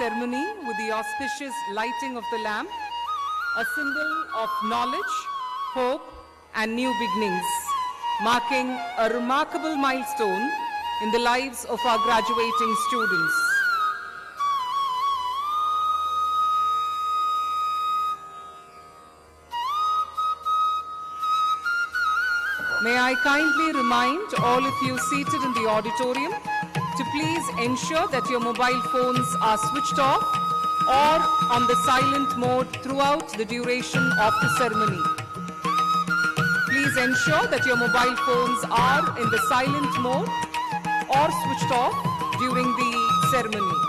ceremony with the auspicious lighting of the lamp, a symbol of knowledge, hope, and new beginnings, marking a remarkable milestone in the lives of our graduating students. May I kindly remind all of you seated in the auditorium to please ensure that your mobile phones are switched off or on the silent mode throughout the duration of the ceremony. Please ensure that your mobile phones are in the silent mode or switched off during the ceremony.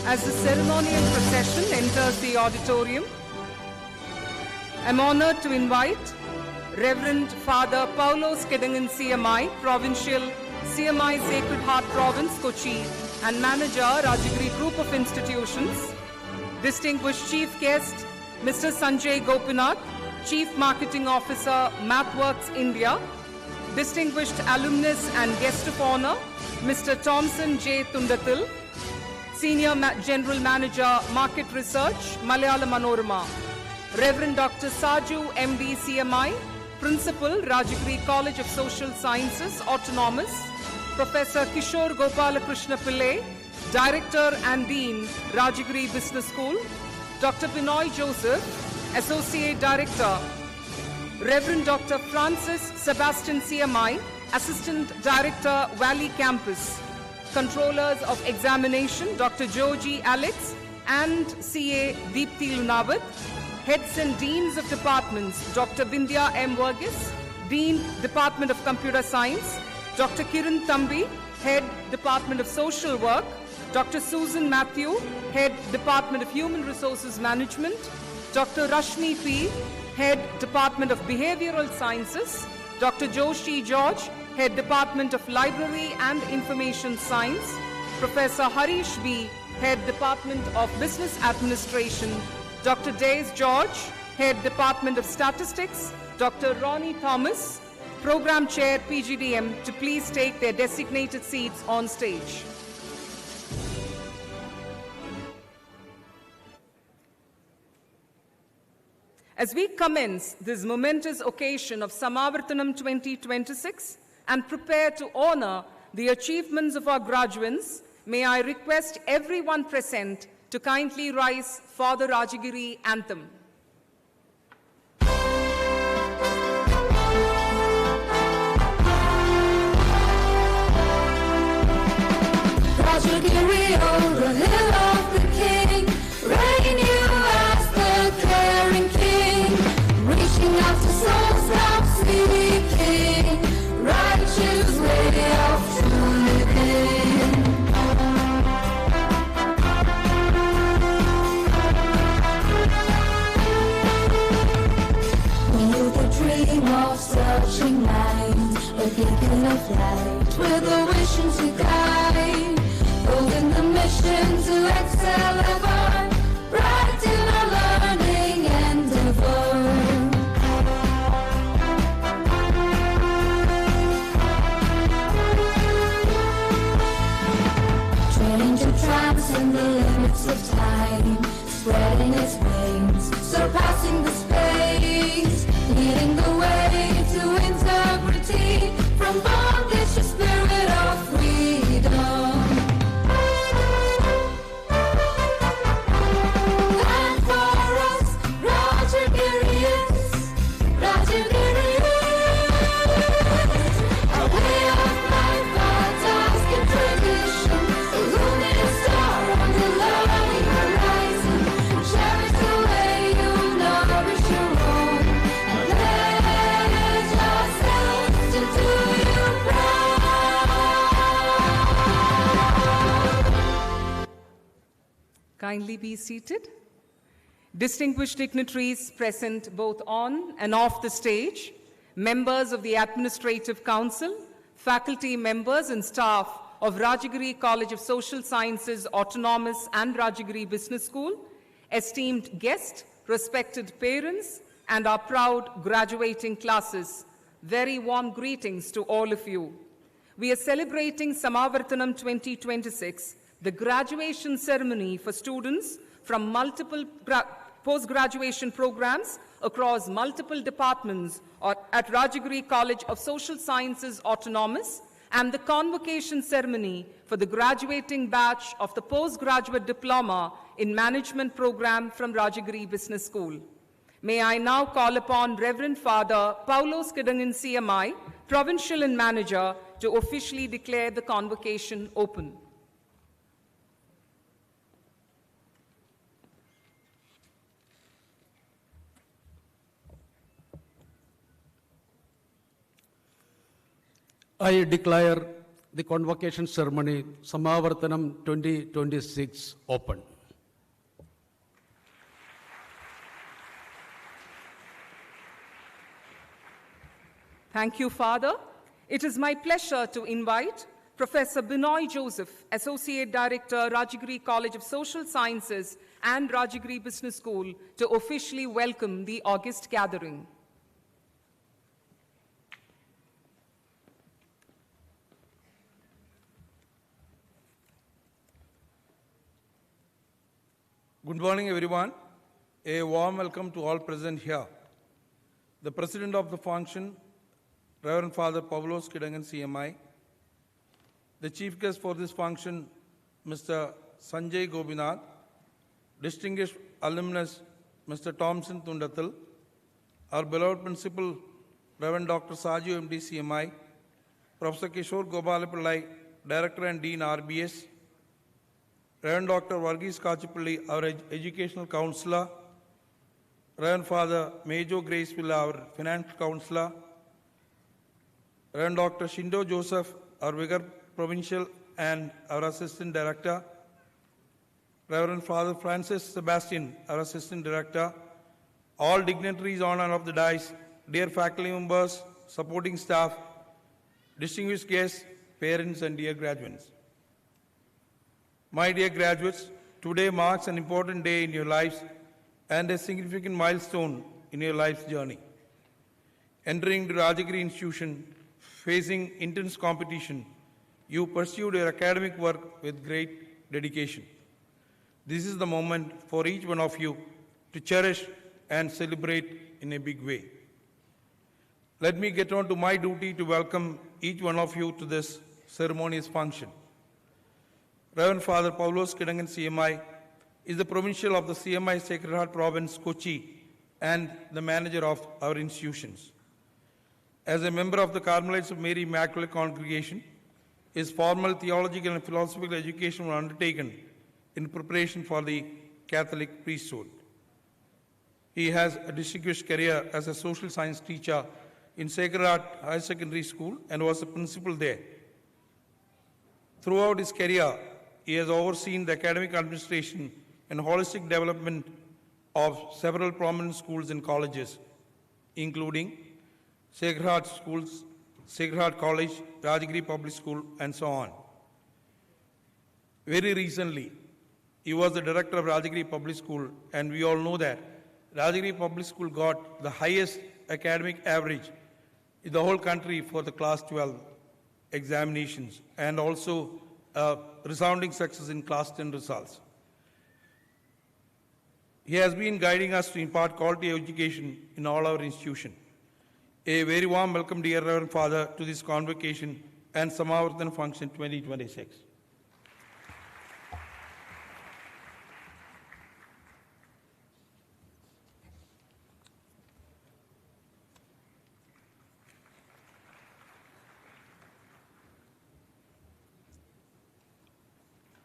As the ceremonial procession enters the auditorium, I'm honored to invite Reverend Father Paulos Kedangan CMI, Provincial CMI Sacred Heart Province, Kochi, and Manager, Rajagiri Group of Institutions, distinguished Chief Guest, Mr. Sanjay Gopinath, Chief Marketing Officer, MathWorks India, distinguished alumnus and guest of honor, Mr. Thompson J. Tundathil, Senior General Manager, Market Research, Malayalam Manorama, Reverend Dr. Saju, MD, CMI, Principal, Rajagiri College of Social Sciences, Autonomous, Professor Kishore Gopalakrishna Pillai, Director and Dean, Rajagiri Business School, Dr. Binoy Joseph, Associate Director, Reverend Dr. Francis Sebastian CMI, Assistant Director, Valley Campus, Controllers of Examination, Dr. Joji Alex and CA Deepthi Lunawat, Heads and Deans of Departments, Dr. Bindya M. Verghese, Dean, Department of Computer Science, Dr. Kiran Thambi, Head, Department of Social Work, Dr. Susan Matthew, Head, Department of Human Resources Management, Dr. Rashmi P., Head, Department of Behavioral Sciences, Dr. Joshi George, Head, Department of Library and Information Science, Professor Harish B., Head, Department of Business Administration, Dr. Days George, Head, Department of Statistics, Dr. Ronnie Thomas, Program Chair, PGDM, to please take their designated seats on stage. As we commence this momentous occasion of Samavarthanam 2026 and prepare to honor the achievements of our graduates, may I request everyone present to kindly rise for the Rajagiri anthem. Rajagiri, oh, the hill of the king, reign you as searching mind, a beacon of light with a vision to guide, holding the mission to excel ever, bright in our learning endeavor. Training to transcend the limits of time, spreading its wings, surpassing the space, leading the way to integrity, from bondage to spirit of freedom. And for us, Rajagiri is, Rajagiri is a way of life, our task and tradition, a luminous star on the learning horizon. Cherish the way you nourish your own, and pledge ourselves to do you proud. Kindly be seated. Distinguished dignitaries present both on and off the stage, members of the Administrative Council, faculty members and staff of Rajagiri College of Social Sciences Autonomous and Rajagiri Business School, esteemed guests, respected parents, and our proud graduating classes, very warm greetings to all of you. We are celebrating Samavarthanam 2026, the graduation ceremony for students from multiple post-graduation programs across multiple departments at Rajagiri College of Social Sciences Autonomous, and the convocation ceremony for the graduating batch of the postgraduate diploma in management program from Rajagiri Business School. May I now call upon Reverend Father Paulos Kidangan CMI, Provincial and Manager, to officially declare the convocation open. I declare the convocation ceremony Samavarthanam 2026 open. Thank you, Father. It is my pleasure to invite Professor Binoy Joseph, Associate Director, Rajagiri College of Social Sciences and Rajagiri Business School, to officially welcome the August gathering. Good morning, everyone. A warm welcome to all present here. The President of the function, Reverend Father Paulos Kidangan CMI, the Chief Guest for this function, Mr. Sanjay Gobinath, distinguished alumnus, Mr. Thompson Tundathal, our beloved Principal, Reverend Dr. Saju MD CMI, Professor Kishore Gopalapillai, Director and Dean RBS, Reverend Dr. Varghese Kachipalli, our Educational Counselor, Reverend Father Mejo Grace Villa, our Finance Counselor, Reverend Dr. Shindo Joseph, our Vicar Provincial and our Assistant Director, Reverend Father Francis Sebastian, our Assistant Director, all dignitaries on and off the dais, dear faculty members, supporting staff, distinguished guests, parents, and dear graduates. My dear graduates, today marks an important day in your lives and a significant milestone in your life's journey. Entering the Rajagiri institution, facing intense competition, you pursued your academic work with great dedication. This is the moment for each one of you to cherish and celebrate in a big way. Let me get on to my duty to welcome each one of you to this ceremonious function. Reverend Father Paulos Kidangan CMI is the provincial of the CMI Sacred Heart Province, Kochi, and the manager of our institutions. As a member of the Carmelites of Mary Immaculate Congregation, his formal theological and philosophical education was undertaken in preparation for the Catholic priesthood. He has a distinguished career as a social science teacher in Sacred Heart Higher Secondary School and was a principal there. Throughout his career, he has overseen the academic administration and holistic development of several prominent schools and colleges, including Sacred Heart Schools, Sacred Heart College, Rajagiri Public School, and so on. Very recently, he was the director of Rajagiri Public School, and we all know that Rajagiri Public School got the highest academic average in the whole country for the class 12 examinations, and also resounding success in class 10 results. He has been guiding us to impart quality education in all our institutions. A very warm welcome, dear Reverend Father, to this convocation and Samavarthanam function 2026.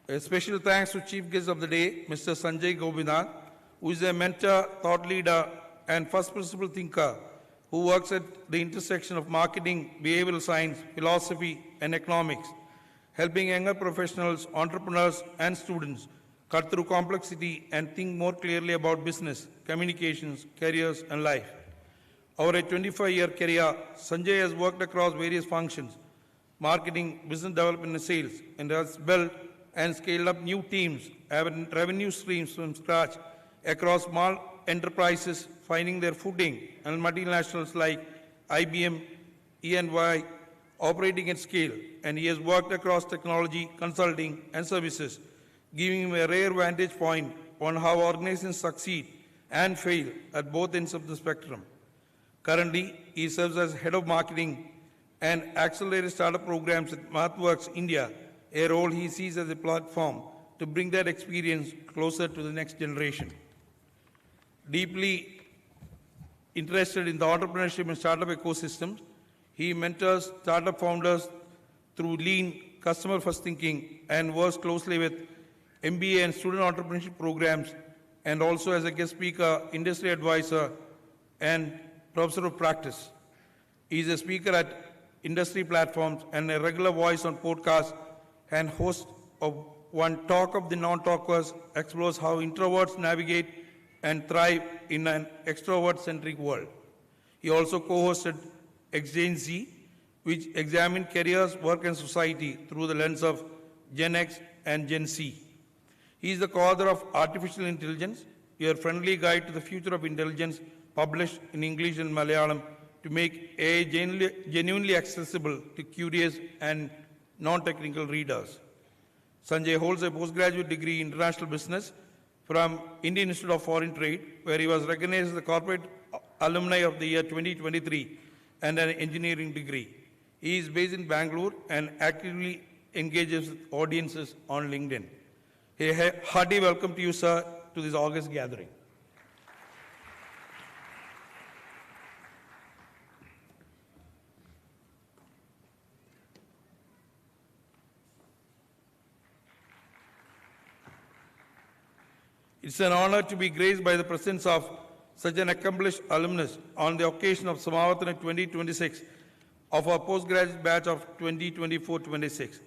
A special thanks to Chief Guest of the Day, Mr. Sanjay Govindan, who is a mentor, thought leader, and first principle thinker who works at the intersection of marketing, behavioral science, philosophy, and economics, helping younger professionals, entrepreneurs, and students cut through complexity and think more clearly about business, communications, careers, and life. Over a 25-year career, Sanjay has worked across various functions, marketing, business development, and sales, and has built and scaled up new teams, revenue streams from scratch across small enterprises finding their footing, and multinationals like IBM, E&Y operating at scale. And he has worked across technology, consulting, and services, giving him a rare vantage point on how organizations succeed and fail at both ends of the spectrum. Currently, he serves as head of marketing and accelerated startup programs at MathWorks India, a role he sees as a platform to bring that experience closer to the next generation. Deeply interested in the entrepreneurship and startup ecosystems, he mentors startup founders through lean, customer-first thinking, and works closely with MBA and student entrepreneurship programs, and also as a guest speaker, industry advisor, and professor of practice. He is a speaker at industry platforms and a regular voice on podcasts, and host of One Talk of the Non-Talkers, explores how introverts navigate and thrive in an extrovert-centric world. He also co-hosted Exchange Z, which examined careers, work, and society through the lens of Gen X and Gen Z. He is the co-author of Artificial Intelligence, Your Friendly Guide to the Future of Intelligence, published in English and Malayalam to make AI genuinely accessible to curious and non-technical readers. Sanjay holds a postgraduate degree in international business from Indian Institute of Foreign Trade, where he was recognized as the corporate alumni of the year 2023, and an engineering degree. He is based in Bangalore and actively engages with audiences on LinkedIn. A hearty welcome to you, sir, to this August gathering. It's an honor to be graced by the presence of such an accomplished alumnus on the occasion of Samavarthanam 2026 of our postgraduate batch of 2024-26.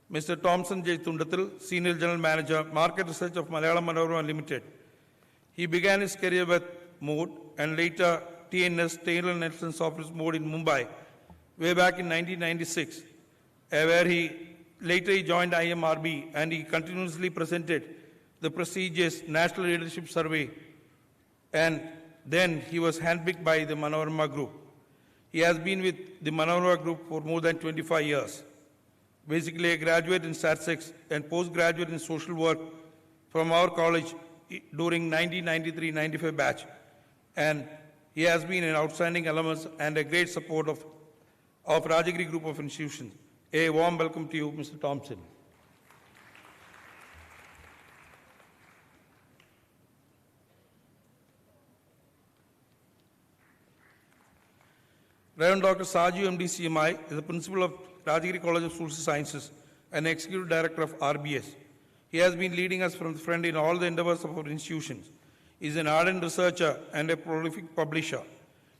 Mr. Thompson J. Thundathil, Senior General Manager, Market Research of Malayalam Manorama Limited. He began his career with Mode and later TNS, Taylor Nelson's office Mode in Mumbai, way back in 1996, where he joined IMRB, and he continuously presented the prestigious National Leadership Survey, and then he was handpicked by the Manorama Group. He has been with the Manorama Group for more than 25 years. Basically a graduate in statistics and postgraduate in social work from our college during 1993-95 batch. And he has been an outstanding alumnus and a great support of Rajagiri Group of Institutions. A warm welcome to you, Mr. Thompson. Reverend Dr. Saju MD CMI is the principal of Rajagiri College of Social Sciences and executive director of RBS. He has been leading us from the front in all the endeavors of our institutions. He is an ardent researcher and a prolific publisher.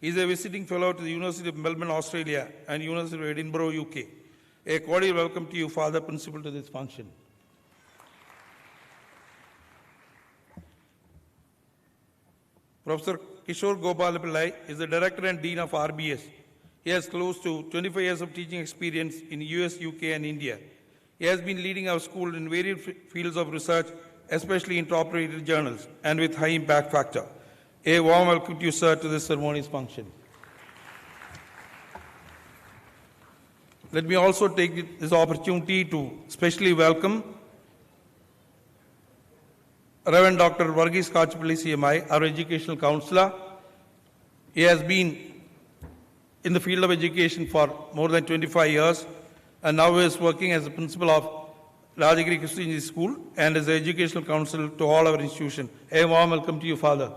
He is a visiting fellow to the University of Melbourne, Australia, and University of Edinburgh, UK. A cordial welcome to you, Father Principal, to this function. Professor Kishore Gopalapillai is the Director and Dean of RBS. He has close to 25 years of teaching experience in US, UK, and India. He has been leading our school in various fields of research, especially in top-rated journals and with high impact factor. A warm welcome to you, sir, to this ceremonious function. Let me also take this opportunity to specially welcome Reverend Dr. Varghese Kachapalli CMI, our educational counselor. He has been in the field of education for more than 25 years and now is working as a principal of Rajagiri Christian School and as the educational counsel to all our institutions. A warm welcome to you, Father.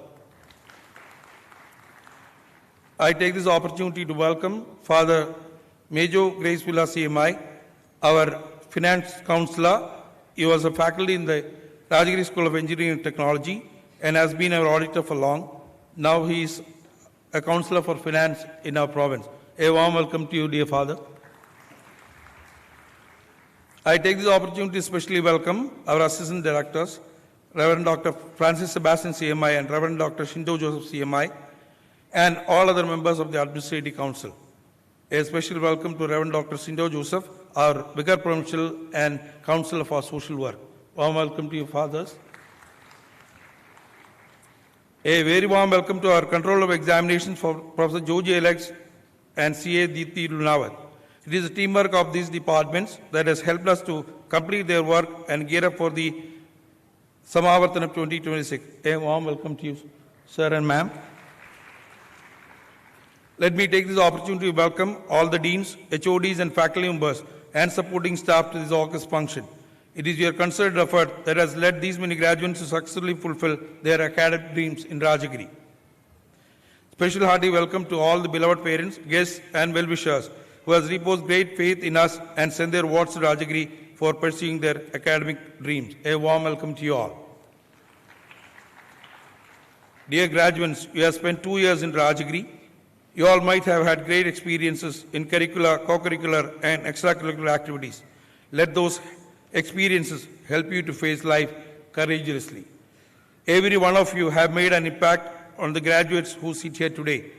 I take this opportunity to welcome Father Major Grace Villa CMI, our finance counselor. He was a faculty in the Rajagiri School of Engineering and Technology and has been our auditor for long. Now he is a counselor for finance in our province. A warm welcome to you, dear Father. I take this opportunity to especially welcome our assistant directors, Reverend Dr. Francis Sebastian CMI and Reverend Dr. Shinto Joseph CMI, and all other members of the Administrative Council. A special welcome to Reverend Dr. Shinto Joseph, our Vicar Provincial and Council for Social Work. Warm welcome to you, fathers. A very warm welcome to our Control of Examinations for Professor Joji Alex and CA Deepthi Lunawat. It is the teamwork of these departments that has helped us to complete their work and gear up for the Samavarthanam 2026. A warm welcome to you, sir and ma'am. Let me take this opportunity to welcome all the deans, HODs and faculty members and supporting staff to this august function. It is your concerted effort that has led these many graduates to successfully fulfill their academic dreams in Rajagiri. Special hearty welcome to all the beloved parents, guests and well-wishers who has reposed great faith in us and sent their wards to Rajagiri for pursuing their academic dreams. A warm welcome to you all. Dear graduates, you have spent 2 years in Rajagiri. You all might have had great experiences in curricular, co-curricular and extracurricular activities. Let those experiences help you to face life courageously. Every one of you have made an impact on the graduates who sit here today.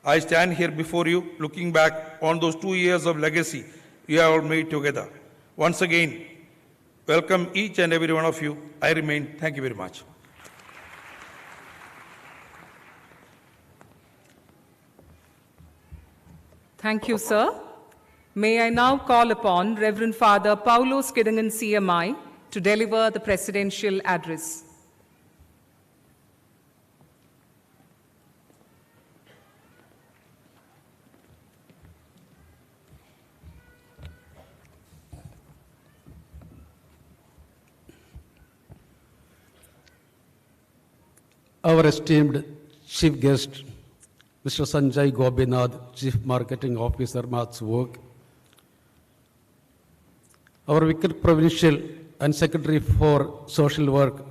I stand here before you looking back on those 2 years of legacy you have all made together. Once again, welcome each and every one of you. I remain. Thank you very much. Thank you, sir. May I now call upon Reverend Father Paulos Kidangan CMI to deliver the presidential address. Our esteemed chief guest, Mr. Sanjay Gobinath, Chief Marketing Officer, Maths Work, our Vicar Provincial and Secretary for Social Work,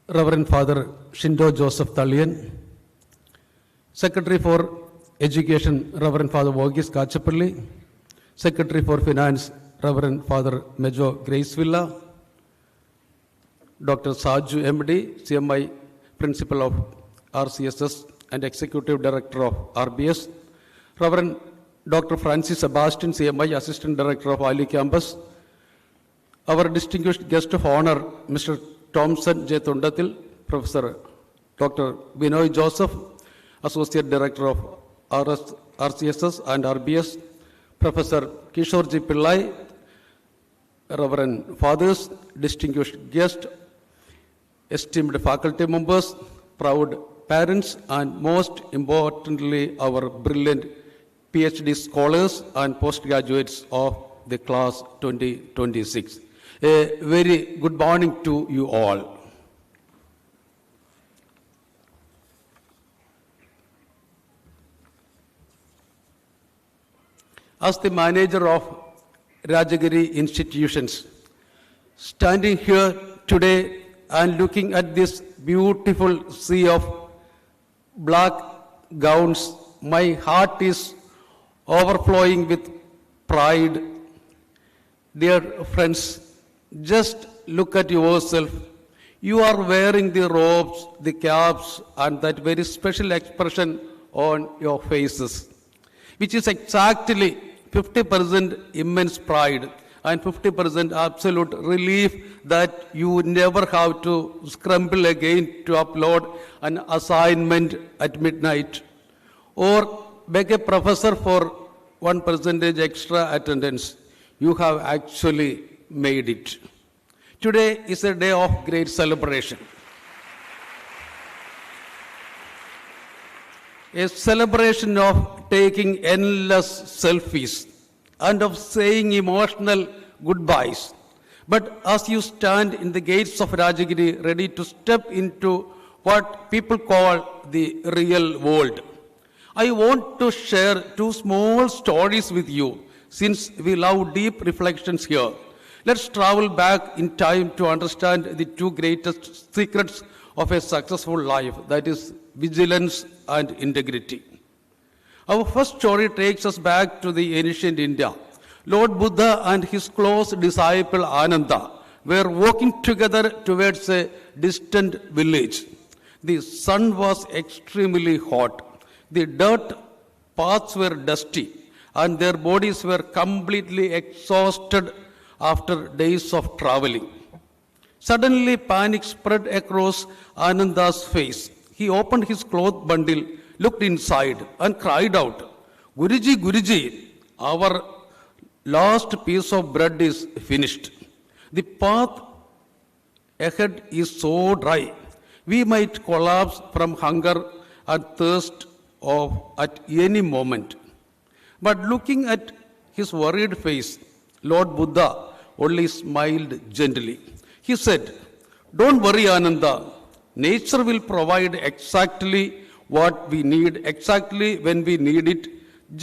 Reverend Father Shinto Joseph Talian, Secretary for Education, Reverend Father Varghese Kachapalli, Secretary for Finance, Reverend Father Major Grace Villa, Dr. Saju MD, CMI Principal of RCSS and Executive Director of RBS, Reverend Dr. Francis Sebastian, CMI Assistant Director of Ali Campus, our distinguished guest of honor, Mr. Thompson J. Thundathil, Professor Dr. Binoy Joseph, Associate Director of RCSS and RBS, Professor Kishore G. Pillai, Reverend Fathers, distinguished guest, esteemed faculty members, proud parents, and most importantly, our brilliant PhD scholars and postgraduates of the class 2026. A very good morning to you all. As the manager of Rajagiri institutions, standing here today and looking at this beautiful sea of black gowns, my heart is overflowing with pride. Dear friends, just look at yourself. You are wearing the robes, the caps, and that very special expression on your faces. which is exactly 50% immense pride and 50% absolute relief that you never have to scramble again to upload an assignment at midnight or beg a professor for 1% extra attendance. You have actually made it. Today is a day of great celebration. A celebration of taking endless selfies and of saying emotional goodbyes. But as you stand in the gates of Rajagiri, ready to step into what people call the real world, I want to share two small stories with you since we love deep reflections here. Let's travel back in time to understand the two greatest secrets of a successful life, that is vigilance and integrity. Our first story takes us back to the ancient India. Lord Buddha and his close disciple Ananda were walking together towards a distant village. The sun was extremely hot. The dirt paths were dusty and their bodies were completely exhausted after days of traveling. Suddenly panic spread across Ananda's face. He opened his cloth bundle, looked inside and cried out, "Guruji, Guruji, our last piece of bread is finished. The path ahead is so dry. We might collapse from hunger and thirst at any moment." But looking at his worried face, Lord Buddha only smiled gently. He said, "Don't worry, Ananda. Nature will provide exactly what we need, exactly when we need it.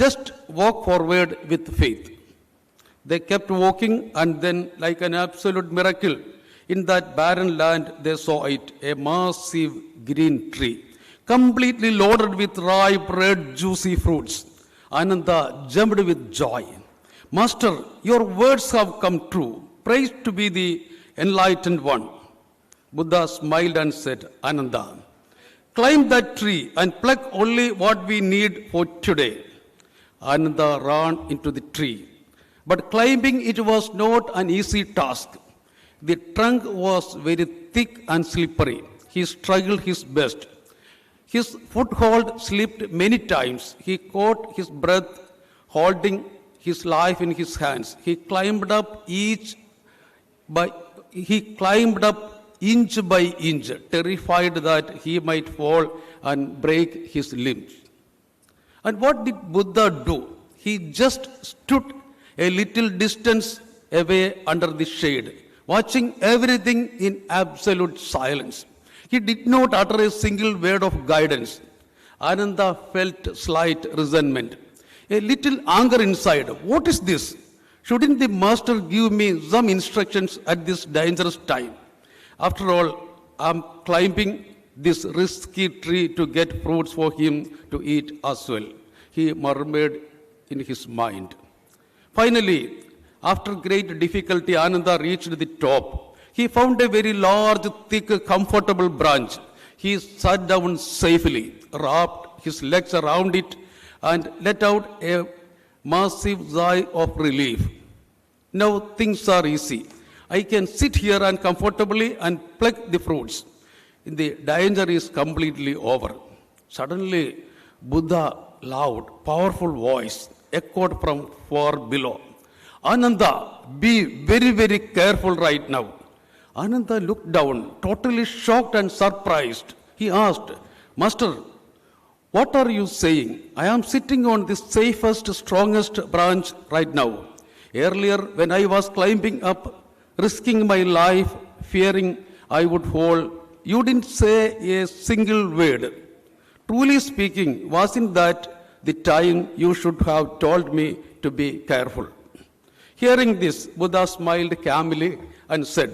Just walk forward with faith." They kept walking, and then, like an absolute miracle, in that barren land, they saw it, a massive green tree, completely loaded with ripe, red, juicy fruits. Ananda jumped with joy. "Master, your words have come true. Praise to be the enlightened one." Buddha smiled and said, "Ananda, climb that tree and pluck only what we need for today." Ananda ran into the tree. But climbing it was not an easy task. The trunk was very thick and slippery. He struggled his best. His foothold slipped many times. He caught his breath, holding his life in his hands. He climbed up inch by inch, terrified that he might fall and break his limbs. And what did Buddha do? He just stood a little distance away under the shade, watching everything in absolute silence. He did not utter a single word of guidance. Ananda felt slight resentment, a little anger inside. What is this? Shouldn't the master give me some instructions at this dangerous time? After all, I'm climbing this risky tree to get fruits for him to eat as well, he murmured in his mind. Finally, after great difficulty, Ananda reached the top. He found a very large, thick, comfortable branch. He sat down safely, wrapped his legs around it, and let out a massive sigh of relief. Now things are easy. I can sit here and comfortably and pluck the fruits. The danger is completely over. Suddenly, Buddha loud, powerful voice echoed from far below. "Ananda, be very, very careful right now." Ananda looked down, totally shocked and surprised. He asked, "Master, what are you saying? I am sitting on the safest, strongest branch right now. Earlier, when I was climbing up, risking my life, fearing I would fall, you didn't say a single word. Truly speaking, wasn't that the time you should have told me to be careful?" Hearing this, Buddha smiled calmly and said,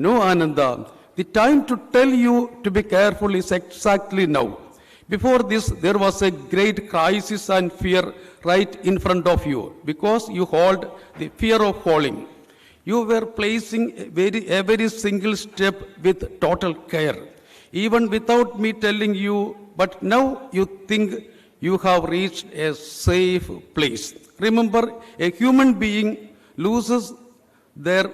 "No, Ananda, the time to tell you to be careful is exactly now. Before this, there was a great crisis and fear right in front of you because you hold the fear of falling. You were placing every single step with total care, even without me telling you, but now you think you have reached a safe place. Remember, a human being loses their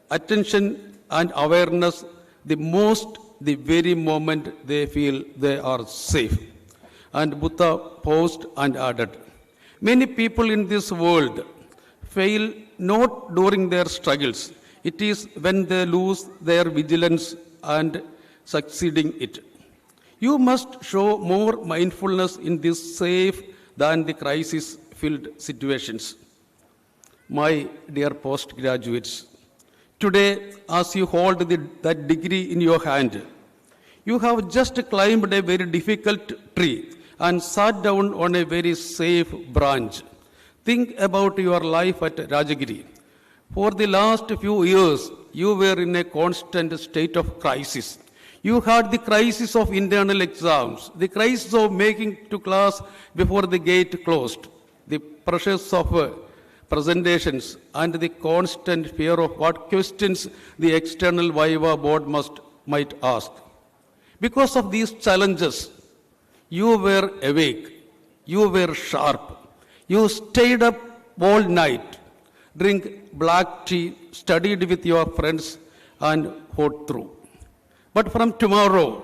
attention and awareness the very moment they feel they are safe. And Buddha paused and added, many people in this world fail not during their struggles. It is when they lose their vigilance and succeeding it. You must show more mindfulness in this safe than the crisis-filled situations. My dear postgraduates, today, as you hold that degree in your hand, you have just climbed a very difficult tree and sat down on a very safe branch. Think about your life at Rajagiri. For the last few years, you were in a constant state of crisis. You had the crisis of internal exams, the crisis of making to class before the gate closed, the pressures of presentations, and the constant fear of what questions the external Viva board might ask. Because of these challenges, you were awake, you were sharp, you stayed up all night, drink black tea, studied with your friends, and fought through. But from tomorrow,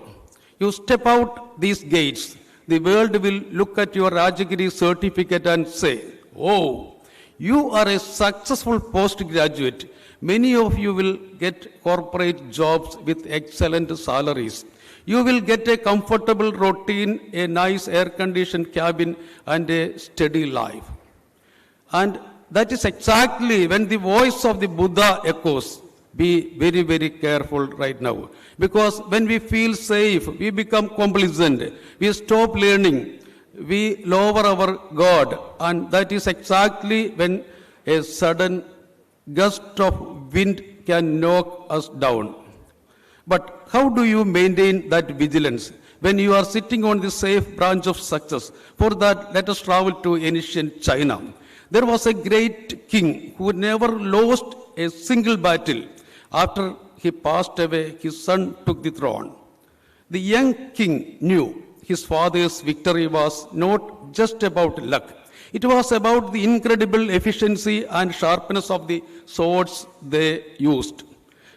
you step out these gates, the world will look at your Rajagiri certificate and say, oh, you are a successful postgraduate. Many of you will get corporate jobs with excellent salaries. You will get a comfortable routine, a nice air-conditioned cabin, and a steady life. And that is exactly when the voice of the Buddha echoes. Be very, very careful right now. Because when we feel safe, we become complacent. We stop learning. We lower our God. And that is exactly when a sudden gust of wind can knock us down. But how do you maintain that vigilance when you are sitting on the safe branch of success? For that, let us travel to ancient China. There was a great king who never lost a single battle. After he passed away, his son took the throne. The young king knew his father's victory was not just about luck. It was about the incredible efficiency and sharpness of the swords they used.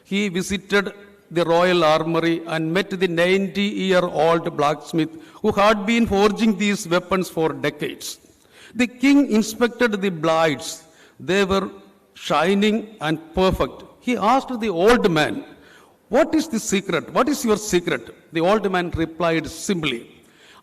He visited the royal armory and met the 90-year-old blacksmith who had been forging these weapons for decades. The king inspected the blades. They were shining and perfect. He asked the old man, what is the secret? What is your secret? The old man replied simply,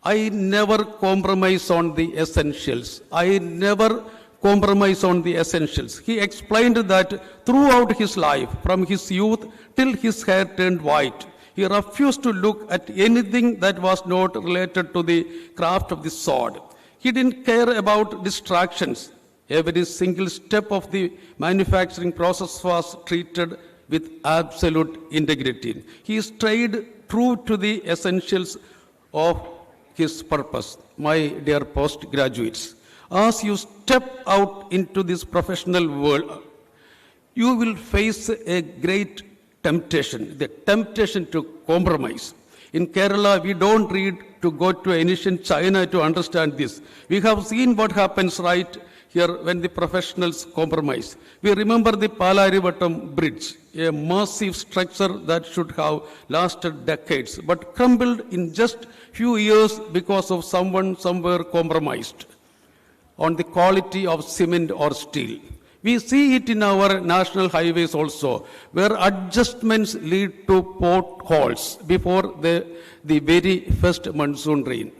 I never compromise on the essentials. I never compromise on the essentials. He explained that throughout his life, from his youth till his hair turned white, he refused to look at anything that was not related to the craft of the sword. He didn't care about distractions. Every single step of the manufacturing process was treated with absolute integrity. He stayed true to the essentials of his purpose. My dear postgraduates, as you step out into this professional world, you will face a great temptation, the temptation to compromise. In Kerala, we don't need to go to ancient China to understand this. We have seen what happens right here when the professionals compromise. We remember the Palarivattam Bridge, a massive structure that should have lasted decades, but crumbled in just few years because of someone somewhere compromised on the quality of cement or steel. We see it in our national highways also, where adjustments lead to potholes before the very first monsoon rain.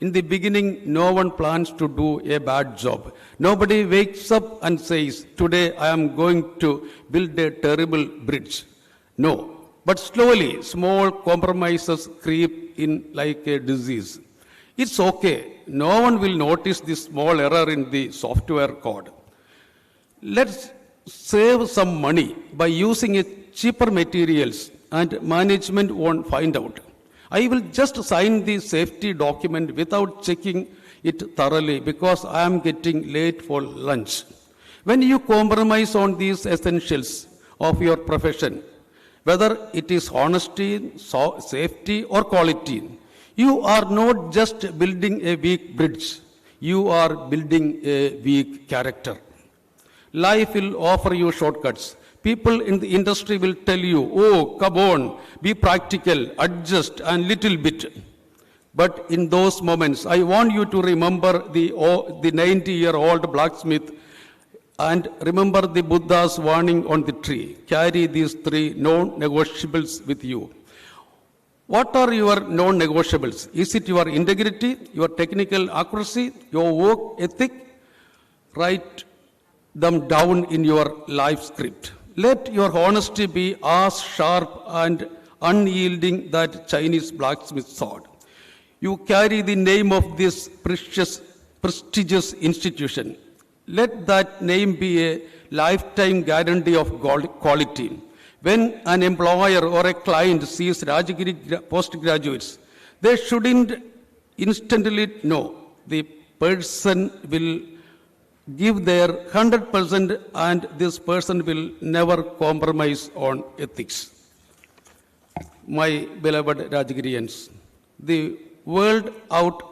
In the beginning, no one plans to do a bad job. Nobody wakes up and says, today I am going to build a terrible bridge. No, but slowly, small compromises creep in like a disease. It's okay. No one will notice this small error in the software code. Let's save some money by using cheaper materials and management won't find out. I will just sign the safety document without checking it thoroughly because I am getting late for lunch. When you compromise on these essentials of your profession, whether it is honesty, safety or quality, You are not just building a weak bridge, you are building a weak character. Life will offer you shortcuts. People in the industry will tell you, oh, come on, be practical, adjust, and little bit. But in those moments, I want you to remember the 90-year-old blacksmith and remember the Buddha's warning on the tree. Carry these 3 non-negotiables with you. What are your non-negotiables? Is it your integrity, your technical accuracy, your work ethic? Write them down in your life script. Let your honesty be as sharp and unyielding that Chinese blacksmith sword. You carry the name of this prestigious institution. Let that name be a lifetime guarantee of quality. When an employer or a client sees Rajagiri postgraduates, they shouldn't instantly know. The person will give their 100% and this person will never compromise on ethics. My beloved Rajagirians, the world out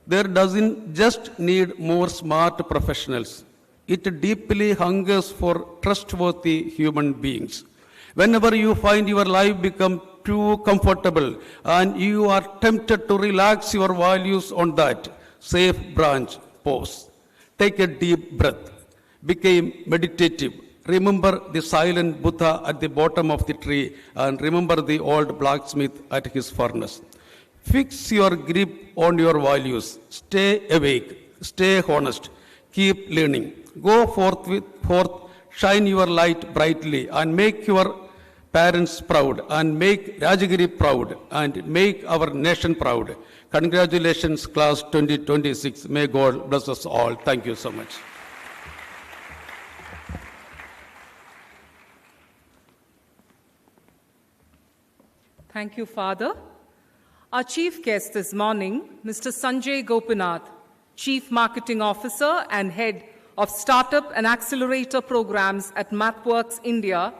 there doesn't just need more smart professionals. It deeply hungers for trustworthy human beings. Whenever you find your life become too comfortable and you are tempted to relax your values on that safe branch, pause. Take a deep breath. Become meditative. Remember the silent Buddha at the bottom of the tree and remember the old blacksmith at his furnace. Fix your grip on your values. Stay awake. Stay honest. Keep learning. Go forth, shine your light brightly and make your parents proud and make Rajagiri proud and make our nation proud. Congratulations, class 2026. May God bless us all. Thank you so much. Thank you, Father. Our chief guest this morning, Mr. Sanjay Gopinath, Chief Marketing Officer and Head of Startup and Accelerator Programs at MathWorks India,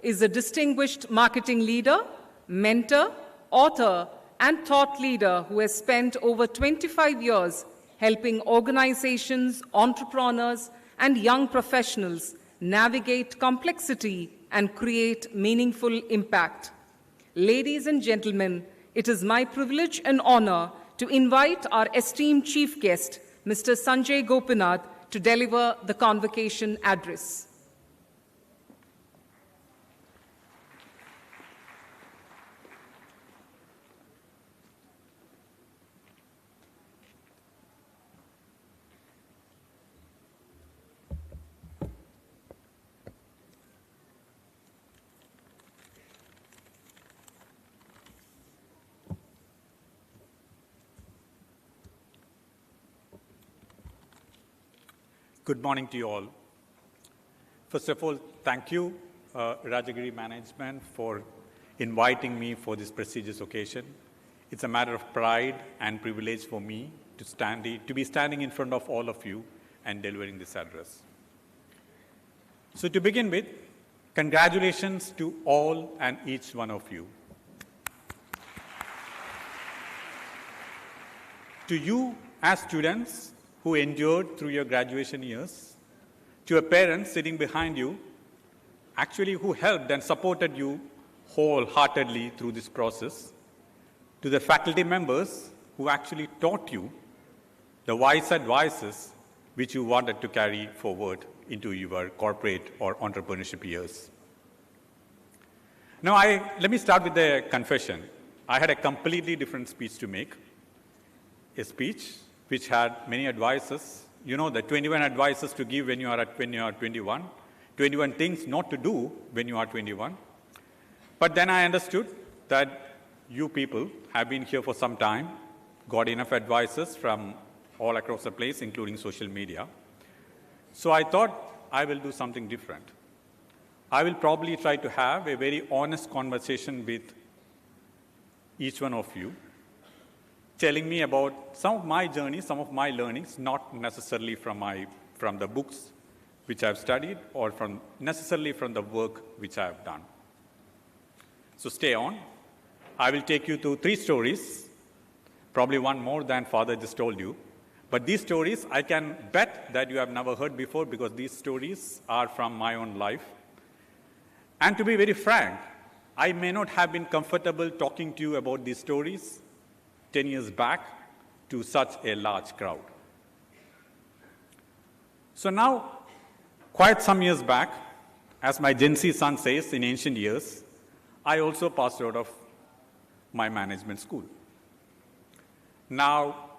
is a distinguished marketing leader, mentor, author, and thought leader who has spent over 25 years helping organizations, entrepreneurs, and young professionals navigate complexity and create meaningful impact. Ladies and gentlemen, it is my privilege and honor to invite our esteemed chief guest, Mr. Sanjay Gopinath, to deliver the convocation address. Good morning to you all. First of all, thank you, Rajagiri management, for inviting me for this prestigious occasion. It's a matter of pride and privilege for me to be standing in front of all of you and delivering this address. So to begin with, congratulations to all and each one of you. To you as students who endured through your graduation years, to your parents sitting behind you, actually who helped and supported you wholeheartedly through this process, to the faculty members who actually taught you the wise advices which you wanted to carry forward into your corporate or entrepreneurship years. Now, let me start with a confession. I had a completely different speech to make, a speech which had many advices. You know, the 21 advices to give when you are 21, 21 things not to do when you are 21. But then I understood that you people have been here for some time, got enough advices from all across the place, including social media. So I thought I will do something different. I will probably try to have a very honest conversation with each one of you, telling me about some of my journey, some of my learnings, not necessarily from the books which I've studied or necessarily from the work which I have done. So stay on. I will take you through 3 stories probably one more than Father just told you. But these stories, I can bet that you have never heard before because these stories are from my own life. And to be very frank, I may not have been comfortable talking to you about these stories 10 years back to such a large crowd. So now, quite some years back, as my Gen Z son says, in ancient years, I also passed out of my management school. Now,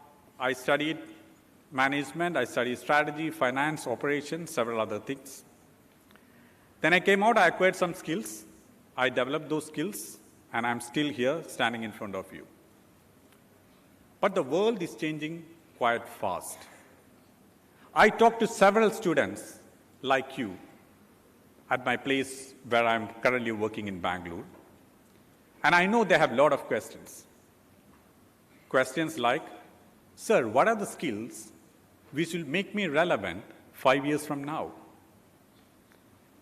I studied management, I studied strategy, finance, operations, several other things. Then I came out, I acquired some skills, I developed those skills, and I'm still here standing in front of you. But the world is changing quite fast. I talked to several students like you at my place where I'm currently working in Bangalore, and I know they have a lot of questions. Questions like, sir, what are the skills which will make me relevant 5 years from now?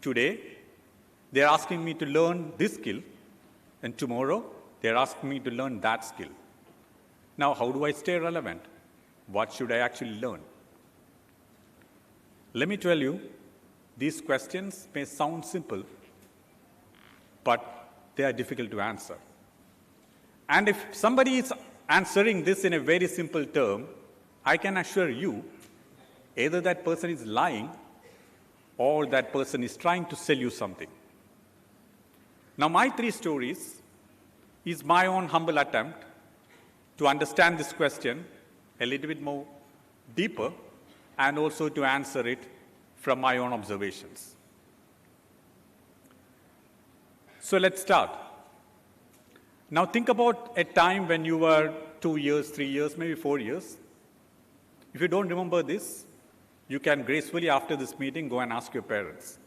Today, they're asking me to learn this skill, and tomorrow, they're asking me to learn that skill. Now, how do I stay relevant? What should I actually learn? Let me tell you, these questions may sound simple, but they are difficult to answer. And if somebody is answering this in a very simple term, I can assure you, either that person is lying or that person is trying to sell you something. Now, my 3 stories is my own humble attempt to understand this question a little bit more deeper and also to answer it from my own observations. So let's start. Now think about a time when you were 2 years, 3 years, maybe 4 years. If you don't remember this, you can gracefully after this meeting go and ask your parents.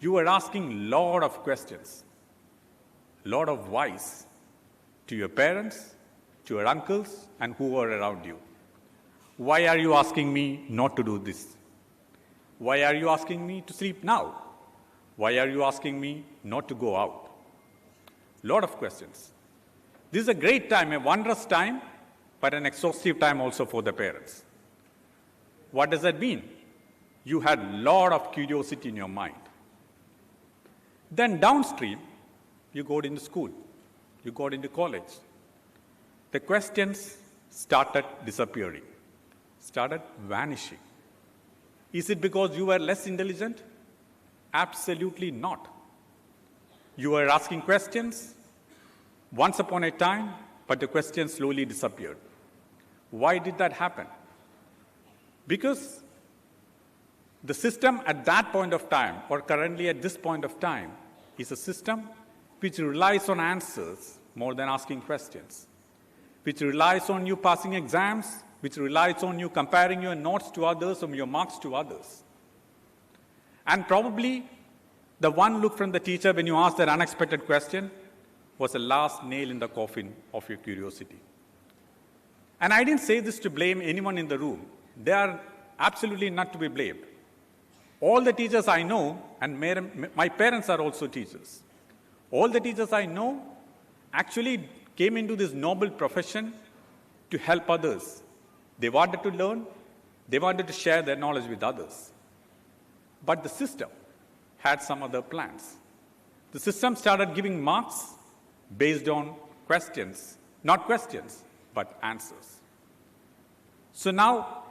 You were asking a lot of questions, a lot of whys to your parents, to your uncles, and who were around you. Why are you asking me not to do this? Why are you asking me to sleep now? Why are you asking me not to go out? A lot of questions. This is a great time, a wondrous time, but an exhaustive time also for the parents. What does that mean? You had a lot of curiosity in your mind. Then downstream, you got into school, you got into college. The questions started disappearing, started vanishing. Is it because you were less intelligent? Absolutely not. You were asking questions once upon a time, but the questions slowly disappeared. Why did that happen? Because the system at that point of time, or currently at this point of time, is a system which relies on answers more than asking questions, which relies on you passing exams, which relies on you comparing your notes to others or your marks to others. And probably the one look from the teacher when you ask that unexpected question was the last nail in the coffin of your curiosity. And I didn't say this to blame anyone in the room. They are absolutely not to be blamed. All the teachers I know, and my parents are also teachers, all the teachers I know actually came into this noble profession to help others. They wanted to learn, they wanted to share their knowledge with others. But the system had some other plans. The system started giving marks based on questions, not questions, but answers. So now,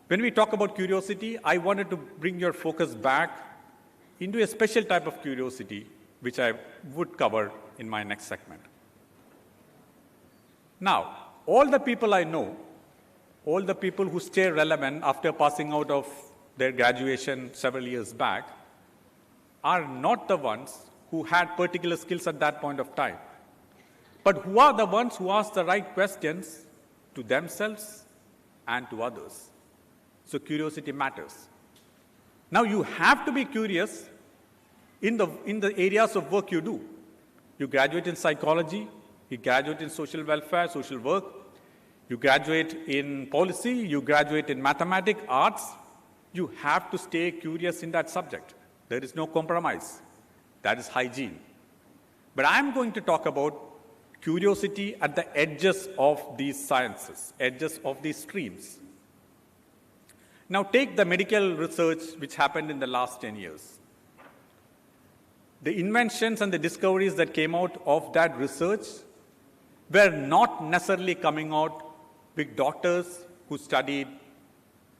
when we talk about curiosity, I wanted to bring your focus back into a special type of curiosity, which I would cover in my next segment. Now, all the people I know, all the people who stay relevant after passing out of their graduation several years back, are not the ones who had particular skills at that point of time, but who are the ones who ask the right questions to themselves and to others. So curiosity matters. Now you have to be curious in the areas of work you do. You graduate in psychology, you graduate in social welfare, social work, you graduate in policy, you graduate in mathematics, arts. You have to stay curious in that subject. There is no compromise. That is hygiene. But I'm going to talk about curiosity at the edges of these sciences, edges of these streams. Now take the medical research which happened in the last 10 years. The inventions and the discoveries that came out of that research were not necessarily coming out with doctors who studied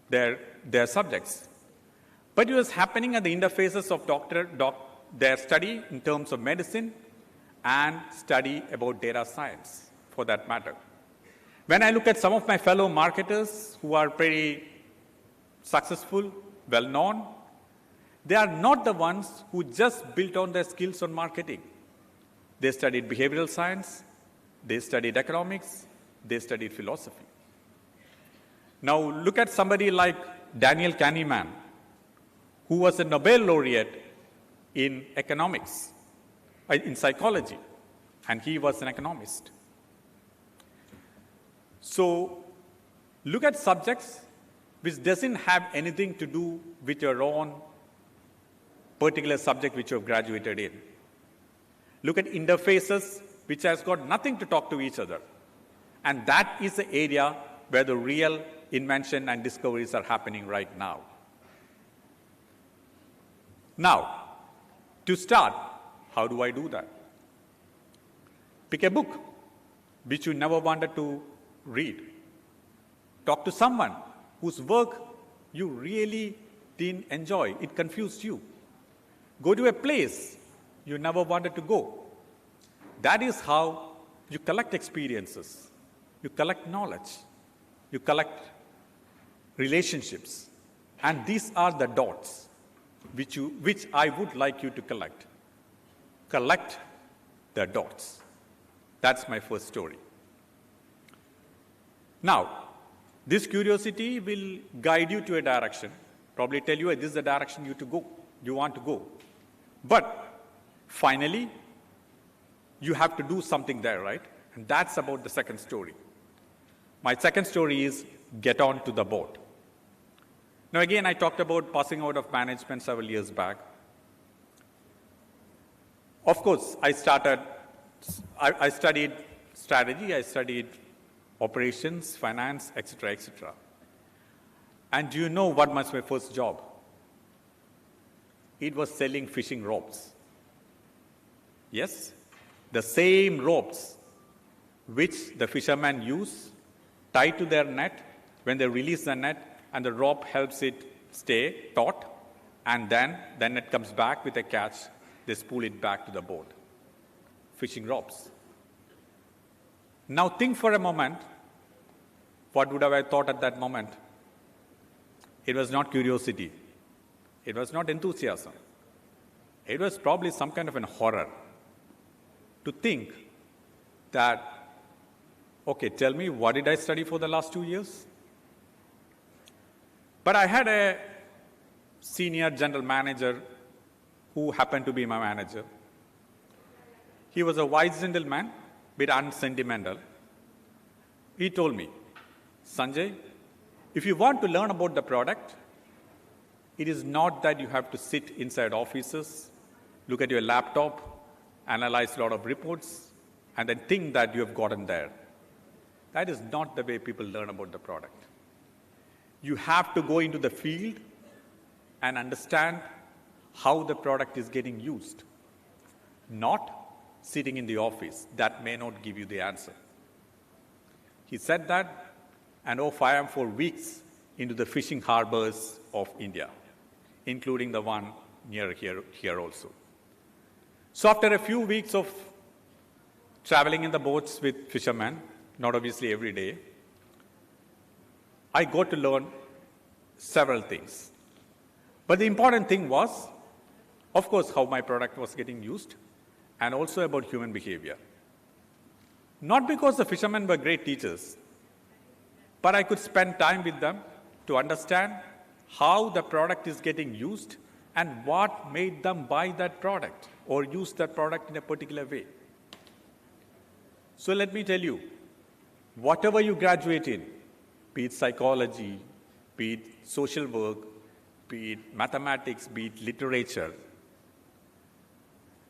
their subjects. But it was happening at the interfaces of their study in terms of medicine and study about data science, for that matter. When I look at some of my fellow marketers who are pretty successful, well-known, they are not the ones who just built on their skills on marketing. They studied behavioral science, they studied economics, they studied philosophy. Now look at somebody like Daniel Kahneman, who was a Nobel laureate in economics, in psychology, and he was an economist. So look at subjects which doesn't have anything to do with your own particular subject which you have graduated in. Look at interfaces which has got nothing to talk to each other. And that is the area where the real invention and discoveries are happening right now. Now, to start, how do I do that? Pick a book which you never wanted to read. Talk to someone whose work you really didn't enjoy. It confused you. Go to a place you never wanted to go. That is how you collect experiences. You collect knowledge. You collect relationships. And these are the dots which I would like you to collect. Collect the dots. That's my first story. Now, this curiosity will guide you to a direction, probably tell you this is the direction you want to go. But finally, you have to do something there, right? And that's about the second story. My second story is get on to the boat. Now again, I talked about passing out of management several years back. Of course, I studied strategy, I studied operations, finance, etc., etc. And do you know what was my first job? It was selling fishing ropes. Yes, the same ropes which the fishermen use, tie to their net. When they release the net, and the rope helps it stay taut, and then the net comes back with a catch, they spool it back to the boat. Fishing ropes. Now think for a moment, what would have I thought at that moment? It was not curiosity. It was not enthusiasm. It was probably some kind of an horror to think that, okay, tell me, what did I study for the last 2 years? But I had a senior general manager who happened to be my manager. He was a wise gentleman, bit unsentimental. He told me, Sanjay, if you want to learn about the product, it is not that you have to sit inside offices, look at your laptop, analyze a lot of reports, and then think that you have gotten there. That is not the way people learn about the product. You have to go into the field and understand how the product is getting used, not sitting in the office. That may not give you the answer. He said that, and I am for weeks into the fishing harbors of India, including the one near here also. So after a few weeks of traveling in the boats with fishermen, not obviously every day, I got to learn several things. But the important thing was, of course, how my product was getting used, and also about human behavior. Not because the fishermen were great teachers, but I could spend time with them to understand how the product is getting used and what made them buy that product or use that product in a particular way. So let me tell you, whatever you graduate in, be it psychology, be it social work, be it mathematics, be it literature,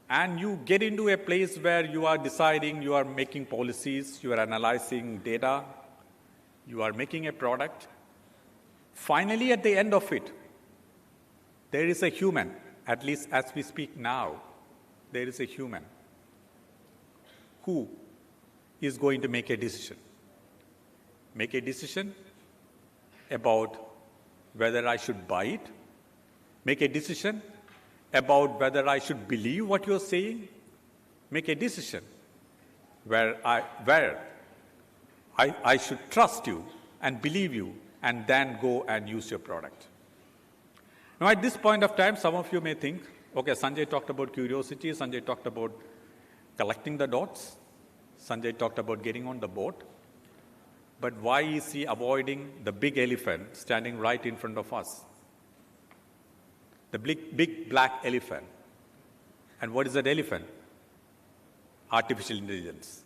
and you get into a place where you are deciding, you are making policies, you are analyzing data, you are making a product. Finally, at the end of it, there is a human, at least as we speak now, there is a human who is going to make a decision. Make a decision about whether I should buy it, make a decision about whether I should believe what you're saying, make a decision where I should trust you and believe you and then go and use your product. Now, at this point of time, some of you may think, okay, Sanjay talked about curiosity, Sanjay talked about collecting the dots, Sanjay talked about getting on the boat, but why is he avoiding the big elephant standing right in front of us? The big black elephant. And what is that elephant? Artificial intelligence.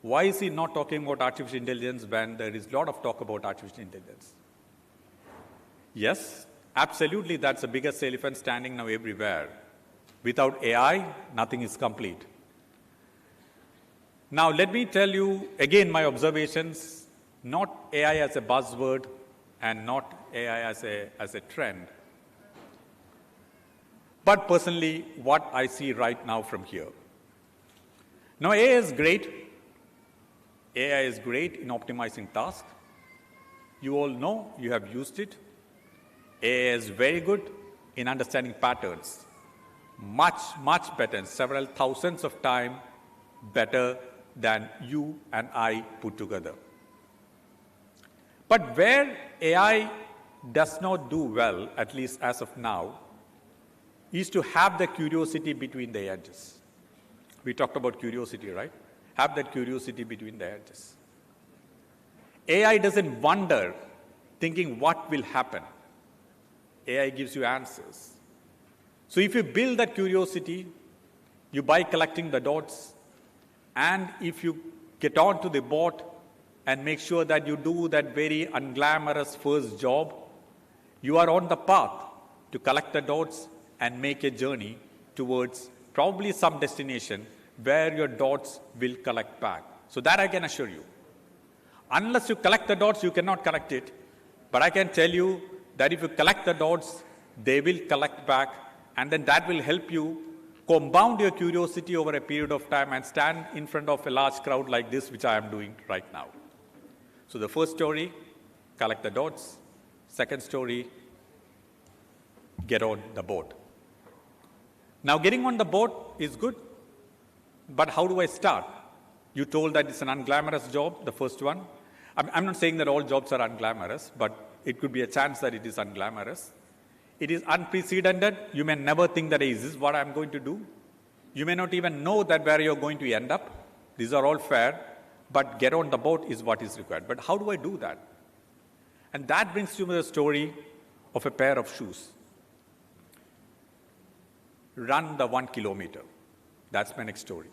Why is he not talking about artificial intelligence when there is a lot of talk about artificial intelligence? Yes, absolutely, that's the biggest elephant standing now everywhere. Without AI, nothing is complete. Now, let me tell you again my observations, not AI as a buzzword and not AI as a trend, but personally what I see right now from here. Now, AI is great. AI is great in optimizing tasks. You all know, you have used it. AI is very good in understanding patterns. Much, much better, several thousands of times better than you and I put together. But where AI does not do well, at least as of now, is to have the curiosity between the edges. We talked about curiosity, right? Have that curiosity between the edges. AI doesn't wonder, thinking what will happen. AI gives you answers. So if you build that curiosity, you by collecting the dots, and if you get onto the boat and make sure that you do that very unglamorous first job, you are on the path to collect the dots and make a journey towards probably some destination where your dots will collect back. So that I can assure you. Unless you collect the dots, you cannot collect it. But I can tell you that if you collect the dots, they will collect back, and then that will help you compound your curiosity over a period of time and stand in front of a large crowd like this, which I am doing right now. So the first story, collect the dots. Second story, get on the boat. Now, getting on the boat is good, but how do I start? You told that it's an unglamorous job, the first one. I'm not saying that all jobs are unglamorous, but it could be a chance that it is unglamorous. It is unprecedented. You may never think that, is this what I'm going to do? You may not even know that where you're going to end up. These are all fair, but get on the boat is what is required. But how do I do that? And that brings to me the story of a pair of shoes. Run the 1 kilometer. That's my next story.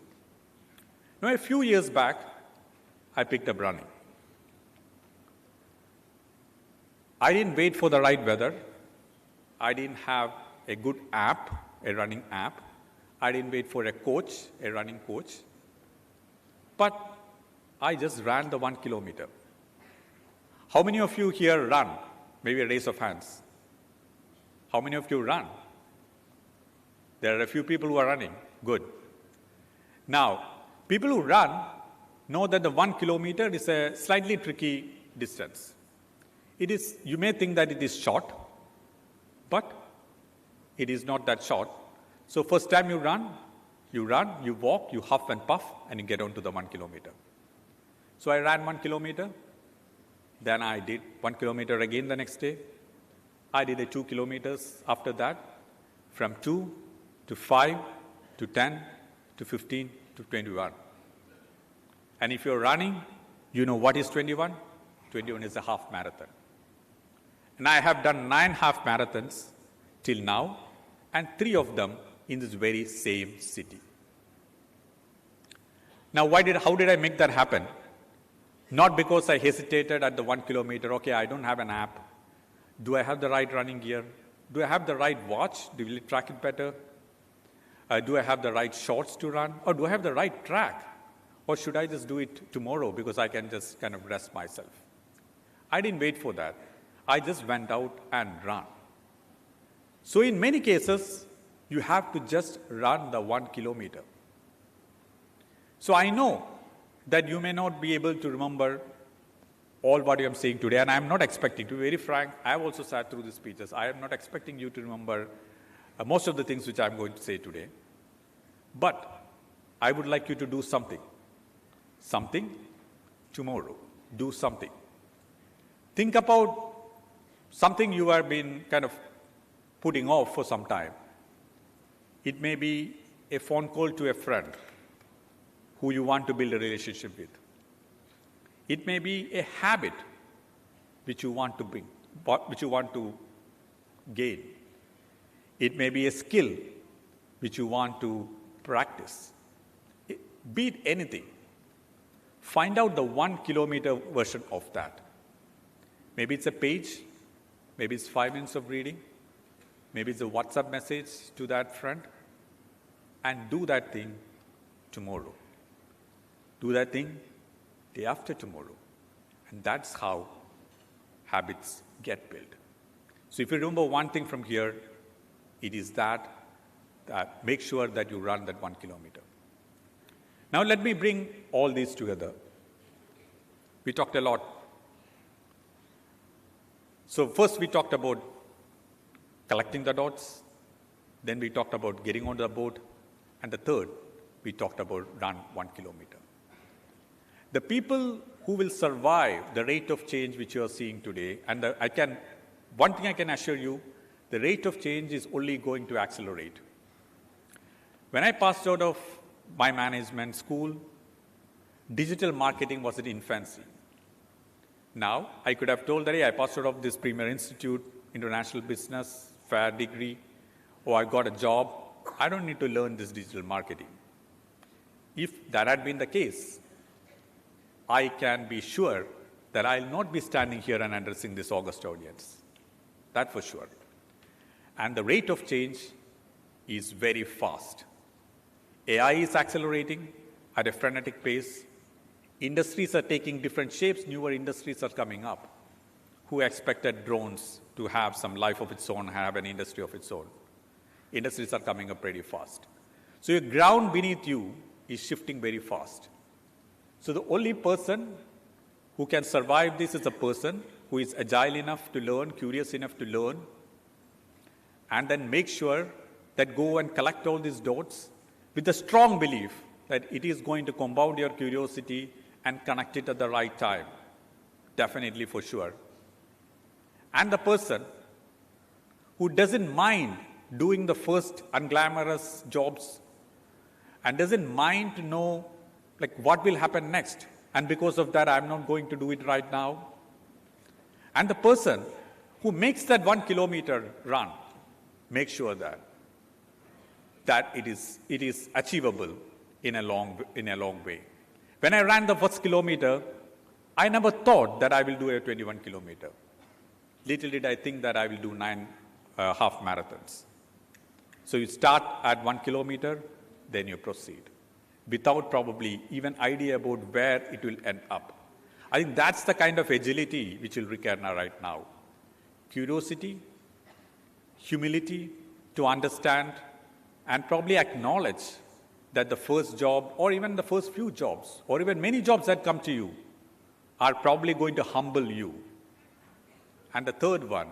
Now, a few years back, I picked up running. I didn't wait for the right weather. I didn't have a good app, a running app. I didn't wait for a coach, a running coach. But I just ran the 1 kilometer. How many of you here run? Maybe a raise of hands. How many of you run? There are a few people who are running. Good. Now, people who run know that the 1 kilometer is a slightly tricky distance. You may think that it is short, but it is not that short. So first time you run, you walk, you huff and puff, and you get on to the 1 kilometer. So I ran 1 kilometer. Then I did 1 kilometer again the next day. I did a 2 kilometers after that, from 2 to 5 to 10 to 15 to 21. And if you're running, you know what is 21? 21 is a half marathon. And I have done 9 half marathons till now, and 3 of them in this very same city. Now, how did I make that happen? Not because I hesitated at the 1 kilometer. Okay, I don't have an app. Do I have the right running gear? Do I have the right watch? Will it track it better? Do I have the right shorts to run? Or do I have the right track? Or should I just do it tomorrow because I can just kind of rest myself? I didn't wait for that. I just went out and ran. So in many cases, you have to just run the 1 kilometer. So I know that you may not be able to remember all what I am saying today, and I am not expecting, to be very frank, I have also sat through the speeches. I am not expecting you to remember most of the things which I am going to say today. But I would like you to do something. Something tomorrow. Do something. Think about something you have been kind of putting off for some time. It may be a phone call to a friend who you want to build a relationship with. It may be a habit which you want to bring, which you want to gain. It may be a skill which you want to practice. Be it anything. Find out the 1 kilometer version of that. Maybe it's a page, maybe it's 5 minutes of reading, maybe it's a WhatsApp message to that friend, and do that thing tomorrow. Do that thing day after tomorrow. And that's how habits get built. So if you remember one thing from here, it is that make sure that you run that 1 kilometer. Now let me bring all these together. We talked a lot. So first we talked about collecting the dots. Then we talked about getting on the boat. And the third, we talked about run 1 kilometer. The people who will survive the rate of change which you are seeing today, and one thing I can assure you, the rate of change is only going to accelerate. When I passed out of my management school, digital marketing was in infancy. Now, I could have told that, hey, I passed out of this Premier Institute, International Business, fair degree, or I got a job. I don't need to learn this digital marketing. If that had been the case, I can be sure that I'll not be standing here and addressing this august audience. That for sure. And the rate of change is very fast. AI is accelerating at a frenetic pace. Industries are taking different shapes. Newer industries are coming up. Who expected drones to have some life of its own, have an industry of its own? Industries are coming up pretty fast. So your ground beneath you is shifting very fast. So the only person who can survive this is a person who is agile enough to learn, curious enough to learn, and then make sure that go and collect all these dots with the strong belief that it is going to compound your curiosity and connect it at the right time. Definitely, for sure. And the person who doesn't mind doing the first unglamorous jobs and doesn't mind to know what will happen next. And because of that, I'm not going to do it right now. And the person who makes that 1 kilometer run, make sure that it is achievable in a long way. When I ran the first kilometer, I never thought that I will do a 21 kilometer. Little did I think that I will do 9 half marathons. So you start at 1 kilometer, then you proceed, without probably even idea about where it will end up. I think that's the kind of agility which will require right now. Curiosity, humility to understand, and probably acknowledge that the first job, or even the first few jobs, or even many jobs that come to you, are probably going to humble you. And the third one,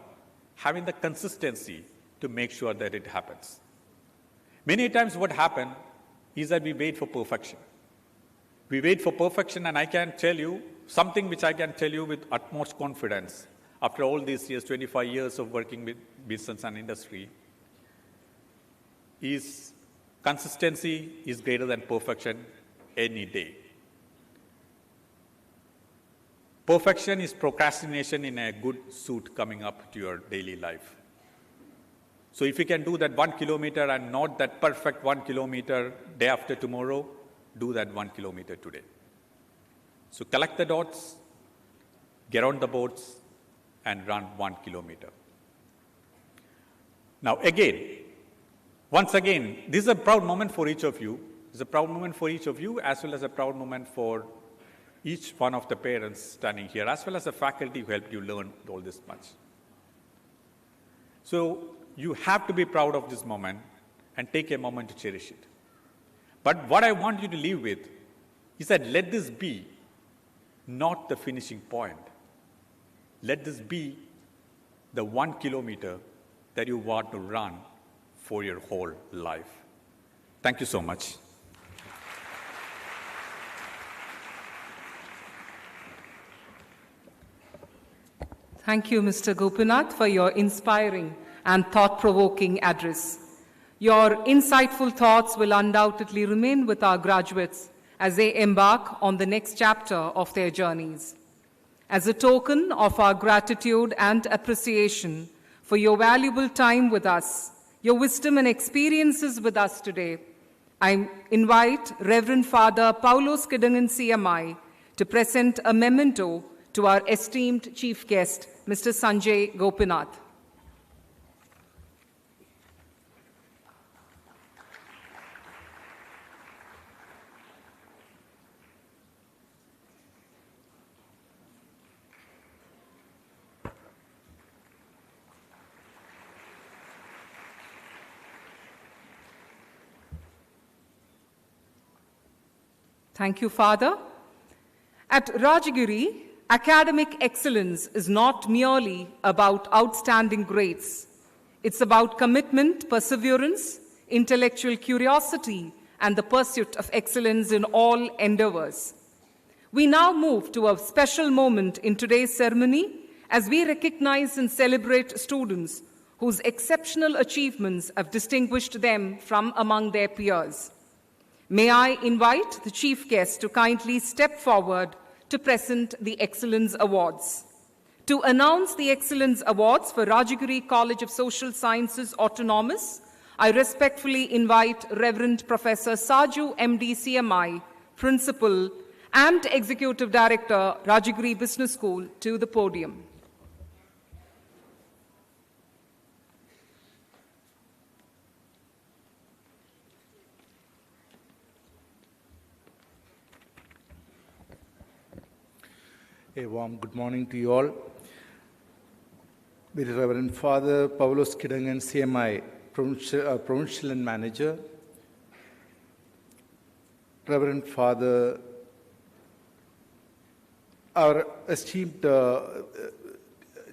having the consistency to make sure that it happens. Many times what happens is that we wait for perfection. We wait for perfection, and I can tell you something which I can tell you with utmost confidence after all these years, 25 years of working with business and industry, is consistency is greater than perfection any day. Perfection is procrastination in a good suit coming up to your daily life. So if you can do that 1 kilometer and not that perfect 1 kilometer day after tomorrow, do that 1 kilometer today. So collect the dots, get on the boats, and run 1 kilometer. Now again, Once again, this is a proud moment for each of you. It's a proud moment for each of you, as well as a proud moment for each one of the parents standing here, as well as the faculty who helped you learn all this much. So you have to be proud of this moment and take a moment to cherish it. But what I want you to leave with is that let this be not the finishing point. Let this be the 1 kilometer that you want to run for your whole life. Thank you so much. Thank you, Mr. Gopinath, for your inspiring and thought-provoking address. Your insightful thoughts will undoubtedly remain with our graduates as they embark on the next chapter of their journeys. As a token of our gratitude and appreciation for your valuable time with us, your wisdom and experiences with us today, I invite Reverend Father Paulos Kidangan CMI to present a memento to our esteemed chief guest, Mr. Sanjay Gopinath. Thank you, Father. At Rajagiri, academic excellence is not merely about outstanding grades. It's about commitment, perseverance, intellectual curiosity, and the pursuit of excellence in all endeavors. We now move to a special moment in today's ceremony as we recognize and celebrate students whose exceptional achievements have distinguished them from among their peers. May I invite the chief guest to kindly step forward to present the Excellence Awards. To announce the Excellence Awards for Rajagiri College of Social Sciences Autonomous, I respectfully invite Reverend Professor Saju MD CMI, Principal and Executive Director, Rajagiri Business School, to the podium. A warm good morning to you all. Very Reverend Father Paulos Kidangan, CMI, Provincial and Manager. Reverend Father, our esteemed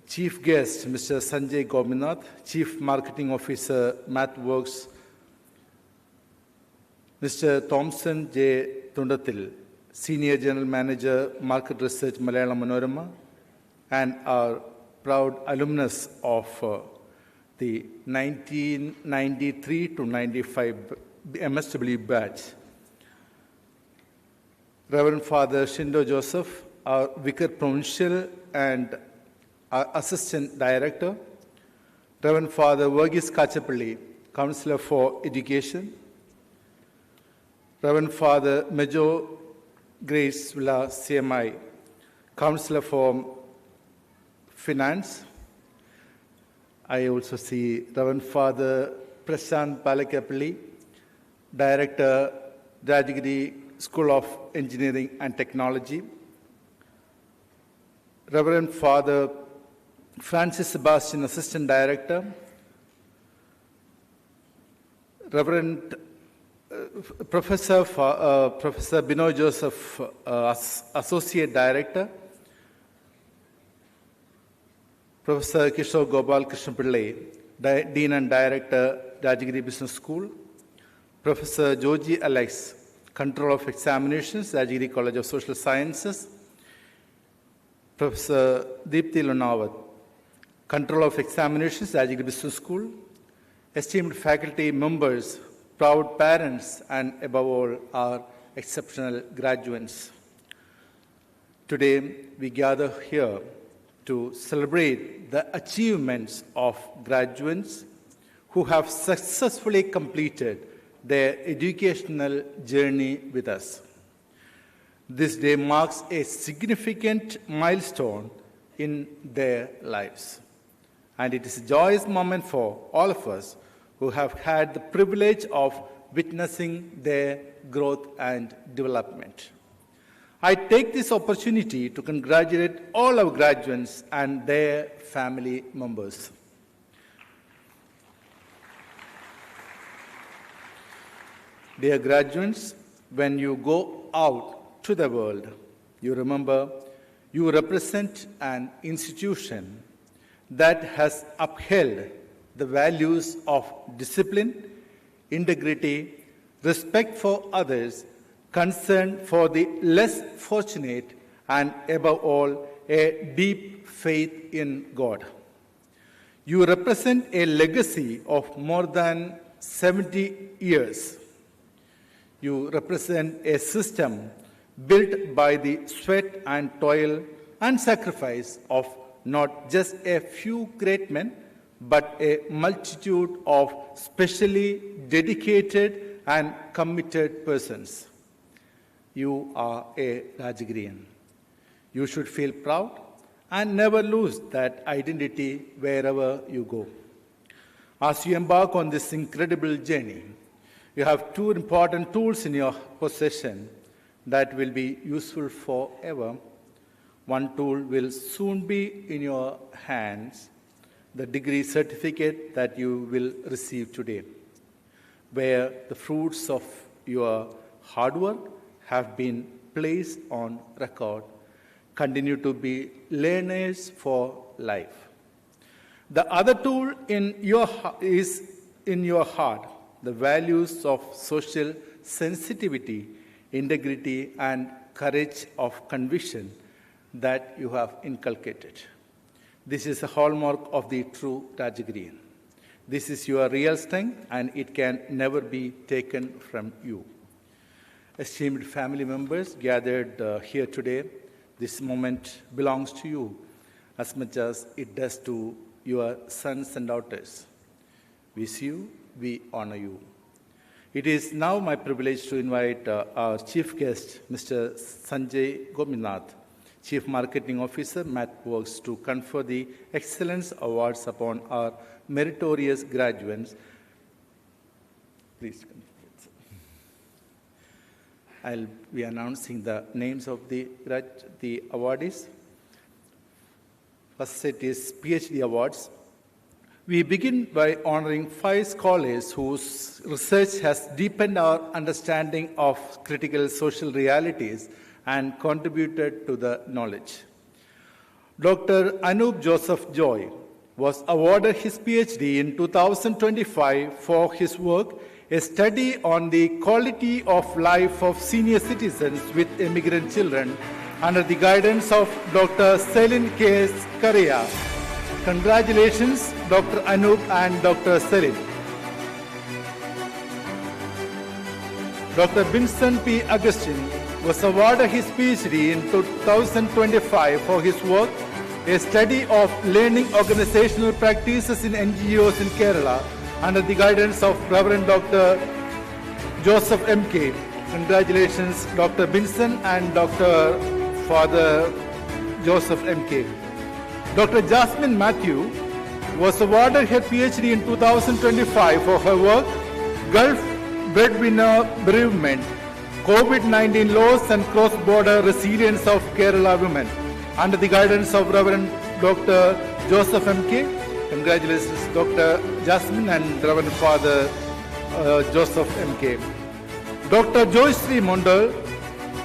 Chief Guest, Mr. Sanjay Gopinath, Chief Marketing Officer, MathWorks, Mr. Thompson J. Tundathil, Senior General Manager, Market Research, Malayalam Manorama, and our proud alumnus of the 1993 to 95 MSW batch. Reverend Father Shindo Joseph, our Vicar Provincial and our Assistant Director. Reverend Father Verghese Kachapalli, Counselor for Education. Reverend Father Mejo Grace Villa, CMI, Counselor for Finance. I also see Reverend Father Prashant Palakapalli, Director, Rajagiri School of Engineering and Technology. Reverend Father Francis Sebastian, Assistant Director. Reverend Professor Binoy Joseph, Associate Director. Professor Kishore Gopal Krishna Pillai, Dean and Director, Rajagiri Business School. Professor Joji Alex, Control of Examinations, Rajagiri College of Social Sciences. Professor Deepthi Lunawat, Control of Examinations, Rajagiri Business School. Esteemed faculty members, proud parents, and above all, our exceptional graduates. Today, we gather here to celebrate the achievements of graduates who have successfully completed their educational journey with us. This day marks a significant milestone in their lives, and it is a joyous moment for all of us who have had the privilege of witnessing their growth and development. I take this opportunity to congratulate all our graduates and their family members. Dear graduates, when you go out to the world, you remember you represent an institution that has upheld the values of discipline, integrity, respect for others, concern for the less fortunate, and above all, a deep faith in God. You represent a legacy of more than 70 years. You represent a system built by the sweat and toil and sacrifice of not just a few great men, but a multitude of specially dedicated and committed persons. You are a Rajagirian. You should feel proud and never lose that identity wherever you go. As you embark on this incredible journey, you have two important tools in your possession that will be useful forever. One tool will soon be in your hands, the degree certificate that you will receive today, where the fruits of your hard work have been placed on record. Continue to be learners for life. The other tool is in your heart, the values of social sensitivity, integrity, and courage of conviction that you have inculcated. This is a hallmark of the true Rajagirian. This is your real strength, and it can never be taken from you. Esteemed family members gathered here today, this moment belongs to you as much as it does to your sons and daughters. We see you, we honor you. It is now my privilege to invite our chief guest, Mr. Sanjay Gominath, Chief Marketing Officer, MathWorks, to confer the Excellence Awards upon our meritorious graduates. Please come. I'll be announcing the names of the awardees. First set is PhD Awards. We begin by honoring 5 scholars whose research has deepened our understanding of critical social realities and contributed to the knowledge. Dr. Anup Joseph Joy was awarded his PhD in 2025 for his work, a study on the quality of life of senior citizens with immigrant children, under the guidance of Dr. Selin K. Skaria. Congratulations, Dr. Anup and Dr. Selin. Dr. Vincent P. Augustine was awarded his PhD in 2025 for his work, a study of learning organizational practices in NGOs in Kerala, under the guidance of Reverend Dr. Joseph M.K. Congratulations, Dr. Vincent and Dr. Father Joseph M.K. Dr. Jasmine Matthew was awarded her PhD in 2025 for her work, Gulf Breadwinner Bereavement, COVID-19 Laws and Cross-Border Resilience of Kerala Women, under the guidance of Reverend Dr. Joseph M.K. Congratulations, Dr. Jasmine and Reverend Father Joseph M.K. Dr. Joyশ্রী Mondal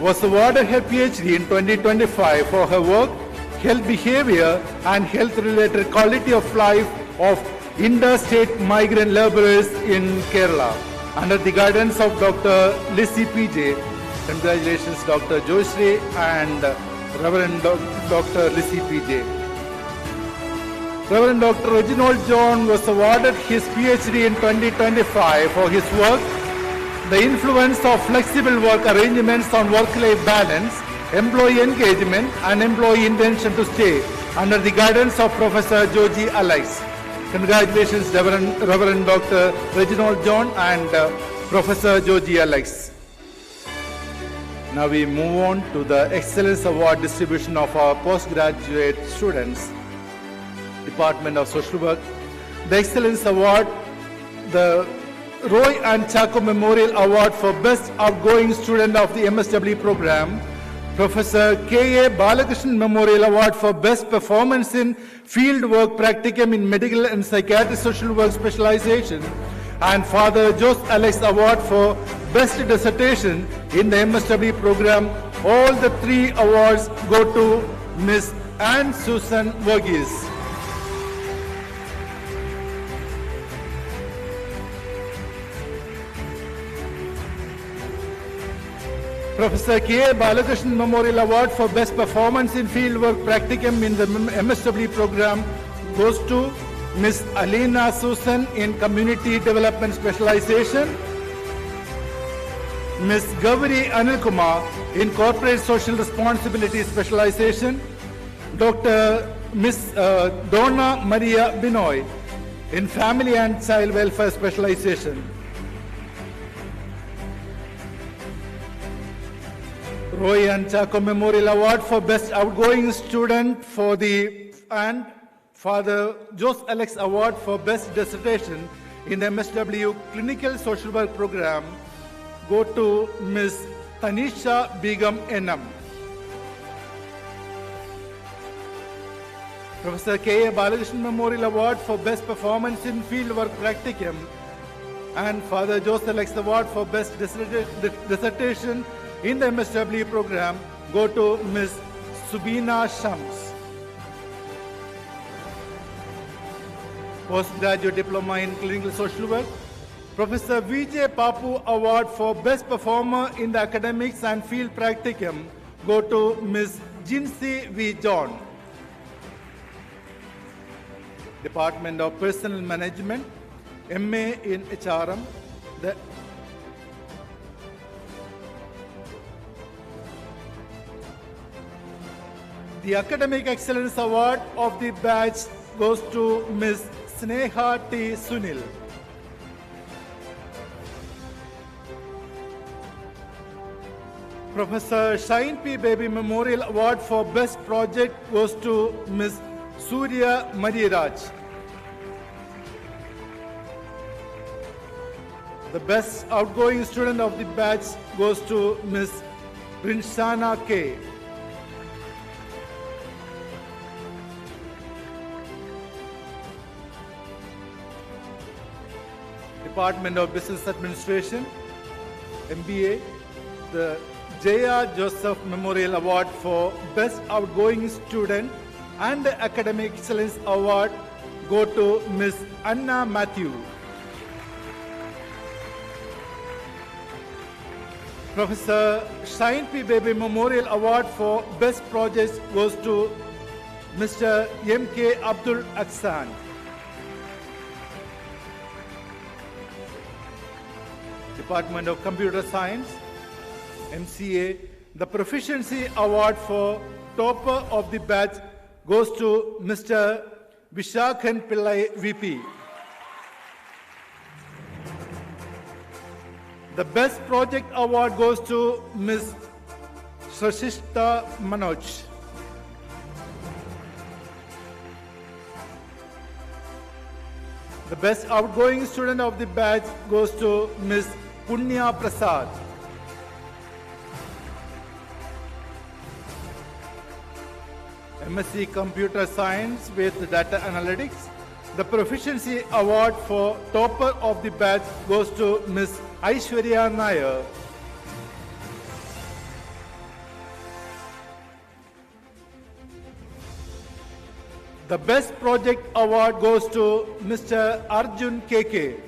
was awarded her PhD in 2025 for her work, Health Behavior and Health-Related Quality of Life of Interstate Migrant Laborers in Kerala, under the guidance of Dr. Lissy P.J. Congratulations, Dr. Joyশ্রী and Reverend Dr. Lissy P.J. Reverend Dr. Reginald John was awarded his PhD in 2025 for his work, The Influence of Flexible Work Arrangements on Work-Life Balance, Employee Engagement and Employee Intention to Stay, under the guidance of Professor Joji Alais. Congratulations, Reverend Dr. Reginald John and Professor Joji Alais. Now we move on to the Excellence Award distribution of our postgraduate students, Department of Social Work. The Excellence Award the Roy and Chaco Memorial Award for Best Outgoing Student of the MSW program, Professor K.A. Balakrishnan Memorial Award for Best Performance in Field Work Practicum in Medical and Psychiatric Social Work Specialization, and Father Jose Alex Award for Best Dissertation in the MSW program. All the 3 awards go to Ms. Anne Susan Verghese. Professor K. Balakrishnan Memorial Award for Best Performance in Fieldwork Practicum in the MSW program goes to Ms. Alina Susan in Community Development Specialization, Ms. Gauri Anilkumar in Corporate Social Responsibility Specialization, Dr. Ms. Donna Maria Binoy in Family and Child Welfare Specialization. Roy and Chaco Memorial Award for Best Outgoing Student for the and Father Jose Alex Award for Best Dissertation in the MSW Clinical Social Work Program go to Ms. Tanisha Begum Enam. Professor K. A. Balakrishnan Memorial Award for Best Performance in Fieldwork Practicum and Father Jose Alex Award for Best Dissertation in the MSW program go to Ms. Subina Shams. Postgraduate Diploma in Clinical Social Work, Professor V.J. Papu Award for Best Performer in the Academics and Field Practicum go to Ms. Jinsey V. John. Department of Personnel Management, MA in HRM. The Academic Excellence Award of the batch goes to Ms. Sneha T. Sunil. Professor Shine P. Baby Memorial Award for Best Project goes to Ms. Surya Mariraj. The Best Outgoing Student of the batch goes to Ms. Rinshana K. Department of Business Administration, MBA, the J.R. Joseph Memorial Award for Best Outgoing Student and the Academic Excellence Award go to Ms. Anna Matthew. Professor Shine P. Baby Memorial Award for Best Projects goes to Mr. M.K. Abdul Aksan. Department of Computer Science, MCA, the Proficiency Award for Topper of the Batch goes to Mr. Vishakhan Pillai, VP. The Best Project Award goes to Ms. Sashishta Manoj. The Best Outgoing Student of the batch goes to Ms. Punya Prasad. MSc Computer Science with Data Analytics. The Proficiency Award for Topper of the batch goes to Ms. Aishwarya Nair. The Best Project Award goes to Mr. Arjun KK.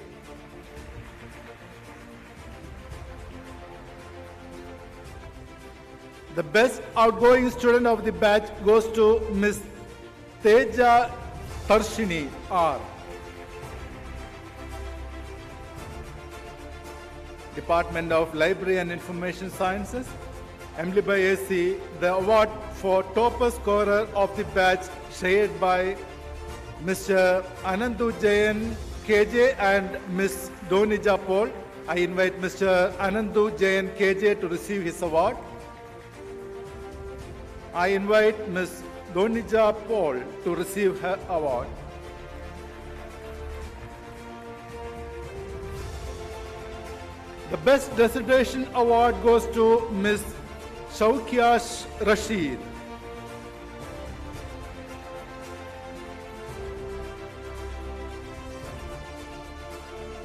The Best Outgoing Student of the batch goes to Ms. Teja Tarshini R. Department of Library and Information Sciences, MLib by AC, the award for topper scorer of the batch shared by Mr. Anandu Jayan KJ and Ms. Donija Paul. I invite Mr. Anandu Jayan KJ to receive his award. I invite Ms. Donija Paul to receive her award. The Best Dissertation Award goes to Ms. Shaukia Rashid.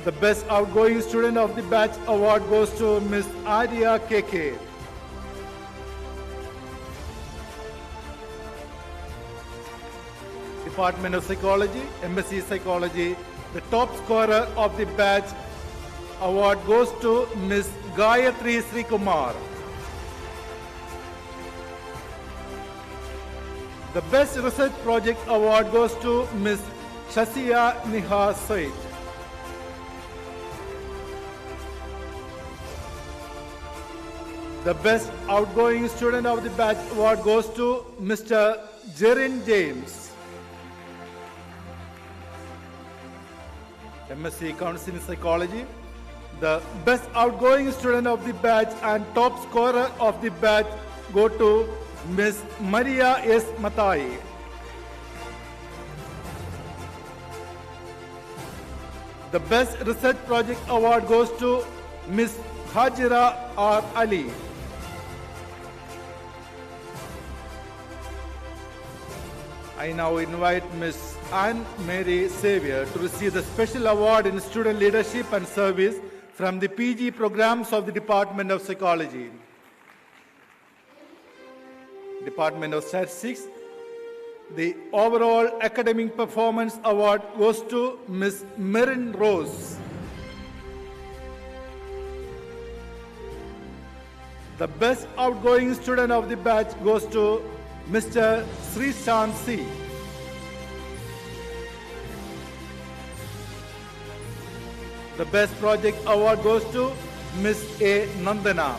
The Best Outgoing Student of the Batch Award goes to Ms. Adia KK. Department of Psychology, MSc Psychology, the top scorer of the batch award goes to Ms. Gayatri Srikumar. The Best Research Project Award goes to Ms. Shasiya Niha Said. The Best Outgoing Student of the Batch Award goes to Mr. Jerin James. MSc Counseling Psychology. The Best Outgoing Student of the Batch and top scorer of the batch go to Ms. Maria S. Matai. The Best Research Project Award goes to Ms. Hajira R. Ali. I now invite Ms. Anne Mary Xavier to receive the Special Award in Student Leadership and Service from the PG programs of the Department of Psychology. Department of Statistics. The Overall Academic Performance Award goes to Ms. Marin Rose. The Best Outgoing Student of the Batch goes to Mr. Srishant C. The Best Project Award goes to Ms. A. Nandana.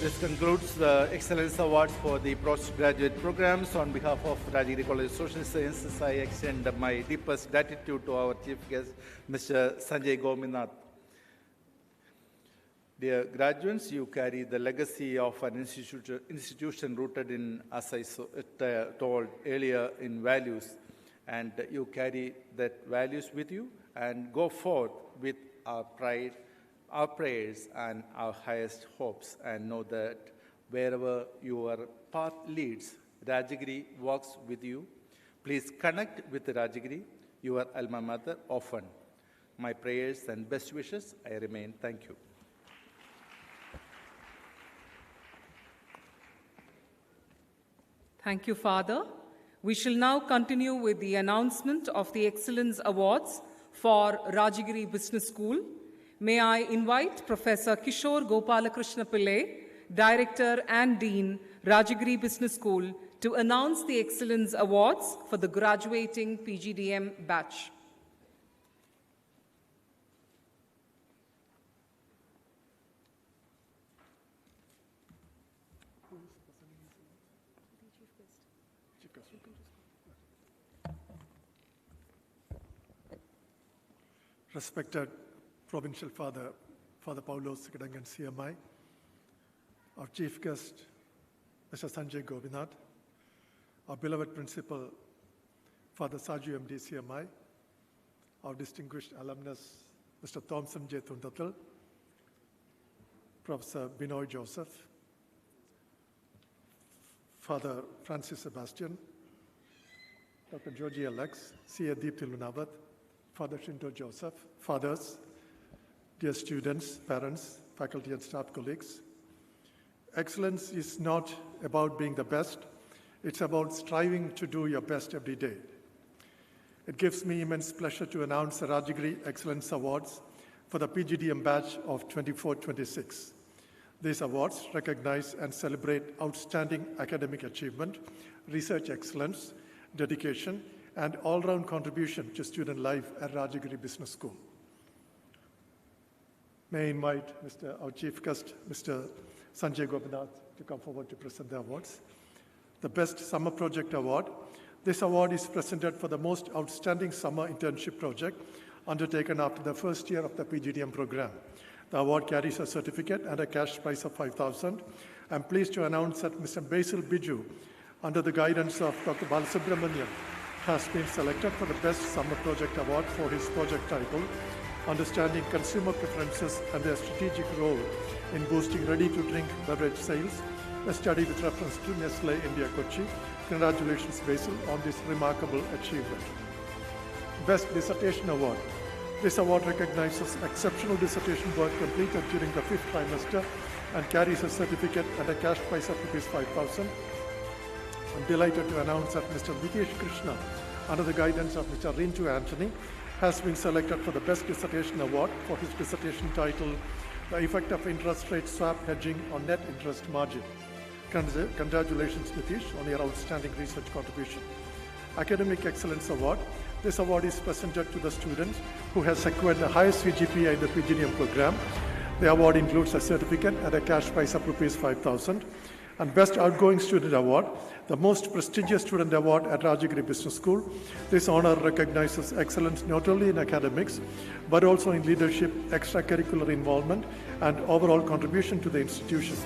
This concludes the Excellence Awards for the postgraduate programs. On behalf of Rajagiri College of Social Sciences, I extend my deepest gratitude to our chief guest, Mr. Sanjay Gominath. Dear graduates, you carry the legacy of an institution rooted in, as I told earlier, in values, and you carry that values with you and go forth with our pride, our prayers, and our highest hopes, and know that wherever your path leads, Rajagiri walks with you. Please connect with Rajagiri, your alma mater, often. My prayers and best wishes, I remain. Thank you. Thank you, Father. We shall now continue with the announcement of the Excellence Awards for Rajagiri Business School. May I invite Professor Kishore Gopalakrishna Pillai, Director and Dean, Rajagiri Business School, to announce the Excellence Awards for the graduating PGDM batch. Respected Provincial Father, Father Paulos Kedangan CMI, our Chief Guest, Mr. Sanjay Gobinath, our beloved Principal, Father Saju MD CMI, our distinguished alumnus, Mr. Thompson J. Thundathal, Professor Binoy Joseph, Father Francis Sebastian, Dr. Georgie Alex, C.A. Deepthi Lunawat, Father Shinto Joseph, fathers, dear students, parents, faculty and staff colleagues. Excellence is not about being the best, it's about striving to do your best every day. It gives me immense pleasure to announce the Rajagiri Excellence Awards for the PGDM batch of 24-26. These awards recognize and celebrate outstanding academic achievement, research excellence, dedication, and all-round contribution to student life at Rajagiri Business School. May I invite our Chief Guest, Mr. Sanjay Gopinath, to come forward to present the awards. The Best Summer Project Award. This award is presented for the most outstanding summer internship project undertaken after the first year of the PGDM program. The award carries a certificate and a cash prize of 5,000. I'm pleased to announce that Mr. Basil Biju, under the guidance of Dr. Balasubramanian, has been selected for the Best Summer Project Award for his project title, Understanding Consumer Preferences and Their Strategic Role in Boosting Ready-to-Drink Beverage Sales, a study with reference to Nestle India Kochi. Congratulations, Basil, on this remarkable achievement. Best Dissertation Award. This award recognizes exceptional dissertation work completed during the 5th trimester and carries a certificate and a cash prize of ₹5,000. I'm delighted to announce that Mr. Nitesh Krishna, under the guidance of Mr. Rintu Anthony, has been selected for the Best Dissertation Award for his dissertation titled The Effect of Interest Rate Swap Hedging on Net Interest Margin. Congratulations, Nitish, on your outstanding research contribution. Academic Excellence Award. This award is presented to the student who has secured the highest CGPA in the PGDM program. The award includes a certificate and a cash prize of ₹5,000. And Best Outgoing Student Award, the most prestigious student award at Rajagiri Business School. This honor recognizes excellence not only in academics, but also in leadership, extracurricular involvement, and overall contribution to the institution.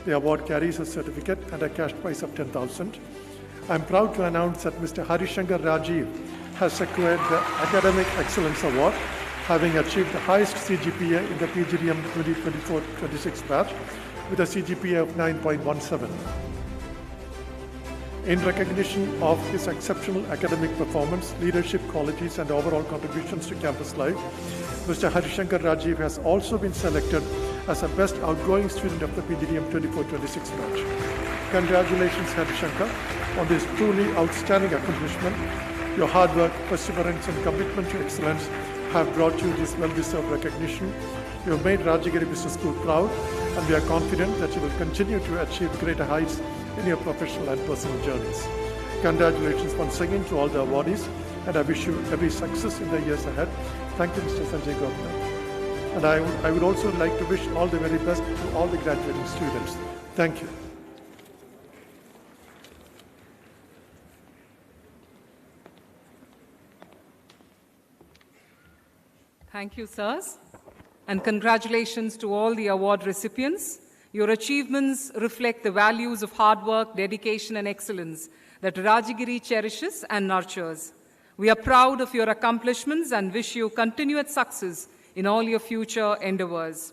The award carries a certificate and a cash prize of ₹10,000. I'm proud to announce that Mr. Harishankar Rajiv has secured the Academic Excellence Award, having achieved the highest CGPA in the PGDM 2024-26 batch with a CGPA of 9.17. In recognition of his exceptional academic performance, leadership qualities, and overall contributions to campus life, Mr. Harishankar Rajiv has also been selected as a Best Outgoing Student of the PGDM 24-26 batch. Congratulations, Harishankar, on this truly outstanding accomplishment. Your hard work, perseverance, and commitment to excellence have brought you this well-deserved recognition. You have made Rajagiri Business School proud, and we are confident that you will continue to achieve greater heights in your professional and personal journeys. Congratulations once again to all the awardees, and I wish you every success in the years ahead. Thank you, Mr. Sanjay Gopinath. And I would also like to wish all the very best to all the graduating students. Thank you. Thank you, sirs. And congratulations to all the award recipients. Your achievements reflect the values of hard work, dedication, and excellence that Rajagiri cherishes and nurtures. We are proud of your accomplishments and wish you continued success in all your future endeavors.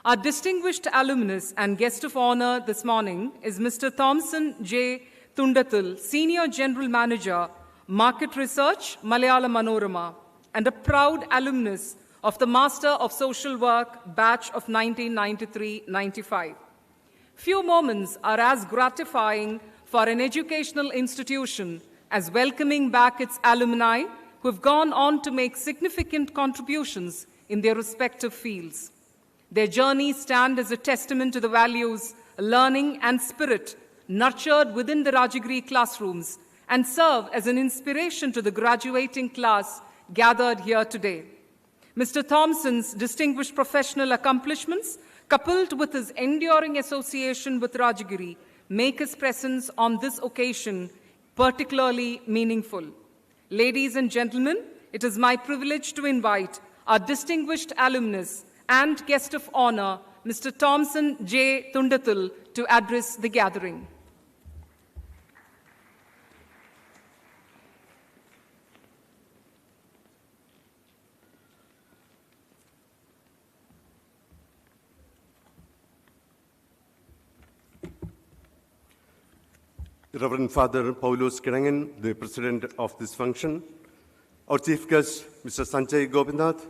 Our distinguished alumnus and guest of honor this morning is Mr. Thompson J. Tundathil, Senior General Manager, Market Research, Malayalam Manorama, and a proud alumnus of the Master of Social Work batch of 1993-95. Few moments are as gratifying for an educational institution as welcoming back its alumni who have gone on to make significant contributions in their respective fields. Their journeys stand as a testament to the values, learning, and spirit nurtured within the Rajagiri classrooms and serve as an inspiration to the graduating class gathered here today. Mr. Thompson's distinguished professional accomplishments, coupled with his enduring association with Rajagiri, make his presence on this occasion particularly meaningful. Ladies and gentlemen, it is my privilege to invite our distinguished alumnus and guest of honor, Mr. Thompson J. Tundathil, to address the gathering. Reverend Father Paulos Kidangan, the president of this function, our chief guest, Mr. Sanjay Gopinath,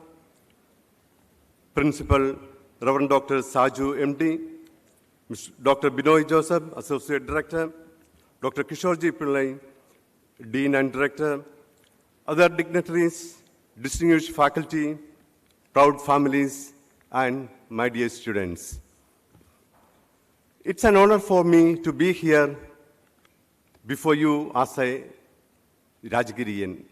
Principal Reverend Dr. Saju MD, Dr. Binoy Joseph, Associate Director, Dr. Kishorji Pillai, Dean and Director, other dignitaries, distinguished faculty, proud families, and my dear students. It's an honor for me to be here before you as a Rajagirian.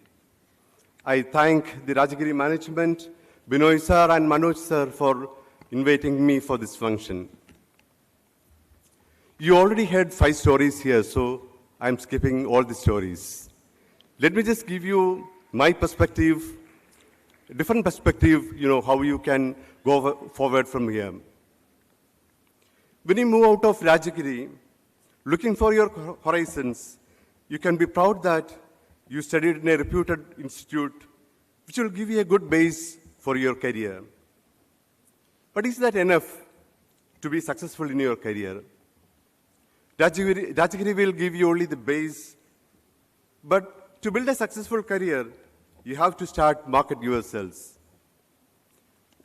I thank the Rajagiri management, Binoy sir and Manoj sir, for inviting me for this function. You already heard 5 stories here, so I'm skipping all the stories. Let me just give you my perspective, a different perspective, how you can go forward from here. When you move out of Rajagiri, looking for your horizons, you can be proud that You studied in a reputed institute, which will give you a good base for your career. But is that enough to be successful in your career? Rajagiri will give you only the base, but to build a successful career, you have to start market yourselves.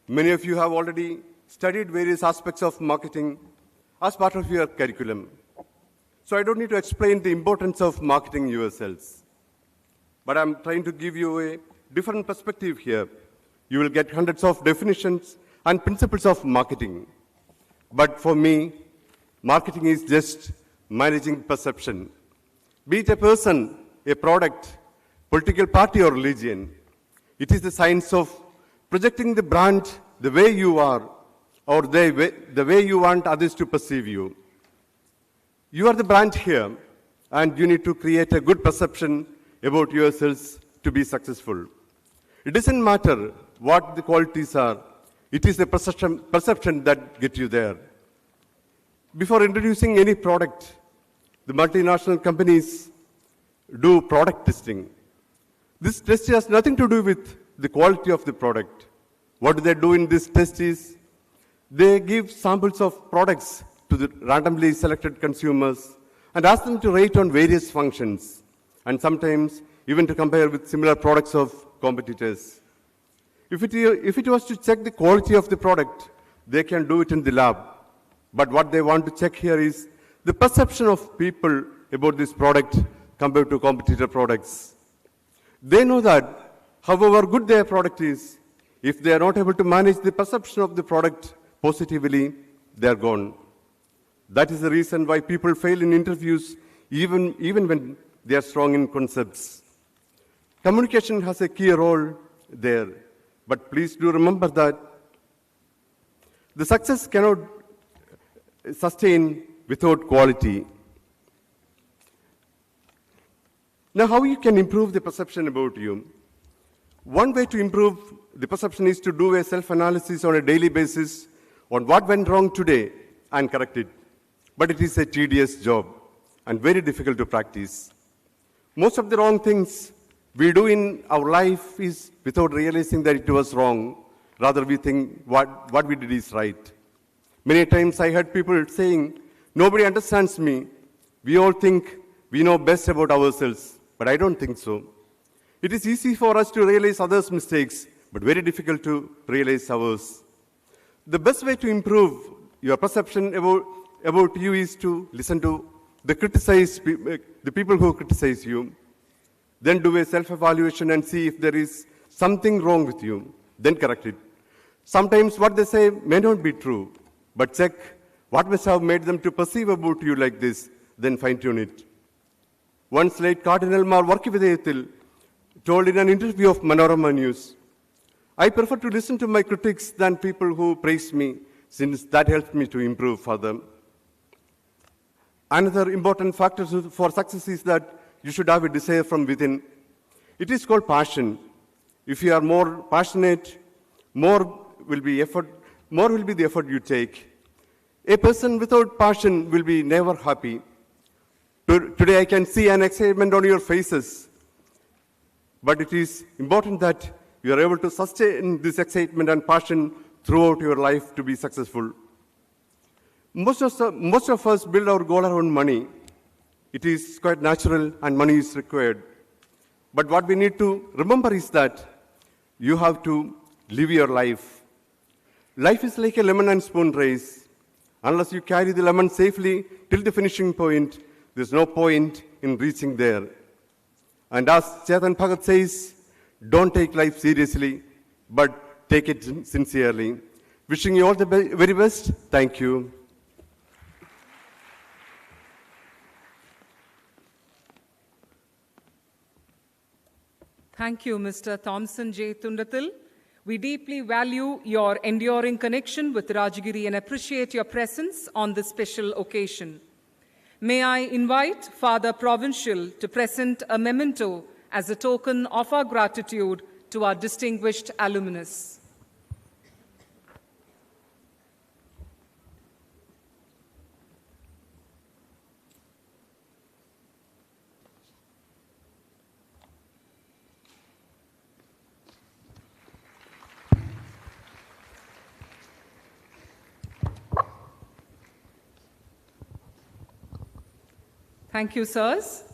Many of you have already studied various aspects of marketing as part of your curriculum. So I don't need to explain the importance of marketing yourselves. But I'm trying to give you a different perspective here. You will get hundreds of definitions and principles of marketing. But for me, marketing is just managing perception. Be it a person, a product, political party or religion, it is the science of projecting the brand the way you are or the way you want others to perceive you. You are the brand here, and you need to create a good perception about yourselves to be successful. It doesn't matter what the qualities are, it is the perception that gets you there. Before introducing any product, the multinational companies do product testing. This test has nothing to do with the quality of the product. What do they do in this test is, they give samples of products to the randomly selected consumers and ask them to rate on various functions, and sometimes even to compare with similar products of competitors. If it was to check the quality of the product, they can do it in the lab. But what they want to check here is the perception of people about this product compared to competitor products. They know that however good their product is, if they are not able to manage the perception of the product positively, they are gone. That is the reason why people fail in interviews even when they are strong in concepts. Communication has a key role there, but please do remember that the success cannot sustain without quality. Now, how you can improve the perception about you? One way to improve the perception is to do a self-analysis on a daily basis on what went wrong today and correct it. But it is a tedious job and very difficult to practice. Most of the wrong things we do in our life is without realizing that it was wrong. Rather, we think what we did is right. Many times I heard people saying, nobody understands me. We all think we know best about ourselves, but I don't think so. It is easy for us to realize others' mistakes, but very difficult to realize ours. The best way to improve your perception about you is to listen to the people who criticize you. Then do a self-evaluation and see if there is something wrong with you. Then correct it. Sometimes what they say may not be true, but check what must have made them to perceive about you like this, then fine-tune it. Once late Cardinal Mar Varkividayathil told in an interview of Manorama News, I prefer to listen to my critics than people who praise me, since that helps me to improve further. Another important factor for success is that you should have a desire from within. It is called passion. If you are more passionate, more will be the effort you take. A person without passion will be never happy. Today I can see an excitement on your faces, but it is important that you are able to sustain this excitement and passion throughout your life to be successful. Most of us build our goal around money. It is quite natural and money is required. But what we need to remember is that you have to live your life. Life is like a lemon and spoon race. Unless you carry the lemon safely till the finishing point, there's no point in reaching there. And as Chetan Bhagat says, don't take life seriously, but take it sincerely. Wishing you all the very best. Thank you. Thank you, Mr. Thompson J. Tundathil. We deeply value your enduring connection with Rajagiri and appreciate your presence on this special occasion. May I invite Father Provincial to present a memento as a token of our gratitude to our distinguished alumnus. Thank you, sirs.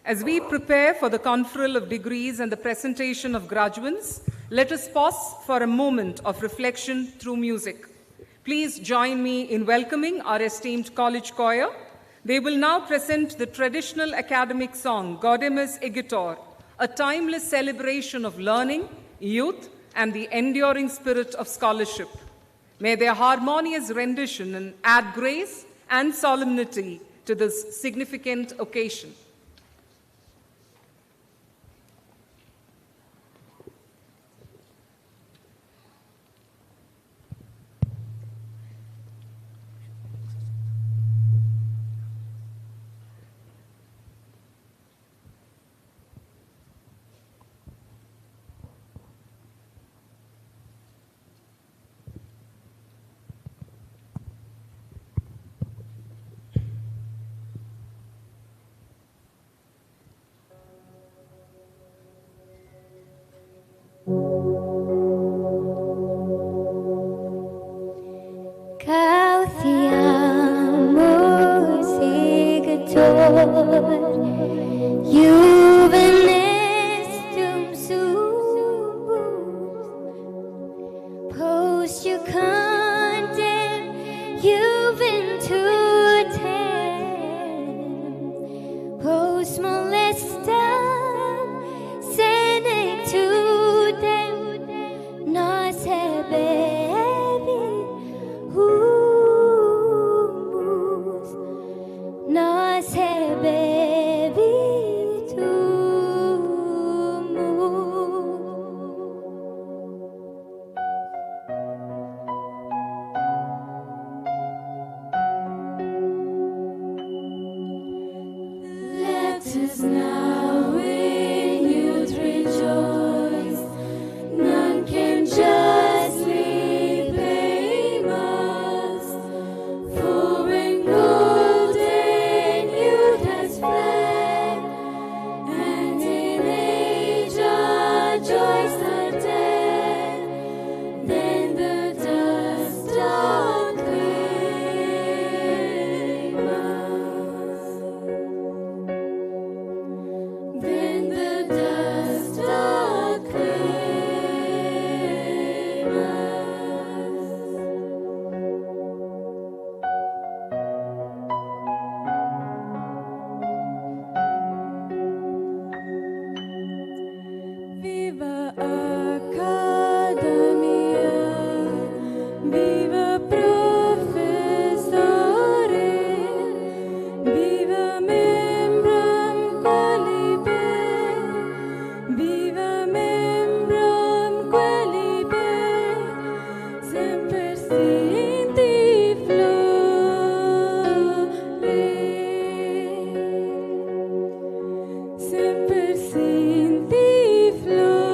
As we prepare for the conferral of degrees and the presentation of graduates, let us pause for a moment of reflection through music. Please join me in welcoming our esteemed college choir. They will now present the traditional academic song, Gaudeamus Igitur, a timeless celebration of learning, youth, and the enduring spirit of scholarship. May their harmonious rendition add grace and solemnity to this significant occasion. Gaudeamus Igitur, Juvenestum sumus, post jucundum juventutem, post molestam senectudem, nos habevi humus, nos Let us now in youth rejoice, none can justly blame us, for when golden youth has fled, and in age our joys are dead, then the dust doth claim us. Then the dust doth claim us. Viva Academia, viva professore, viva membram qualibe, viva membram qualibe, semper sinti flore, semper sinti flore.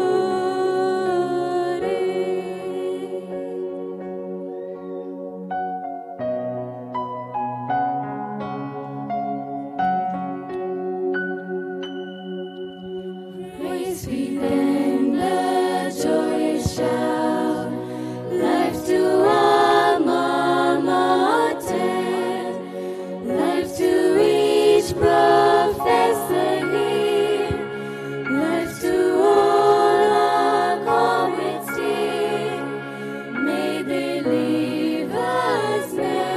Raise we then the joyous shout, life to alma mater, life to each professor here, life to all our comrades dear. May they leave us never.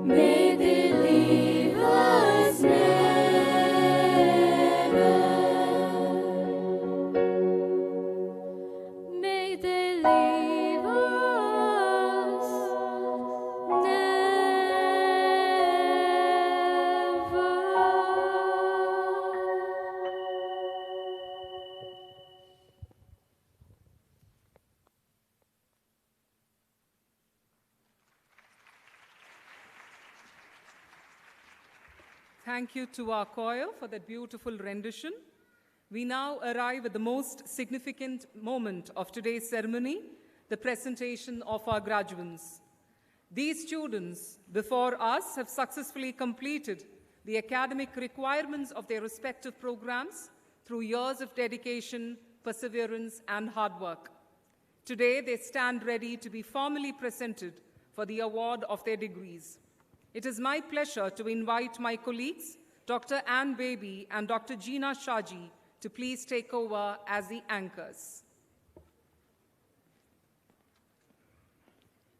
May they leave us never. May they leave us Thank you to our choir for that beautiful rendition. We now arrive at the most significant moment of today's ceremony, the presentation of our graduates. These students before us have successfully completed the academic requirements of their respective programs through years of dedication, perseverance, and hard work. Today, they stand ready to be formally presented for the award of their degrees. It is my pleasure to invite my colleagues, Dr. Anne Baby and Dr. Jeena Shaji, to please take over as the anchors.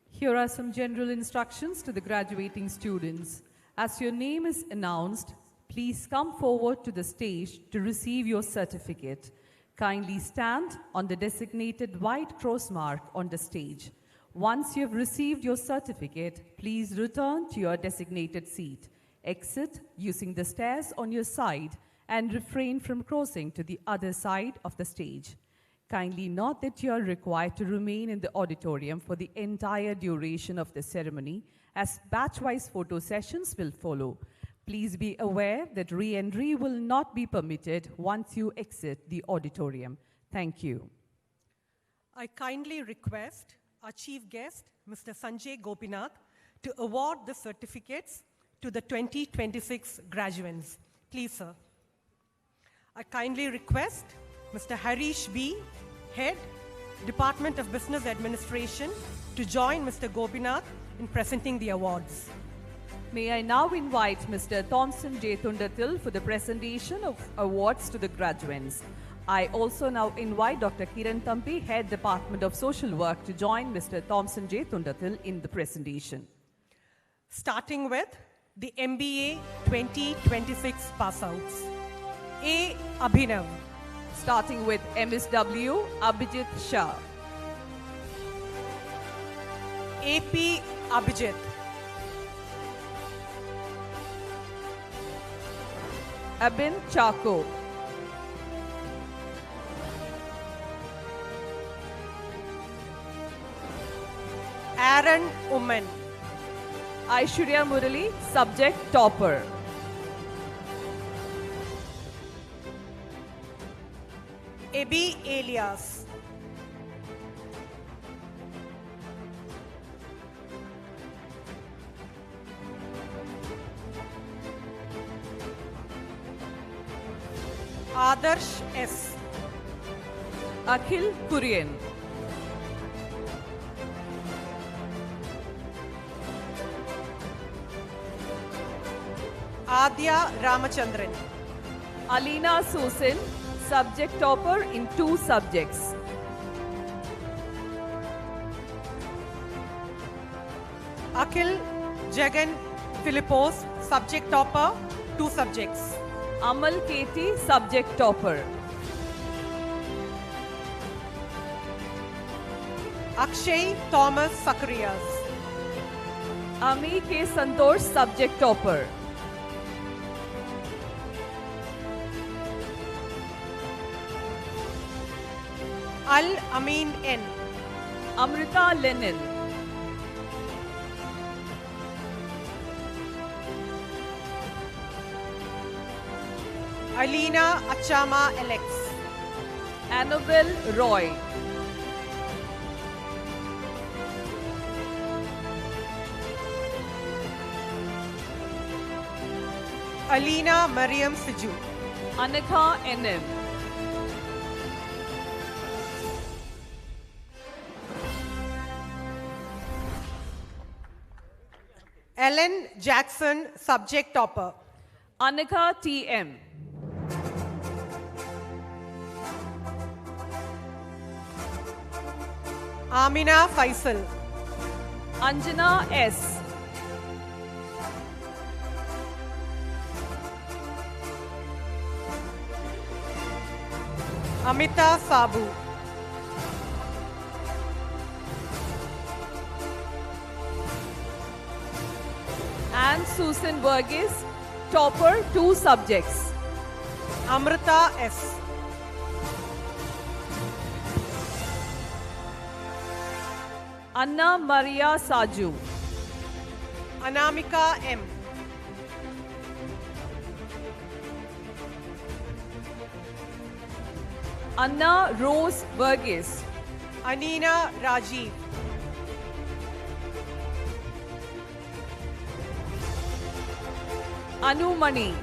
Here are some general instructions to the graduating students. As your name is announced, please come forward to the stage to receive your certificate. Kindly stand on the designated white cross mark on the stage. Once you have received your certificate, please return to your designated seat. Exit using the stairs on your side and refrain from crossing to the other side of the stage. Kindly note that you are required to remain in the auditorium for the entire duration of the ceremony, as batch-wise photo sessions will follow. Please be aware that re-entry will not be permitted once you exit the auditorium. Thank you. I kindly request our chief guest, Mr. Sanjay Gopinath, to award the certificates to the 2026 graduates. Please, sir. I kindly request Mr. Harish B., Head, Department of Business Administration, to join Mr. Gopinath in presenting the awards. May I now invite Mr. Thompson J. Thundathil for the presentation of awards to the graduates. I also now invite Dr. Kiran Thampi, Head Department of Social Work, to join Mr. Thompson J. Thundathil in the presentation. Starting with the MBA 2026 pass-outs. A. Abhinav. Starting with MSW, Abhijit Shah. AP Abhijit. Abin Chako. Aaron Uman. Aishwarya Murali, subject topper. Ebi Elias. Adarsh S. Akhil Kurian. Adya Ramachandran. Alina Susan, subject topper in 2 subjects. Akhil Jagan Philippos, subject topper, 2 subjects. Amal Keti, subject topper. Akshay Thomas Sakriyas. Ami K. Santosh, subject topper. Al Amin N. Amrita Lenin. Alina Achama Alex. Annabelle Roy. Alina Mariam Siju. Anakha NM. Ellen Jackson, subject topper. Anakha TM. Amina Faisal. Anjana S. Amita Sabu. And Susan Burgess, topper 2 subjects. Amrita S. Anna Maria Saju. Anamika M. Anna Rose Burgess. Anina Rajiv. Anu Mani.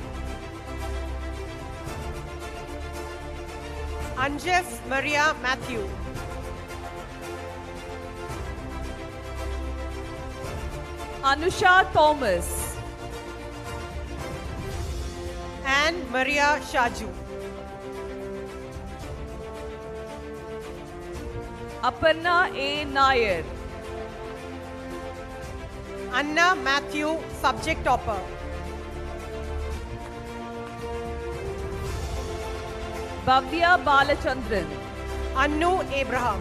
Anjef Maria Matthew. Anusha Thomas. Anne Maria Shaju. Aparna A. Nair. Anna Matthew, subject topper. Bhavya Balachandran. Annu Abraham.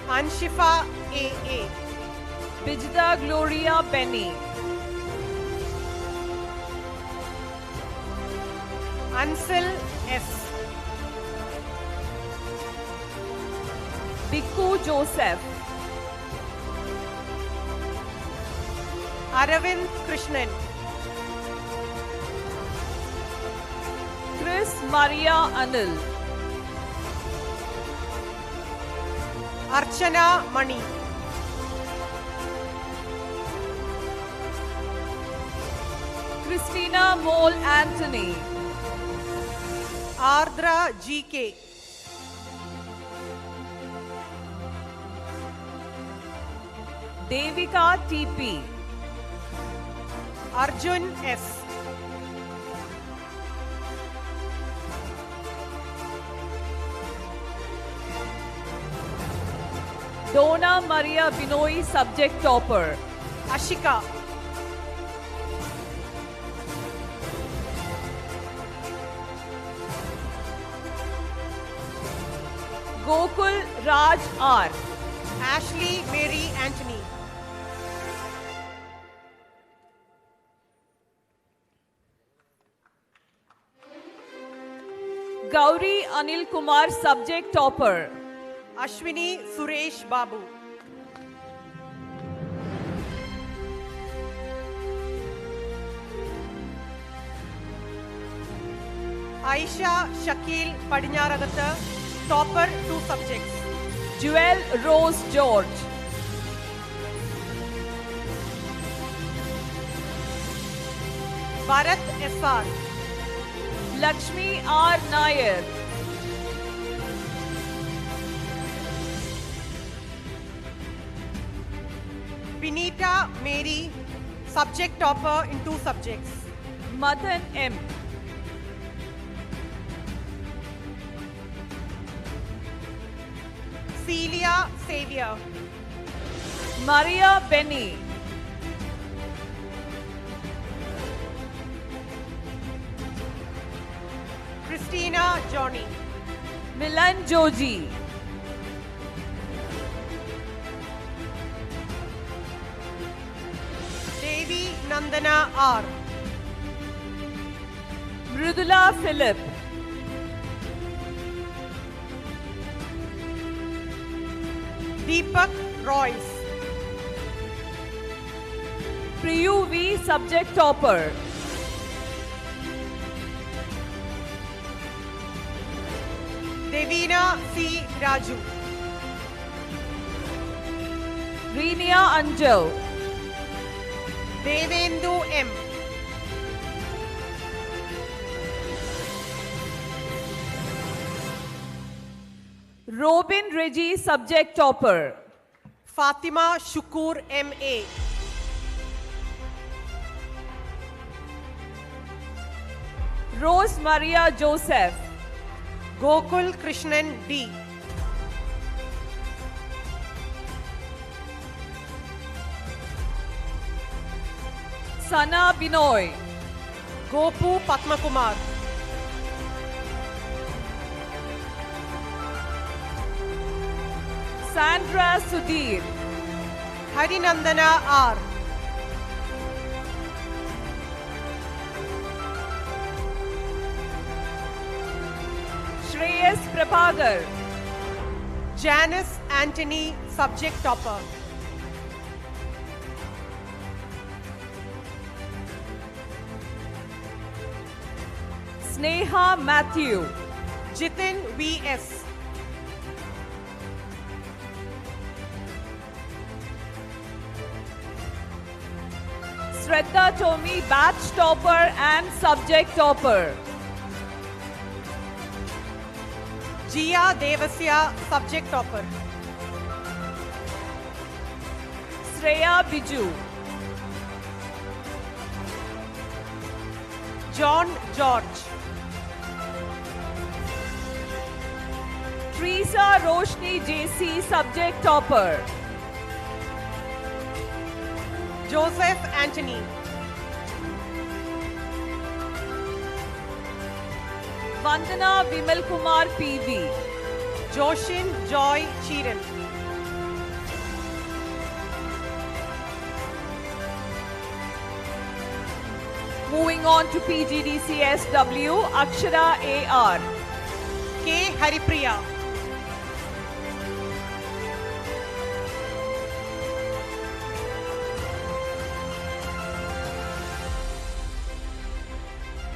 Anshifa A.A. Bijda Gloria Benny. Ansel S. Bikku Joseph. Aravind Krishnan. Chris Maria Anil. Archana Mani. Christina Mole Anthony. Ardra G.K. Devika T.P. Arjun S. Donna Maria Binoy, subject topper. Ashika. Gokul Raj R. Ashley Mary Anthony. Gauri Anil Kumar, subject topper. Ashwini Suresh Babu. Aisha Shakil Padinyaragatha, topper 2 subjects. Jewel Rose George. Bharat S.R. Lakshmi R. Nair. Vinita Mary, subject topper in 2 subjects. Madan M. Celia Xavier. Maria Benny. Christina Johnny. Milan Joji. Devi Nandana R. Mridula Philip. Deepak Royce. Priyu V, subject topper. Devina C. Raju. Rinia Anjal. Devendu M. Robin Reggie, subject topper. Fatima Shukur M.A. Rose Maria Joseph. Gokul Krishnan D. Sana Binoy. Gopu Padmakumar. Sandra Sudhir. Harinandana R. Shreyas Prabhagar. Janice Anthony, subject topper. Sneha Matthew. Jitin V.S. Shraddha Tomi, batch topper and subject topper. Jia Devasya, subject topper. Shreya Biju. John George. Teresa Roshni JC, subject topper. Joseph Anthony. Vandana Vimal Kumar PV. Joshin Joy Chiran. Moving on to PGDCSW, Akshara AR. K. Haripriya.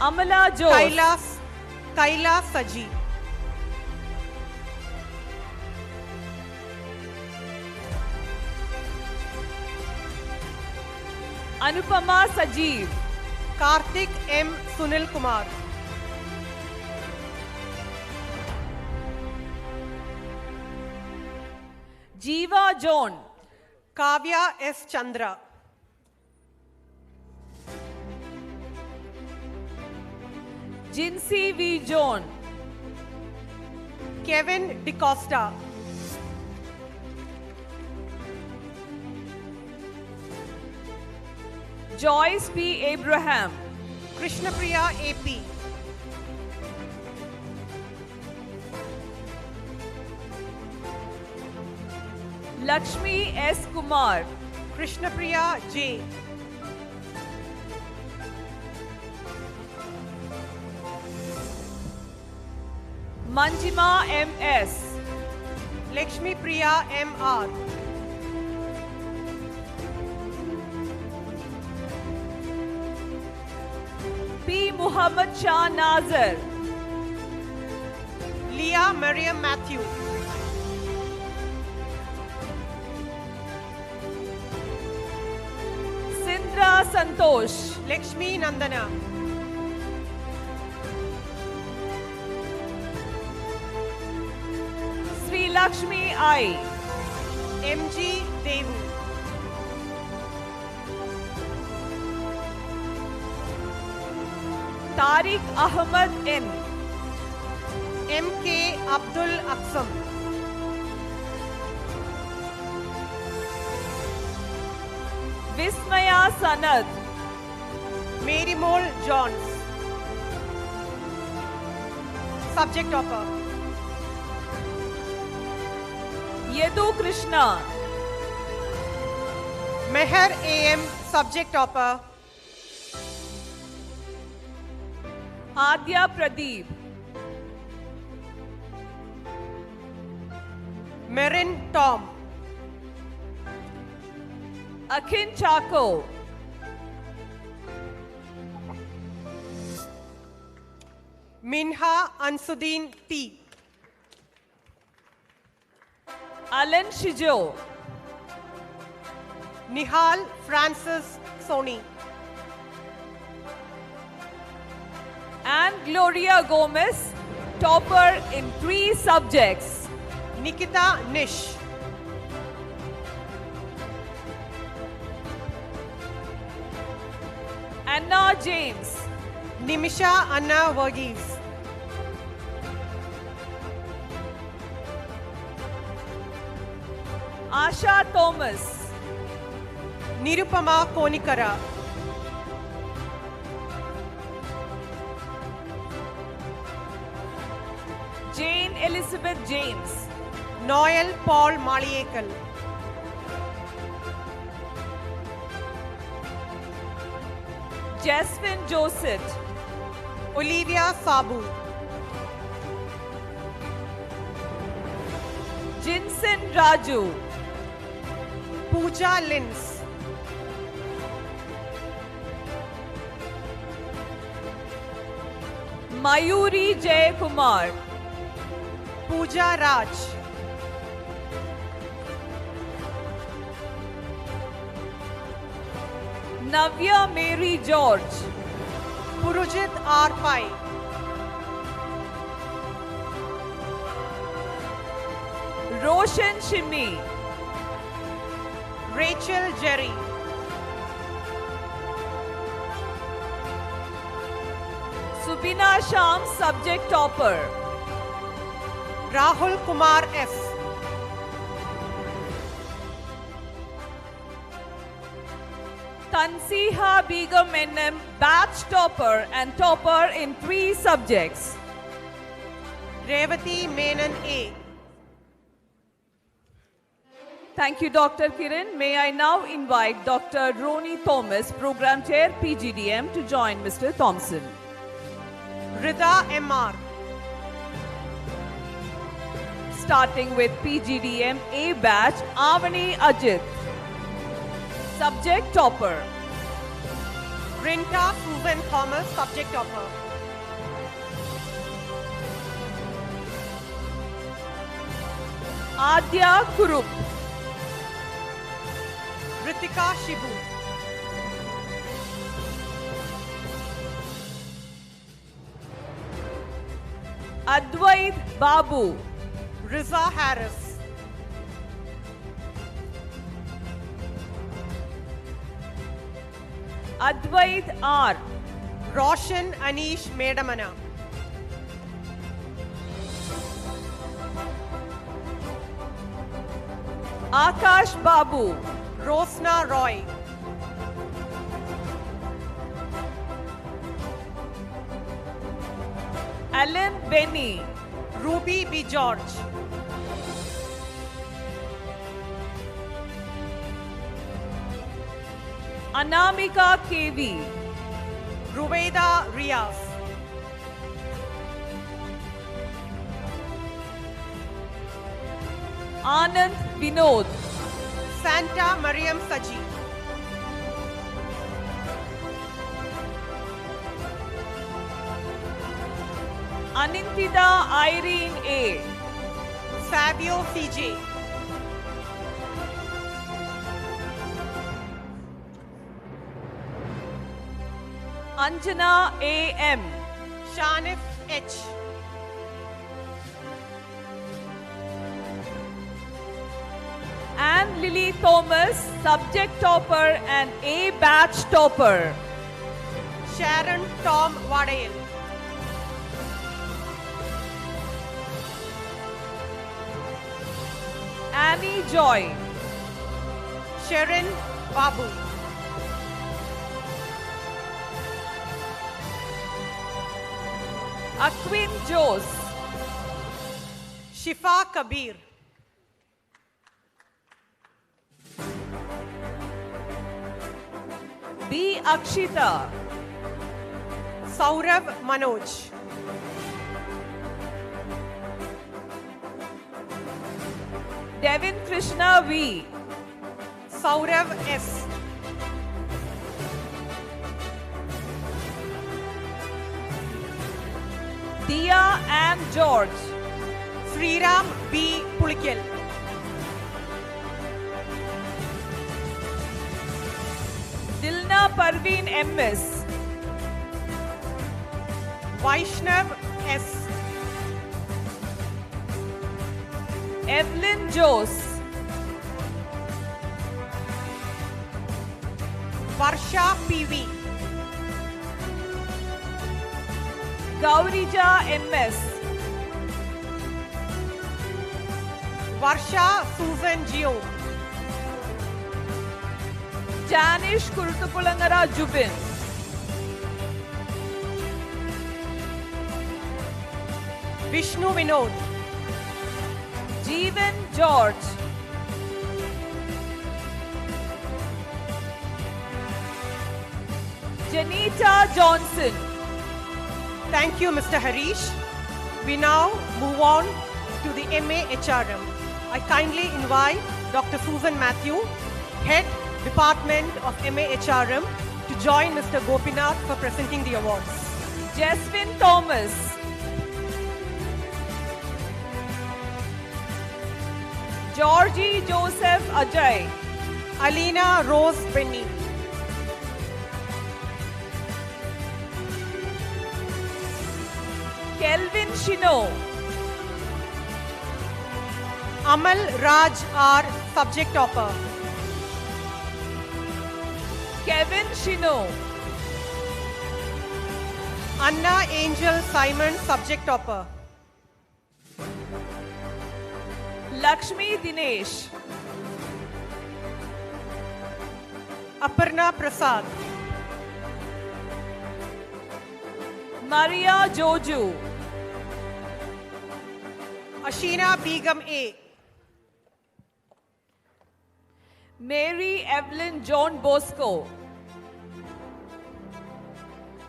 Amala Jose. Kailas Saji. Anupama Sajeev. Karthik M. Sunil Kumar. Jeeva John. Kavya S. Chandra. Jinsi V. John. Kevin DeCosta. Joyce P. Abraham. Krishnapriya AP. Lakshmi S. Kumar. Krishnapriya J. Manjima M.S. Lakshmi Priya M.R. P. Muhammad Shah Nazar. Leah Mariam Matthew. Sindra Santosh. Lakshmi Nandana. Sri Lakshmi I. MG Devu. Tariq Ahmad N. MK Abdul Aksam. Vismaya Sanad. Mary Mole Johns. Subject topper. Yadu Krishna. Meher AM, subject topper. Adya Pradeep. Merin Tom. Akin Chako. Minha Ansudin T. Alan Shijo. Nihal Francis Soni. And Gloria Gomez, topper in 3 subjects. Nikita Nish. Anna James. Nimisha Anna Varghese. Asha Thomas. Nirupama Konikara. Jane Elizabeth James. Noel Paul Maliekal. Jasmine Joseph. Olivia Sabu. Jinsen Raju. Pooja Lins. Mayuri Jayakumar. Pooja Raj. Navya Mary George. Purujit R. Pai. Roshan Shimmy. Rachel Jerry. Subina Sham, subject topper. Rahul Kumar S. Tansiha Begum NM, batch topper and topper in 3 subjects. Revati Menon A. Thank you, Dr. Kiran. May I now invite Dr. Roni Thomas, Program Chair, PGDM, to join Mr. Thompson. Rida M.R. Starting with PGDM A batch, Avani Ajit. Subject topper. Rinta Susan Thomas, subject topper. Adya Kurup. Ritika Shibu. Advait Babu. Riza Harris. Advait R. Roshan Anish Medamana. Akash Babu. Rosna Roy. Alan Benny. Ruby B. George. Anamika KV. Ruwaida Riaz. Anand Vinod. Santa Mariam Saji. Anintida Irene A. Fabio CJ. Anjana A.M. Shanif H. Anne Lily Thomas, subject topper and A batch topper. Sharon Tom Vadayal. Annie Joy. Sharon Babu. Akwin Jose. Shifa Kabir. B. Akshita. Saurav Manoj. Devin Krishna V. Saurav S. Dia and George. Sriram B. Pulikil. Dilna Parveen MS. Vaishnav S. Evelyn Jose. Varsha PV. Gaurija MS. Varsha Susan Gio. Janish Kurutupulangara Jubin. Vishnu Vinod. Jeevan George. Janita Johnson. Thank you, Mr. Harish. We now move on to the MA HRM. I kindly invite Dr. Susan Matthew, Head Department of MA HRM, to join Mr. Gopinath for presenting the awards. Jasmine Thomas. Georgie Joseph Ajay. Alina Rose Benny. Kelvin Shino. Amal Raj R, subject topper. Kevin Shino. Anna Angel Simon, subject topper. Lakshmi Dinesh. Aparna Prasad. Maria Joju. Ashina Begum A. Mary Evelyn John Bosco.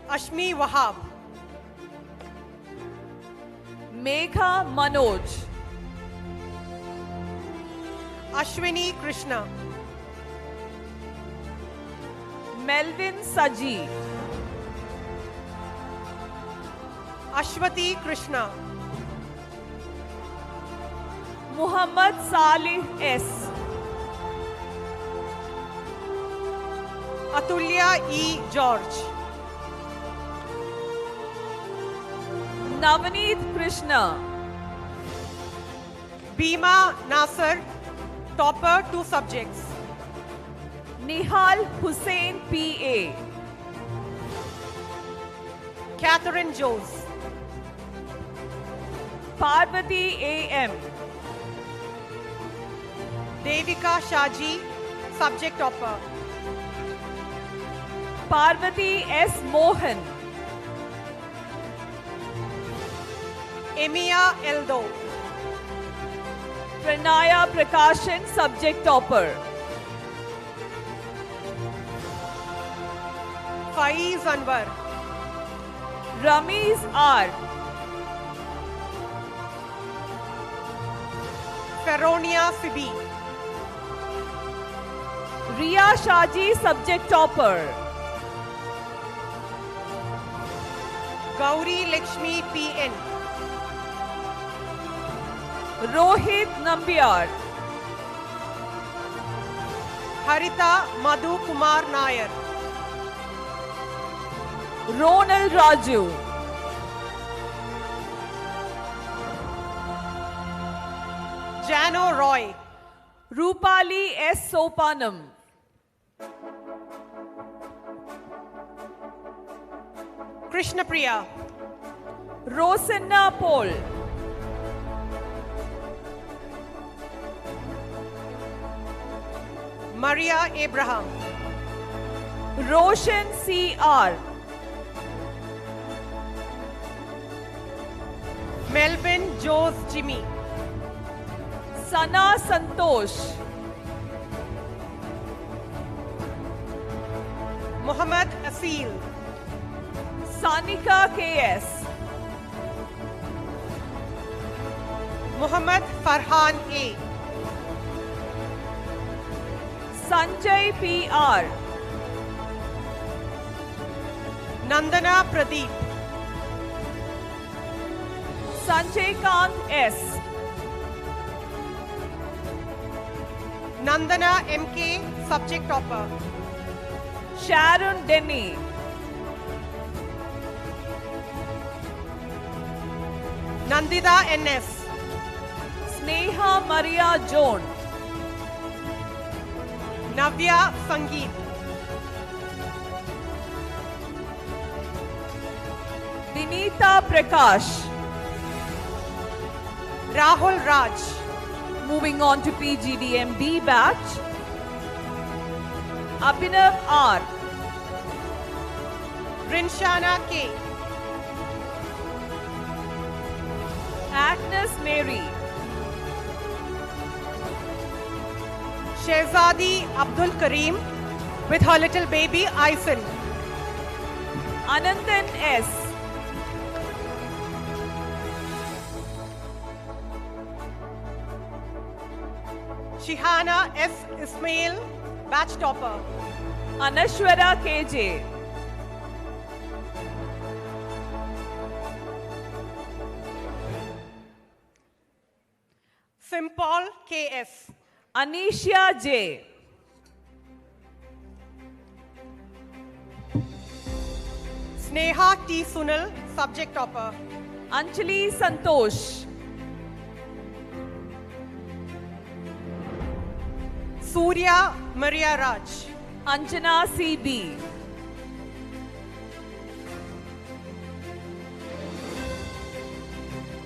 Ashmi Wahab. Megha Manoj. Ashwini Krishna. Melvin Saji. Ashwati Krishna. Muhammad Salih S. Atulya E. George. Navneet Krishna. Bhima Nasser, topper 2 subjects. Nihal Hussain P.A. Catherine Jose. Parvati A.M. Devika Shaji, subject topper. Parvati S. Mohan. Emiya Eldo. Pranaya Prakashan, subject topper. Faiz Anwar. Ramiz R. Feronia Sibi. Riya Shaji, subject topper. Gauri Lakshmi P.N. Rohit Nambiar. Harita Madhu Kumar Nair. Ronald Raju. Jano Roy. Rupali S. Sopanam. Krishna Priya. Rosanna Paul. Maria Abraham. Roshan C.R. Melvin Jose Jimmy. Sana Santosh. Muhammad Asil. Sanika K.S. Muhammad Farhan A. Sanjay P.R. Nandana Pradeep. Sanjay Kant S. Nandana MK, subject topper. Sharon Denny. Nandita NS. Sneha Maria Joan. Navya Sangeet. Dinita Prakash. Rahul Raj. Moving on to PGDM-B batch. Abhinav R. Rinshana K. Agnes Mary. Shehzadi Abdul Kareem with her little baby Aisin. Anandan S. Shihana S. Ismail, batch topper. Anashwara KJ. Simpal KS. Anisha J. Sneha T. Sunil, subject topper. Anjali Santosh. Surya Maria Raj. Anjana CB.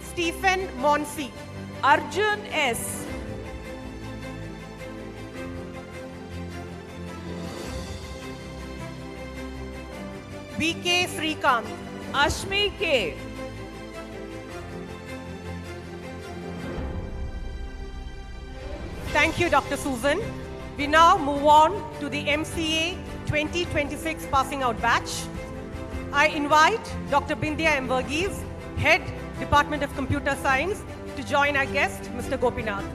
Stephen Monsi. Arjun S. VK Srikanth. Ashmi K. Thank you, Dr. Susan. We now move on to the MCA 2026 passing out batch. I invite Dr. Bindya M. Verghese, Head, Department of Computer Science, to join our guest, Mr. Gopinath.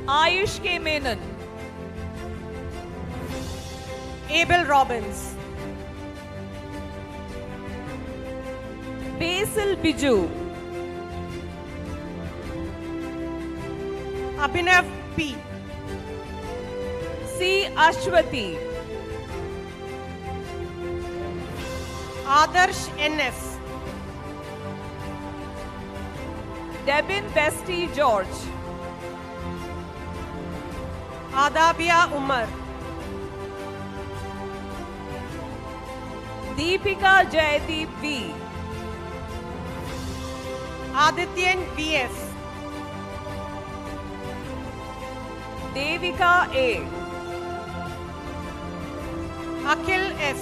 Ayush K. Menon. Abel Robbins. Basil Biju. Abhinav P. C. Ashwati. Adarsh NF. Debin Bestie George. Adabia Umar. Deepika Jaydeep V. Adityan VS. Devika A. Akhil S.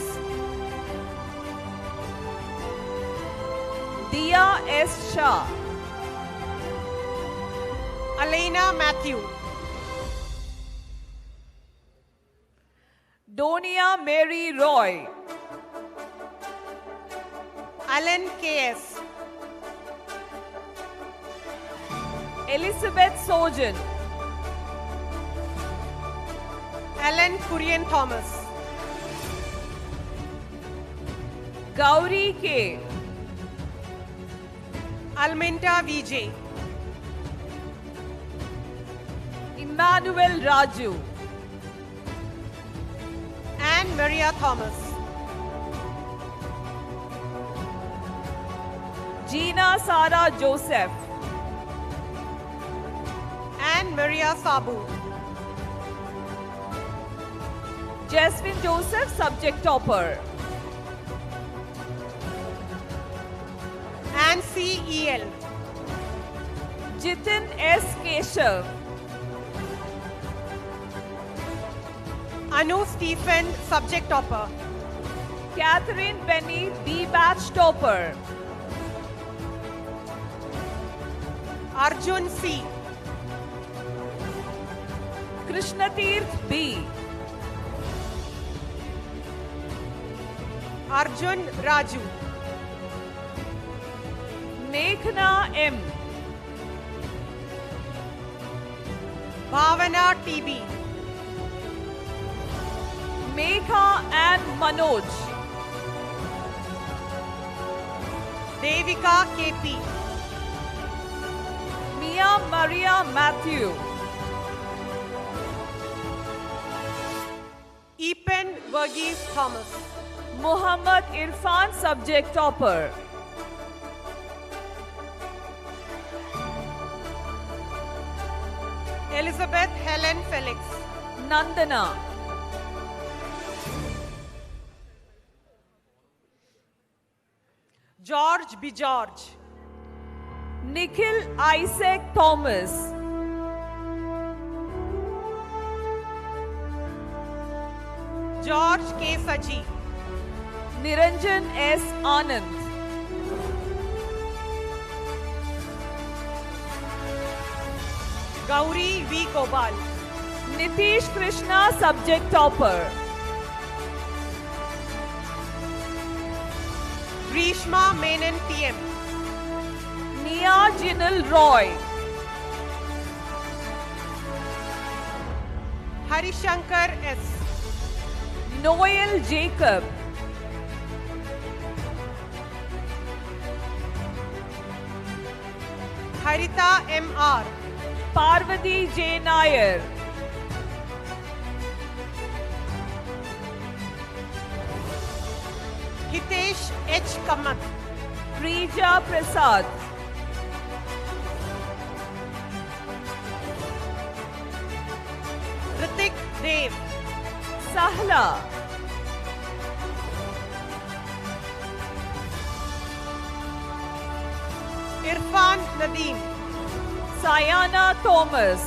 Dia S. Shah. Alaina Matthew. Donia Mary Roy. Alan KS. Elizabeth Sojan. Alan Kurian Thomas. Gauri K. Alminta VJ. Emmanuel Raju. Anne Maria Thomas. Gina Sara Joseph. Anne Maria Sabu. Jasmine Joseph, subject topper. Anne C. EL. Jitin S. Keshav. Anu Stephen, subject topper. Catherine Benny, B batch topper. Arjun C. Krishnatirth B. Arjun Raju. Meghna M. Bhavana TB. Megha and Manoj. Devika KP. Mia Maria Matthew. Epen Verghese Thomas. Muhammad Irfan, subject topper. Elizabeth Helen Felix. Nandana. George B. George. Nikhil Isaac Thomas. George K. Saji. Niranjan S. Anand. Gauri V. Gopal. Nitish Krishna, subject topper. Grishma Menon TM. Nia Jinal Roy. Harishankar S. Noel Jacob. Harita M.R. Parvati J. Nair. Hitesh H. Kamat. Prija Prasad. Dev, Sahla, Irfan Nadeem, Sayana Thomas,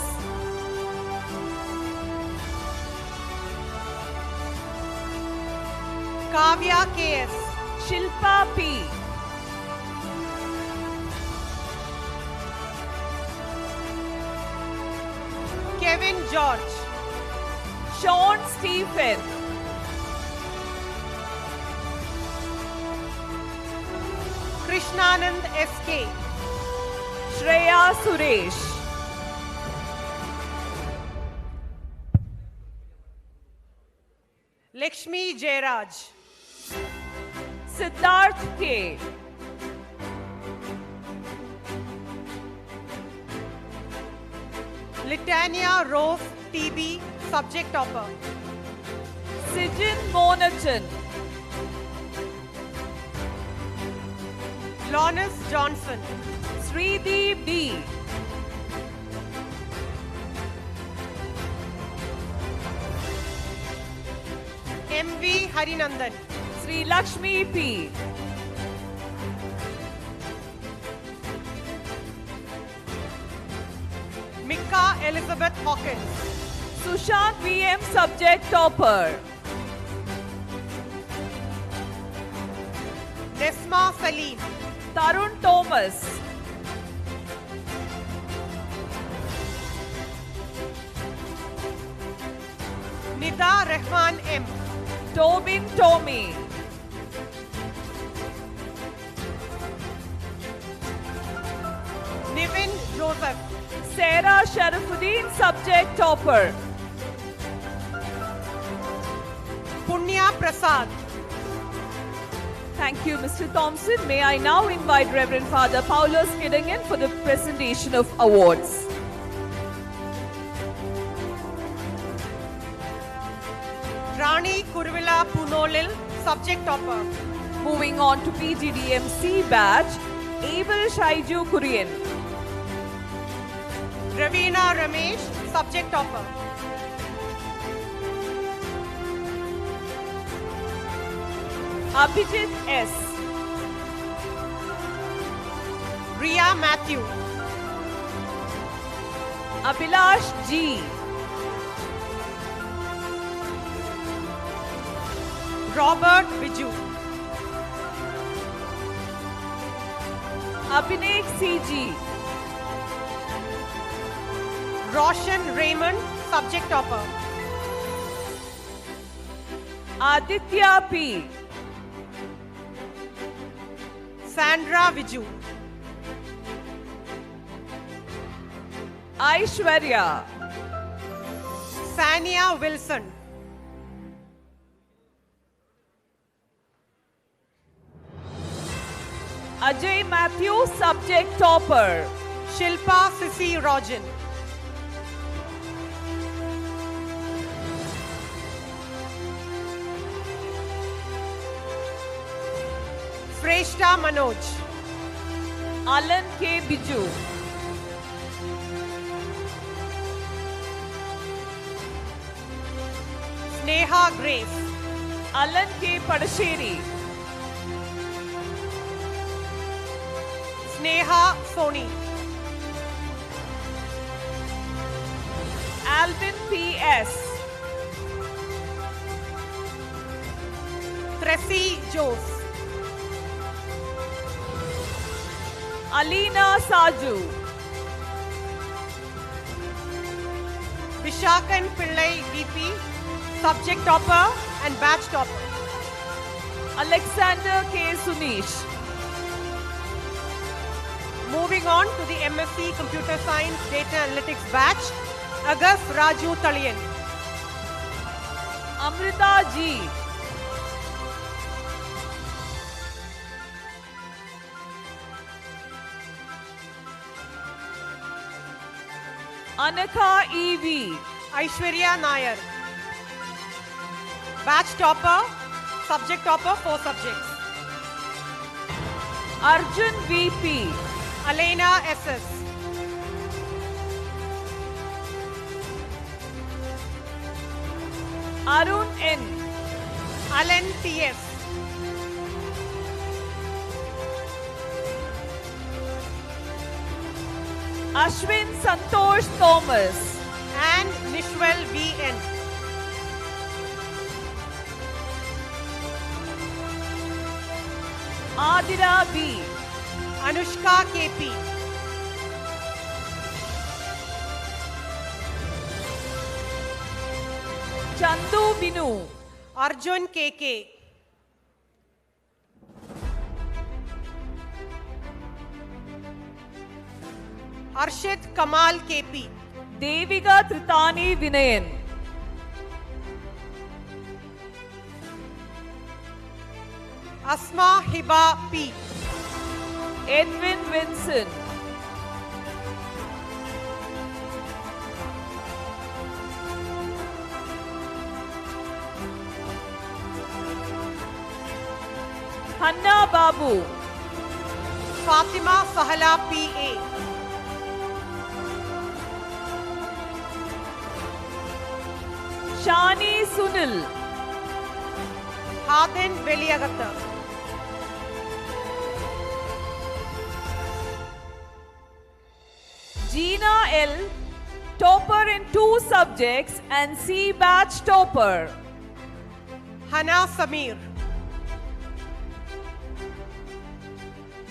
Kavya KS, Shilpa P, Kevin George, Sean Stephen, Krishnanand SK, Shreya Suresh, Lakshmi Jairaj, Siddharth K, Litania Rose TB, subject topper, Sijin Monachan, Lawrence Johnson, Srideep D, MV Harinandan, Sri Lakshmi P, Mika Elizabeth Hawkins, Sushant VM Subject Topper, Nesma Salim, Tarun Thomas, Nida Rahman M, Tobin Tommy, Nivin Joseph, Sarah Sharafuddin Subject Topper, Punya Prasad, Thank you, Mr. Thompson. May I now invite Reverend Father Paulos Kidingen for the presentation of awards. Rani Kurvila Punolil, subject topper, Moving on to PGDMC batch, Abel Shaiju Kurian, Ravina Ramesh, subject topper, Abhijit S, Ria Matthew, Abhilash G, Robert Viju, Abhinek CG, Roshan Raymond, subject topper, Aditya P, Sandra Viju, Aishwarya, Sania Wilson, Ajay Matthew Subject Topper, Shilpa Sissy Rojan, Freshta Manoj, Alan K. Biju, Sneha Grace, Alan K. Padasheri, Sneha Soni, Alvin P.S., Tracy Jose, Alina Saju, Vishakan Pillai DP, subject topper and batch topper, Alexander K. Sunish, Moving on to the MSc Computer Science Data Analytics batch, Agas Raju Talian, Amrita G, Anaka E.V., Aishwarya Nair, batch topper, subject topper, 4 subjects, Arjun V.P., Alena SS, Arun N. Alan T.S. Ashwin Santosh Thomas. and Nishwal V.N. Adira B. Anushka K.P. Chandu Binu. Arjun K.K. Arshit Kamal K.P. Devika Tritani Vinayan. Asma Hiba P. Edwin Vincent. Hanna Babu. Fatima Sahala P.A. Shani Sunil. Hadin Veliagatta. Gina L. Topper in 2 subjects and C batch topper. Hana Samir.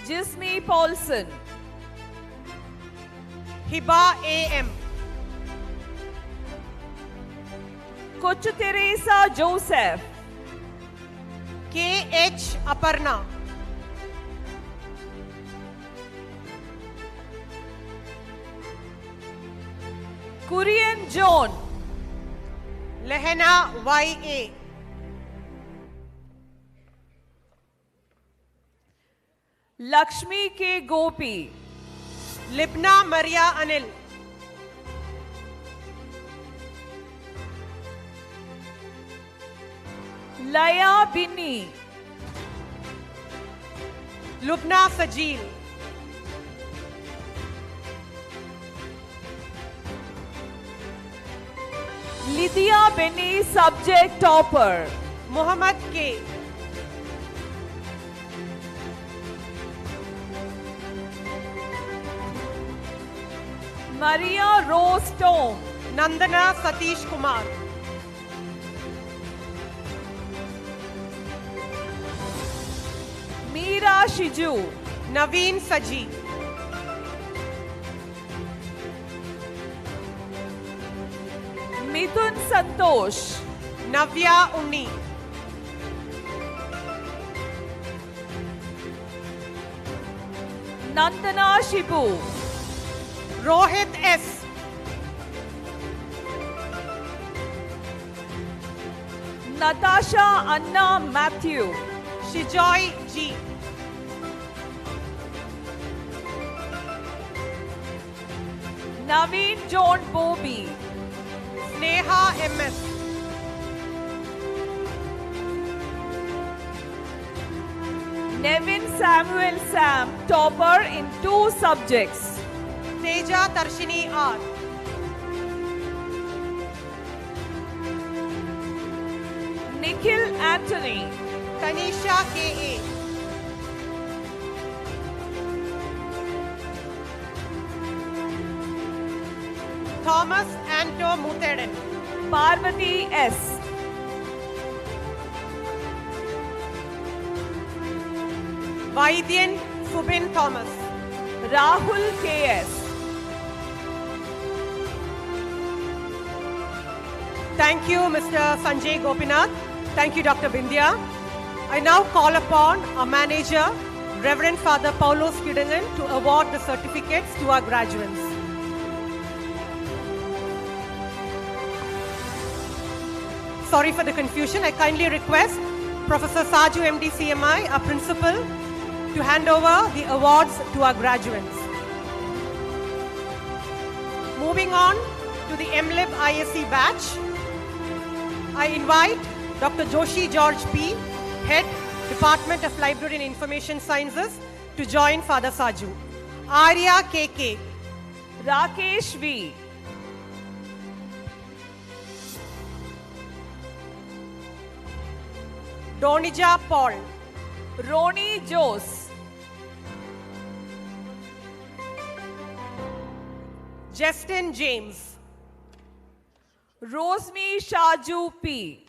Jismi Paulson. Hiba A.M. Kochu Teresa Joseph. K.H. Aparna. Kurian John. Lehena Y.A. Lakshmi K. Gopi. Libna Maria Anil. Laya Binni. Lubna Sajil. Lydia Benny subject topper. Muhammad K. Maria Rose Tom. Nandana Satish Kumar. Meera Shiju. Naveen Saji. Mithun Santosh. Navya Unni. Nandana Shibu. Rohit S. Natasha Anna Matthew. Shijoy G. Naveen John Bobby. Sneha M.S. Nevin Samuel Sam topper in 2 subjects. Teja Tarshini R. Nikhil Anthony. Tanisha K.A. Thomas Anto Mutheden. Parvati S. Vaidyan Subin Thomas. Rahul K.S. Thank you, Mr. Sanjay Gopinath. Thank you, Dr. Bindya. I now call upon our manager, Reverend Father Paulos Kidangan, to award the certificates to our graduates. Sorry for the confusion. I kindly request Professor Saju MD CMI, our principal, to hand over the awards to our graduates. Moving on to the MLib ISC batch, I invite Dr. Joshi George P., Head, Department of Library and Information Sciences, to join Father Saju. Arya KK. Rakesh V. Donija Paul, Roni Jose, Justin James, Rosmi Shaju P,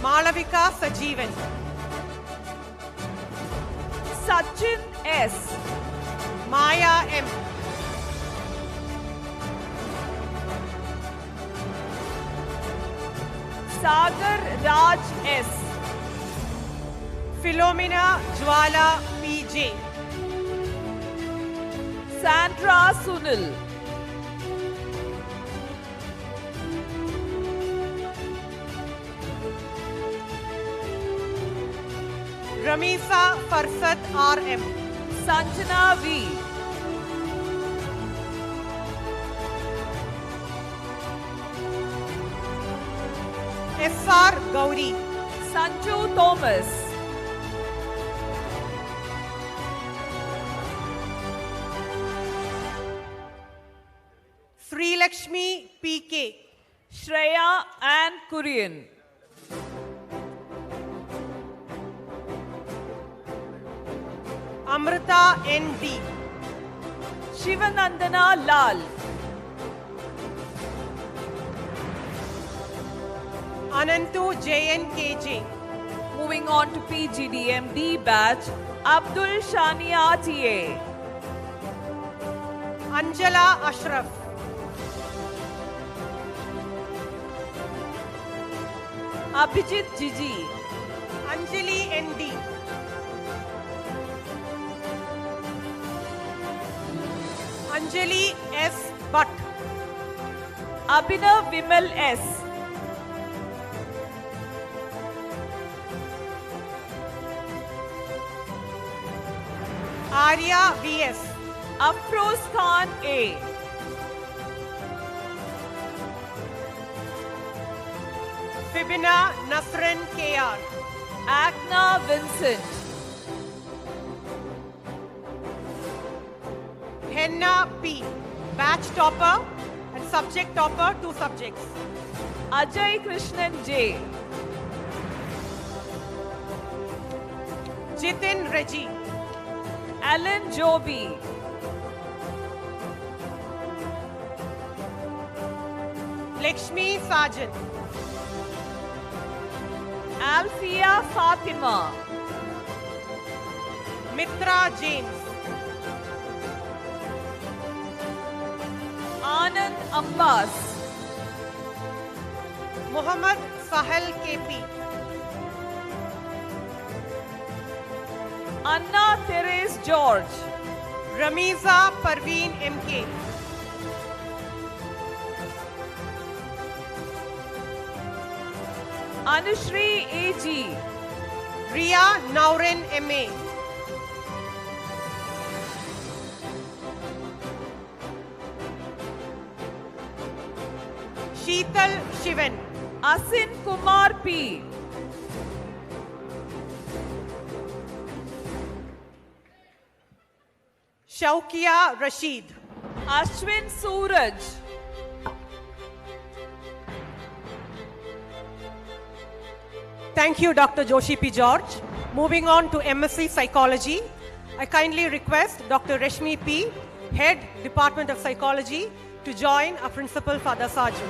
Malavika Sajeevan, Sachin S, Maya M, Sagar Raj S, Philomena Jwala PJ, Sandra Sunil, Ramisa Farsad RM, Sanjana V, SR Gauri, Sanju Thomas, Sri Lakshmi PK, Shreya and Kurian, Amrita ND, Shivanandana Lal, Anantu JNKJ, moving on to PGDMD batch, Abdul Shania TA, Anjala Ashraf, Abhijit Jiji, Anjali ND, Anjali S. Butt, Abhinav Vimal S, Arya VS, Afroz Khan A, Fibina Nasran KR, Agna Vincent, Henna P, batch topper and subject topper, 2 subjects. Ajay Krishnan J, Jitin Reggie, Alan Joby, Lakshmi Sajan, Alfia Fatima, Mitra James, Anand Abbas, Muhammad Sahel KP, Anna Therese George, Ramiza Parveen MK, Anushri AG, Ria Nauren MA, Sheetal Shivan, Asin Kumar P, Shaukia Rashid, Ashwin Suraj, Thank you, Dr. Joshi P. George. Moving on to MSc Psychology, I kindly request Dr. Rashmi P., Head, Department of Psychology, to join our Principal, Father Saju.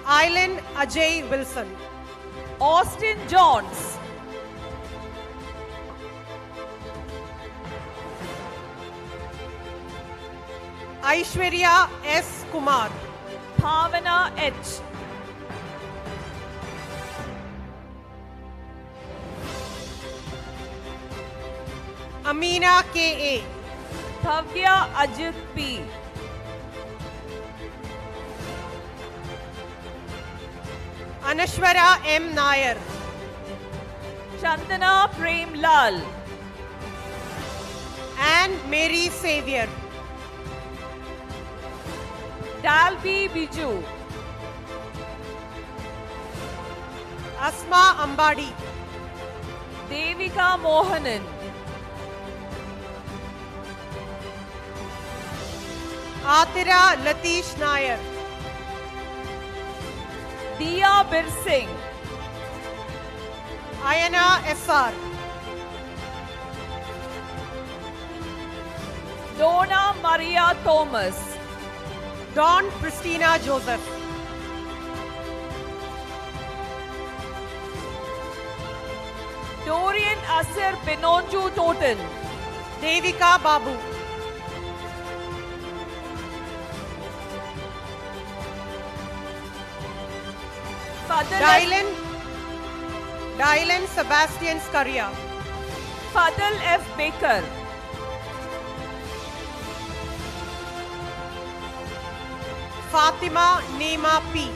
Island Ajay Wilson, Austin Johns, Aishwarya S. Kumar, Bhavana H, Amina K.A., Thavya Ajit P, Anashwara M. Nair, Chandana Prem Lal, and Mary Xavier, Dalby Biju, Asma Ambadi, Devika Mohanan, Atira Latish Nair, Diya Bir Singh, Ayana SR. Donna Maria Thomas. Dawn Christina Joseph. Dorian Asir Benonju Toten. Devika Babu. Dylan Sebastian Scaria. Fadal F. Baker. Fatima Neema P.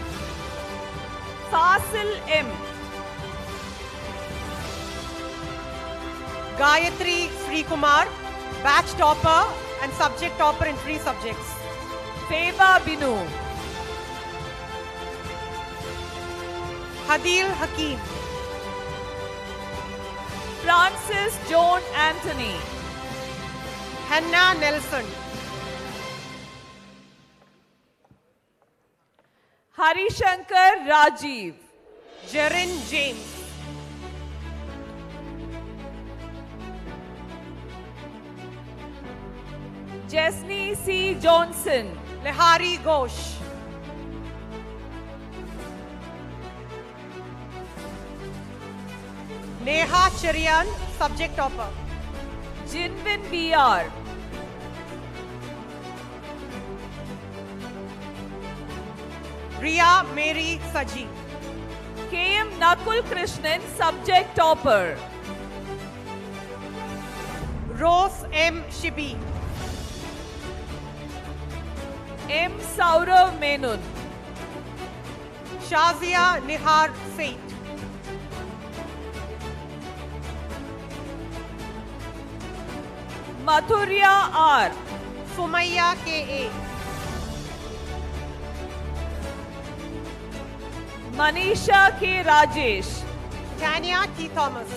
Fasil M. Gayatri Srikumar, batch topper and subject topper in 3 subjects. Feba Binu. Hadil Hakim. Francis John Anthony. Hannah Nelson. Harishankar Rajiv. Jerin James. Jesney C. Johnson. Lehari Ghosh. Neha Cherian, subject topper. Jinwin B.R. Riya Mary Saji. K.M. Nakul Krishnan, subject topper. Rose M. Shibi. M. Saurav Menon. Shazia Nihar Seth. Madhurya R. Sumaya K.A. Manisha K. Rajesh. Tanya T. Thomas.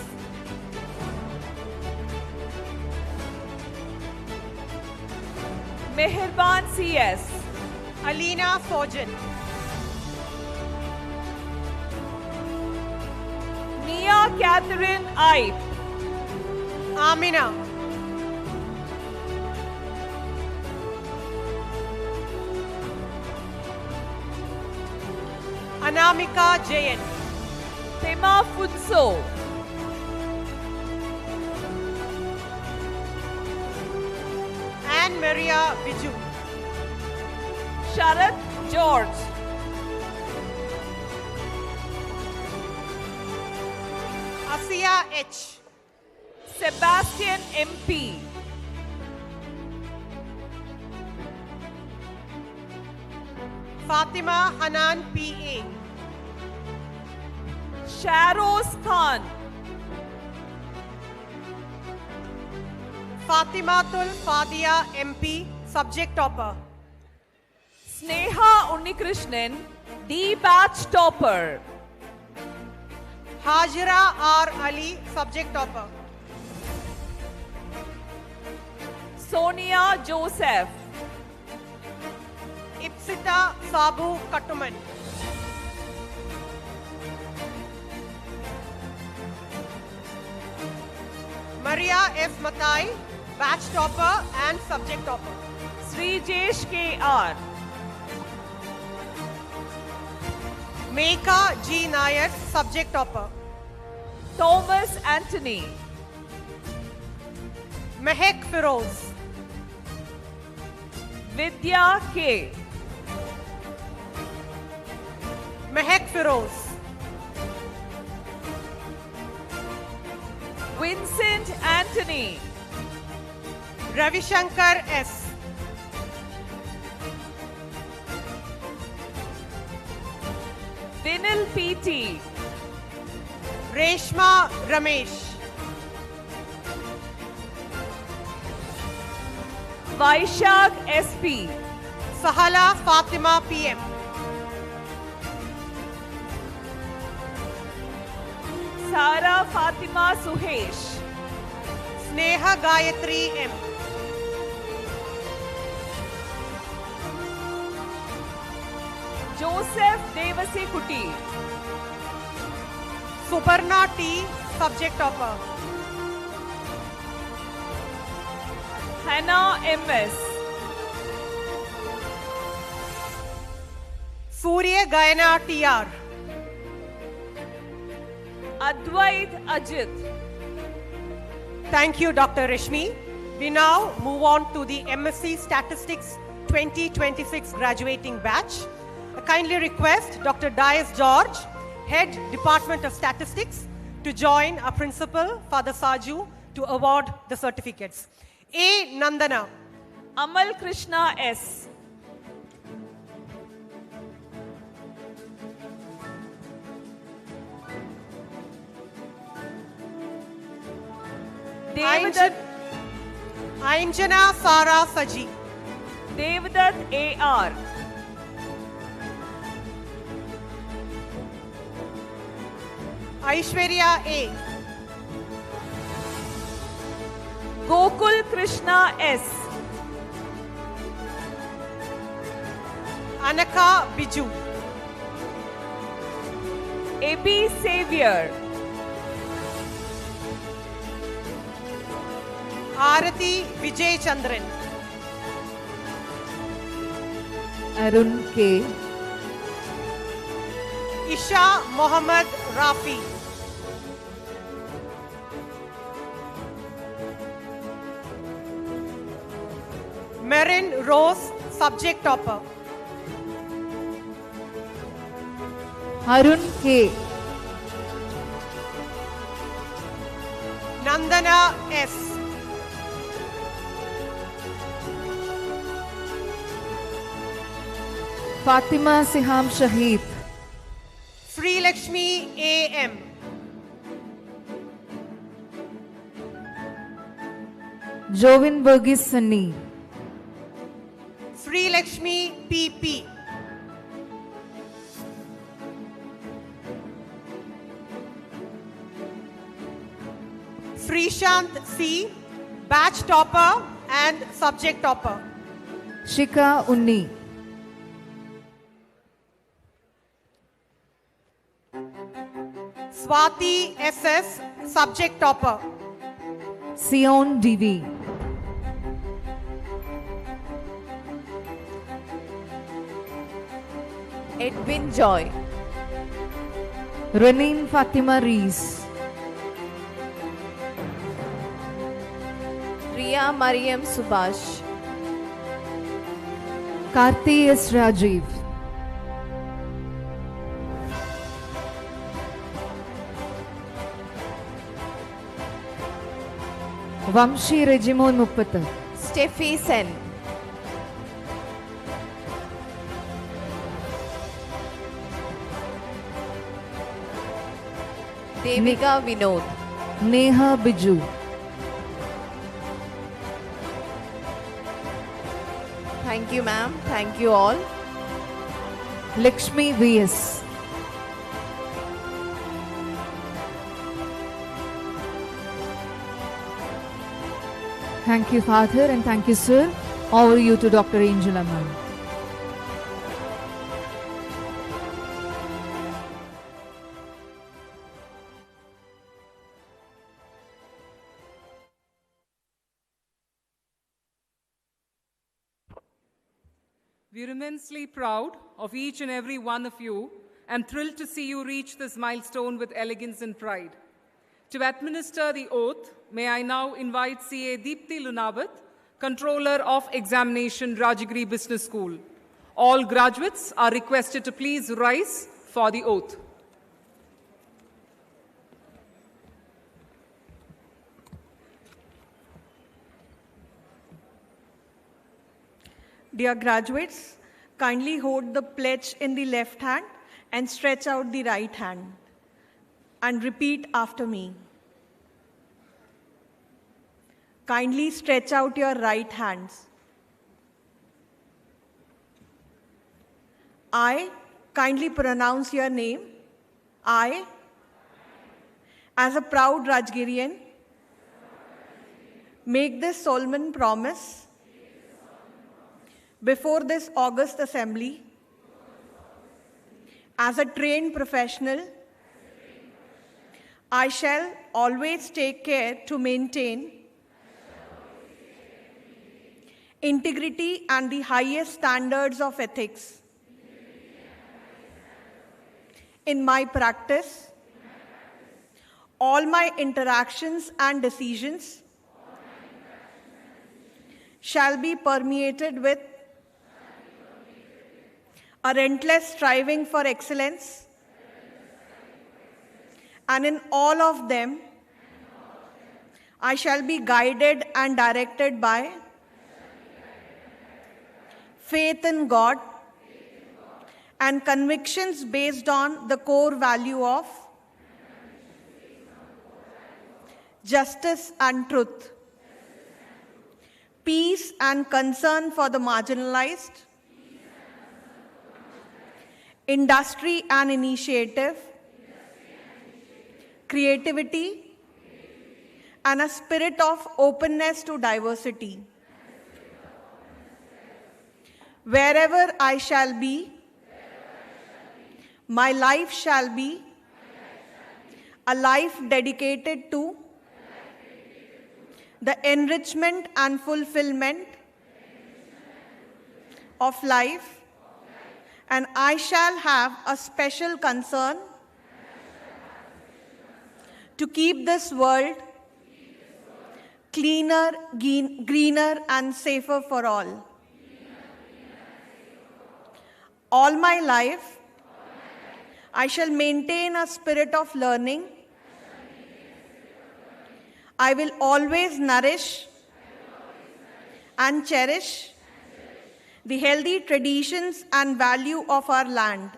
Meherban C.S. Alina Fojan. Nia Catherine Ipe. Amina. Anamika Jayan. Tema Futso. Anne Maria Viju. Sharat George. Asiya H. Sebastian MP. Fatima Hanan P.A. Sharoz Khan. Fatimatul Fadia MP, subject topper. Sneha Unnikrishnan, D batch topper. Hajira R. Ali, subject topper. Sonia Joseph. Ipsita Sabu Kattuman. Maria F. Matai, batch topper and subject topper. Srijesh K.R. Meka G. Nair, subject topper. Thomas Anthony. Mehek Feroz. Vidya K. Mehek Feroz. Vincent Anthony. Ravishankar S. Vinil P.T. Reshma Ramesh. Vaishak S.P. Sahala Fatima PM. Sara Fatima Suhesh. Sneha Gayatri M. Joseph Devasi Kuti. Suparna T, subject topper. Hannah MS. Surya Gayana TR. Advait Ajit. Thank you, Dr. Rishmi. We now move on to the MSc Statistics 2026 graduating batch. I kindly request Dr. Dias George, Head Department of Statistics, to join our principal, Father Saju, to award the certificates. A. Nandana. Amal Krishna S. Devdutt Ainjana Sara Saji. Devdutt AR. Aishwarya A. Gokul Krishna S. Anaka Biju. Ebi Savior. Arati Vijay Chandran. Arun K. Isha Mohammad Rafi. Marin Rose, subject topper. Arun K. Nandana S. Fatima Siham Shahid. Sri Lakshmi A.M. Jovin Burgess Sunny. Sri Lakshmi P.P. Srishant C, batch topper and subject topper. Shika Unni. Swati SS, subject topper. Sion DV. Edwin Joy. Reneen Fatima Rees. Ria Mariam Subhash. Karti S. Rajiv. Vamshi Regimon Muppata. Steffi Sen. Devika Vinod. Neha Biju. Thank you, ma'am. Thank you all. Lakshmi V.S. Thank you, Father, and thank you, sir. Over you to Dr. Angela, ma'am. We're immensely proud of each and every one of you and thrilled to see you reach this milestone with elegance and pride. To administer the oath, may I now invite CA Deepthi Lunavat, Controller of Examination, Rajagiri Business School. All graduates are requested to please rise for the oath. Dear graduates, kindly hold the pledge in the left hand and stretch out the right hand. And repeat after me. Kindly stretch out your right hands. I kindly pronounce your name. I, as a proud Rajagirian, make this solemn promise before this august assembly as a trained professional I shall always take care to maintain integrity and the highest standards of ethics in my practice. All my interactions and decisions shall be permeated with a relentless striving for excellence, and in all of them, I shall be guided and directed by faith in God and convictions based on the core value of justice and truth, peace and concern for the marginalized, industry and initiative, creativity, and a spirit of openness to diversity. Wherever I shall be, my life shall be a life dedicated to the enrichment and fulfillment of life, and I shall have a special concern to keep this world cleaner, greener, and safer for all. All my life, I shall maintain a spirit of learning. I will always nourish and cherish the healthy traditions and value of our land,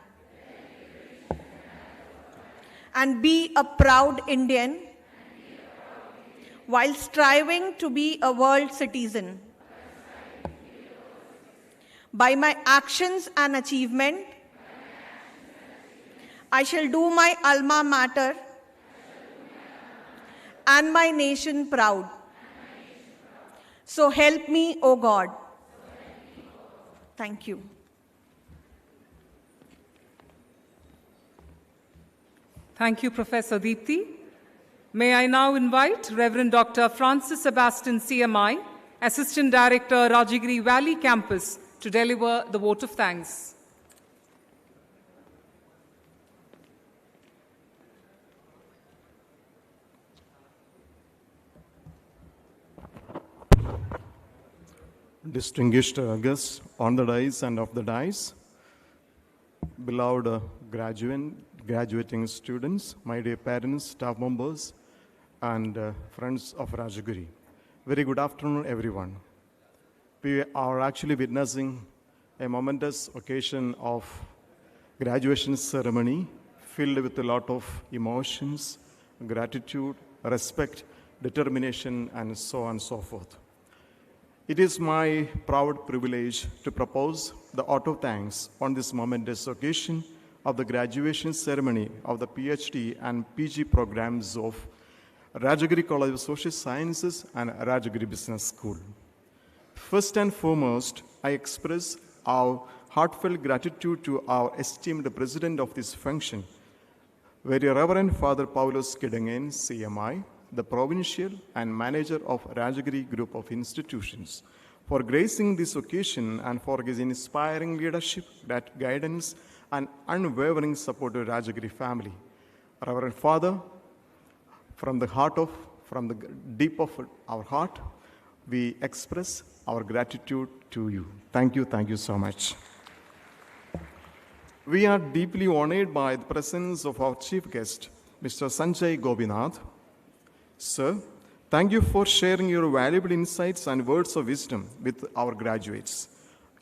and be a proud Indian while striving to be a world citizen. By my actions and achievement, I shall do my alma mater and my nation proud. So help me, O God. Thank you. Thank you, Professor Deepthi. May I now invite Reverend Dr. Francis Sebastian, CMI, Assistant Director, Rajagiri Valley Campus, to deliver the vote of thanks. Distinguished guests on the dais and off the dais, beloved graduating students, my dear parents, staff members, and friends of Rajagiri. Very good afternoon, everyone. We are actually witnessing a momentous occasion of graduation ceremony filled with a lot of emotions, gratitude, respect, determination, and so on and so forth. It is my proud privilege to propose the vote of thanks on this momentous occasion of the graduation ceremony of the PhD and PG programs of Rajagiri College of Social Sciences and Rajagiri Business School. First and foremost, I express our heartfelt gratitude to our esteemed president of this function, Very Reverend Father Paulos Kidangan, CMI, the provincial and manager of Rajagiri Group of Institutions, for gracing this occasion and for his inspiring leadership, guidance, and unwavering support to Rajagiri family. Reverend Father, from the deep of our heart, we express our gratitude to you. Thank you so much. We are deeply honored by the presence of our chief guest, Mr. Sanjay Gopinath. Sir, thank you for sharing your valuable insights and words of wisdom with our graduates.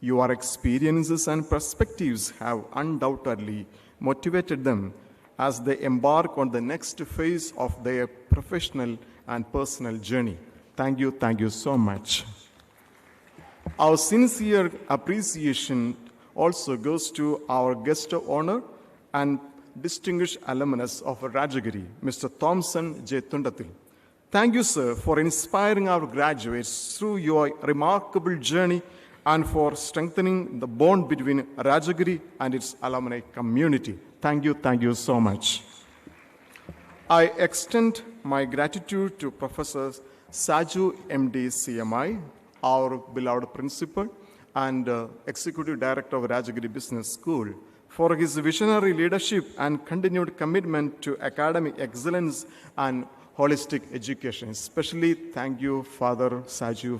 Your experiences and perspectives have undoubtedly motivated them as they embark on the next phase of their professional and personal journey. Thank you so much. Our sincere appreciation also goes to our guest of honor and distinguished alumnus of Rajagiri, Mr. Thompson J. Tundathil. Thank you, sir, for inspiring our graduates through your remarkable journey and for strengthening the bond between Rajagiri and its alumni community. Thank you so much. I extend my gratitude to Professor Saju MD CMI, our beloved principal and Executive Director of Rajagiri Business School, for his visionary leadership and continued commitment to academic excellence and holistic education. Especially thank you, Father Saju.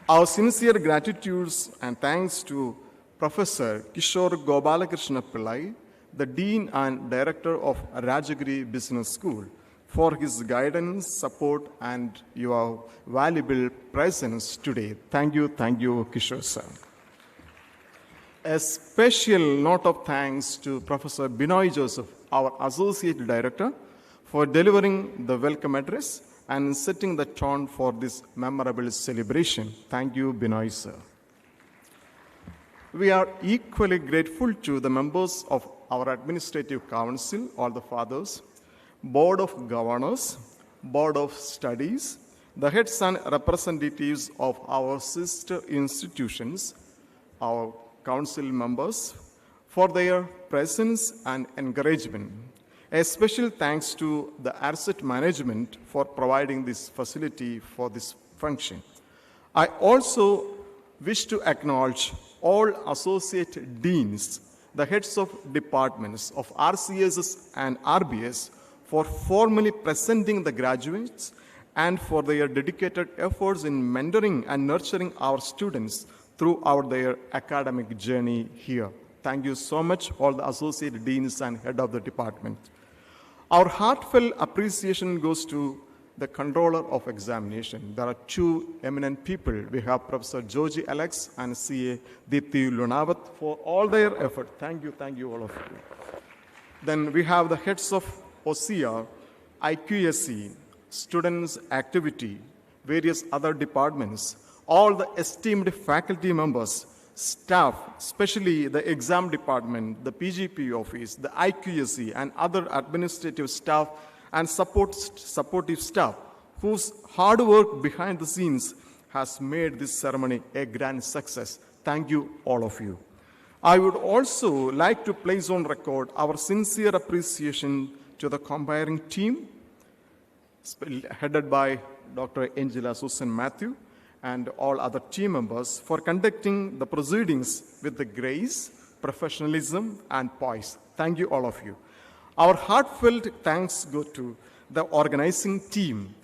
Our sincere gratitudes and thanks to Professor Kishore Gopalakrishna Pillai, the Dean and Director of Rajagiri Business School, for his guidance, support, and your valuable presence today. Thank you, Kishore sir. A special note of thanks to Professor Binoy Joseph, our Associate Director, for delivering the welcome address and setting the tone for this memorable celebration. Thank you, Binoy sir. We are equally grateful to the members of our Administrative Council, all the fathers, Board of Governors, Board of Studies, the heads and representatives of our sister institutions, our council members, for their presence and encouragement. A special thanks to the asset management for providing this facility for this function. I also wish to acknowledge all associate deans, the heads of departments of RCSS and RBS for formally presenting the graduates and for their dedicated efforts in mentoring and nurturing our students throughout their academic journey here. Thank you so much, all the associate deans and head of the department. Our heartfelt appreciation goes to the controller of examination. There are two eminent people. We have Professor Georgie Alex and CA Deepthi Lunavat for all their effort. Thank you, all of you. Then we have the heads of OCR, IQSC, students' activity, various other departments, all the esteemed faculty members, staff, especially the exam department, the PGP office, the IQSC, and other administrative staff and supportive staff, whose hard work behind the scenes has made this ceremony a grand success. Thank you, all of you. I would also like to place on record our sincere appreciation to the compiling team, headed by Dr. Angela Susan Matthew, and all other team members for conducting the proceedings with the grace, professionalism, and poise. Thank you, all of you. Our heartfelt thanks go to the organizing team,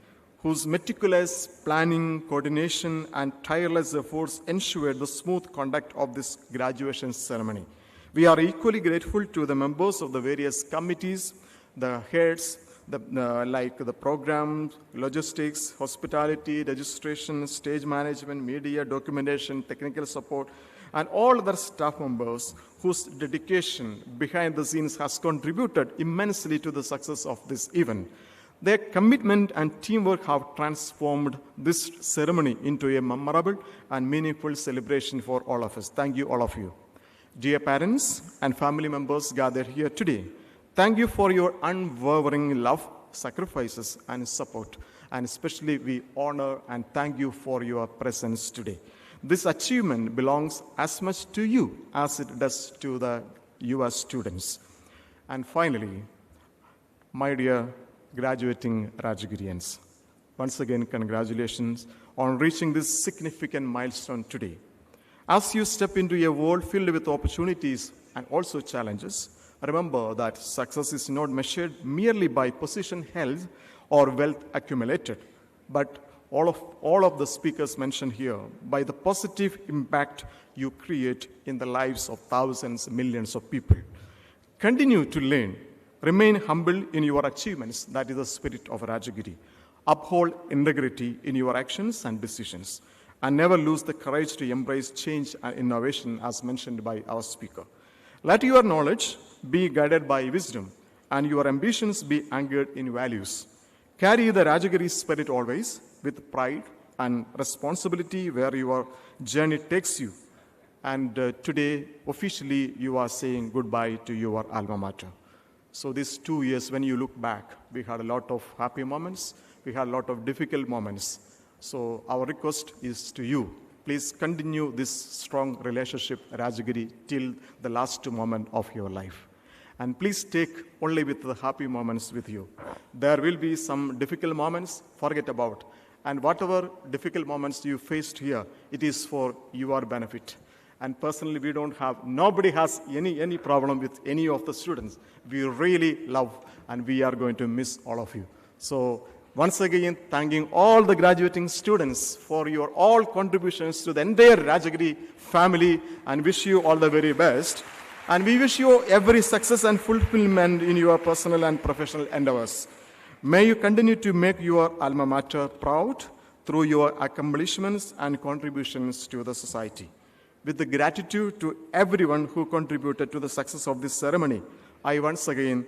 whose meticulous planning, coordination, and tireless efforts ensured the smooth conduct of this graduation ceremony. We are equally grateful to the members of the various committees, the heads, like the programs, logistics, hospitality, registration, stage management, media, documentation, technical support, and all other staff members whose dedication behind the scenes has contributed immensely to the success of this event. Their commitment and teamwork have transformed this ceremony into a memorable and meaningful celebration for all of us. Thank you, all of you. Dear parents and family members gathered here today, thank you for your unwavering love, sacrifices, and support. And especially we honor and thank you for your presence today. This achievement belongs as much to you as it does to the US students. And finally, my dear graduating Rajagirians, once again, congratulations on reaching this significant milestone today. As you step into a world filled with opportunities and also challenges, remember that success is not measured merely by position held or wealth accumulated, but all of the speakers mentioned here, by the positive impact you create in the lives of thousands, millions of people. Continue to learn. Remain humble in your achievements. That is the spirit of Rajagiri. Uphold integrity in your actions and decisions. And never lose the courage to embrace change and innovation, as mentioned by our speaker. Let your knowledge be guided by wisdom, and your ambitions be anchored in values. Carry the Rajagiri spirit always, with pride and responsibility where your journey takes you. And today, officially, you are saying goodbye to your alma mater. So these 2 years, when you look back, we had a lot of happy moments, we had a lot of difficult moments. So our request is to you, please continue this strong relationship, Rajagiri, till the last moment of your life. And please take only with the happy moments with you. There will be some difficult moments, forget about. And whatever difficult moments you faced here, it is for your benefit. And personally, nobody has any problem with any of the students. We really love and we are going to miss all of you. So once again, thanking all the graduating students for your all contributions to the entire Rajagiri family and wish you all the very best. And we wish you every success and fulfillment in your personal and professional endeavors. May you continue to make your alma mater proud through your accomplishments and contributions to the society. With the gratitude to everyone who contributed to the success of this ceremony, I once again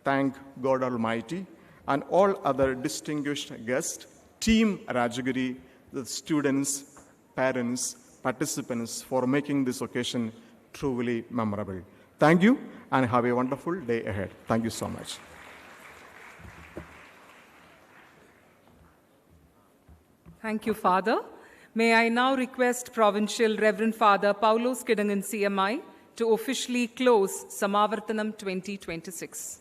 thank God Almighty and all other distinguished guests, Team Rajagiri, the students, parents, participants for making this occasion truly memorable. Thank you and have a wonderful day ahead. Thank you so much. Thank you, Father. May I now request Provincial Reverend Father Paulos Kidangan CMI to officially close Samavarthanam 2026.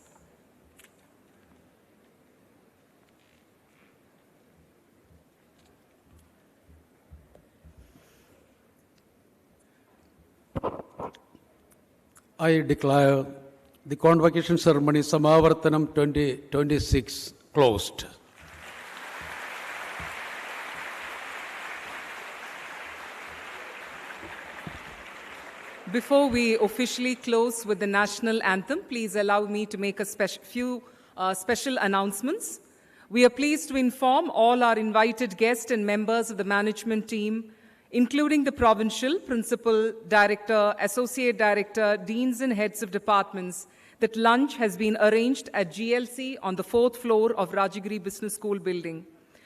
I declare the convocation ceremony Samavarthanam 2026 closed. Before we officially close with the national anthem, please allow me to make a few special announcements. We are pleased to inform all our invited guests and members of the management team, including the provincial, principal, director, associate director, deans and heads of departments, that lunch has been arranged at GLC on the 4th floor of Rajagiri Business School building.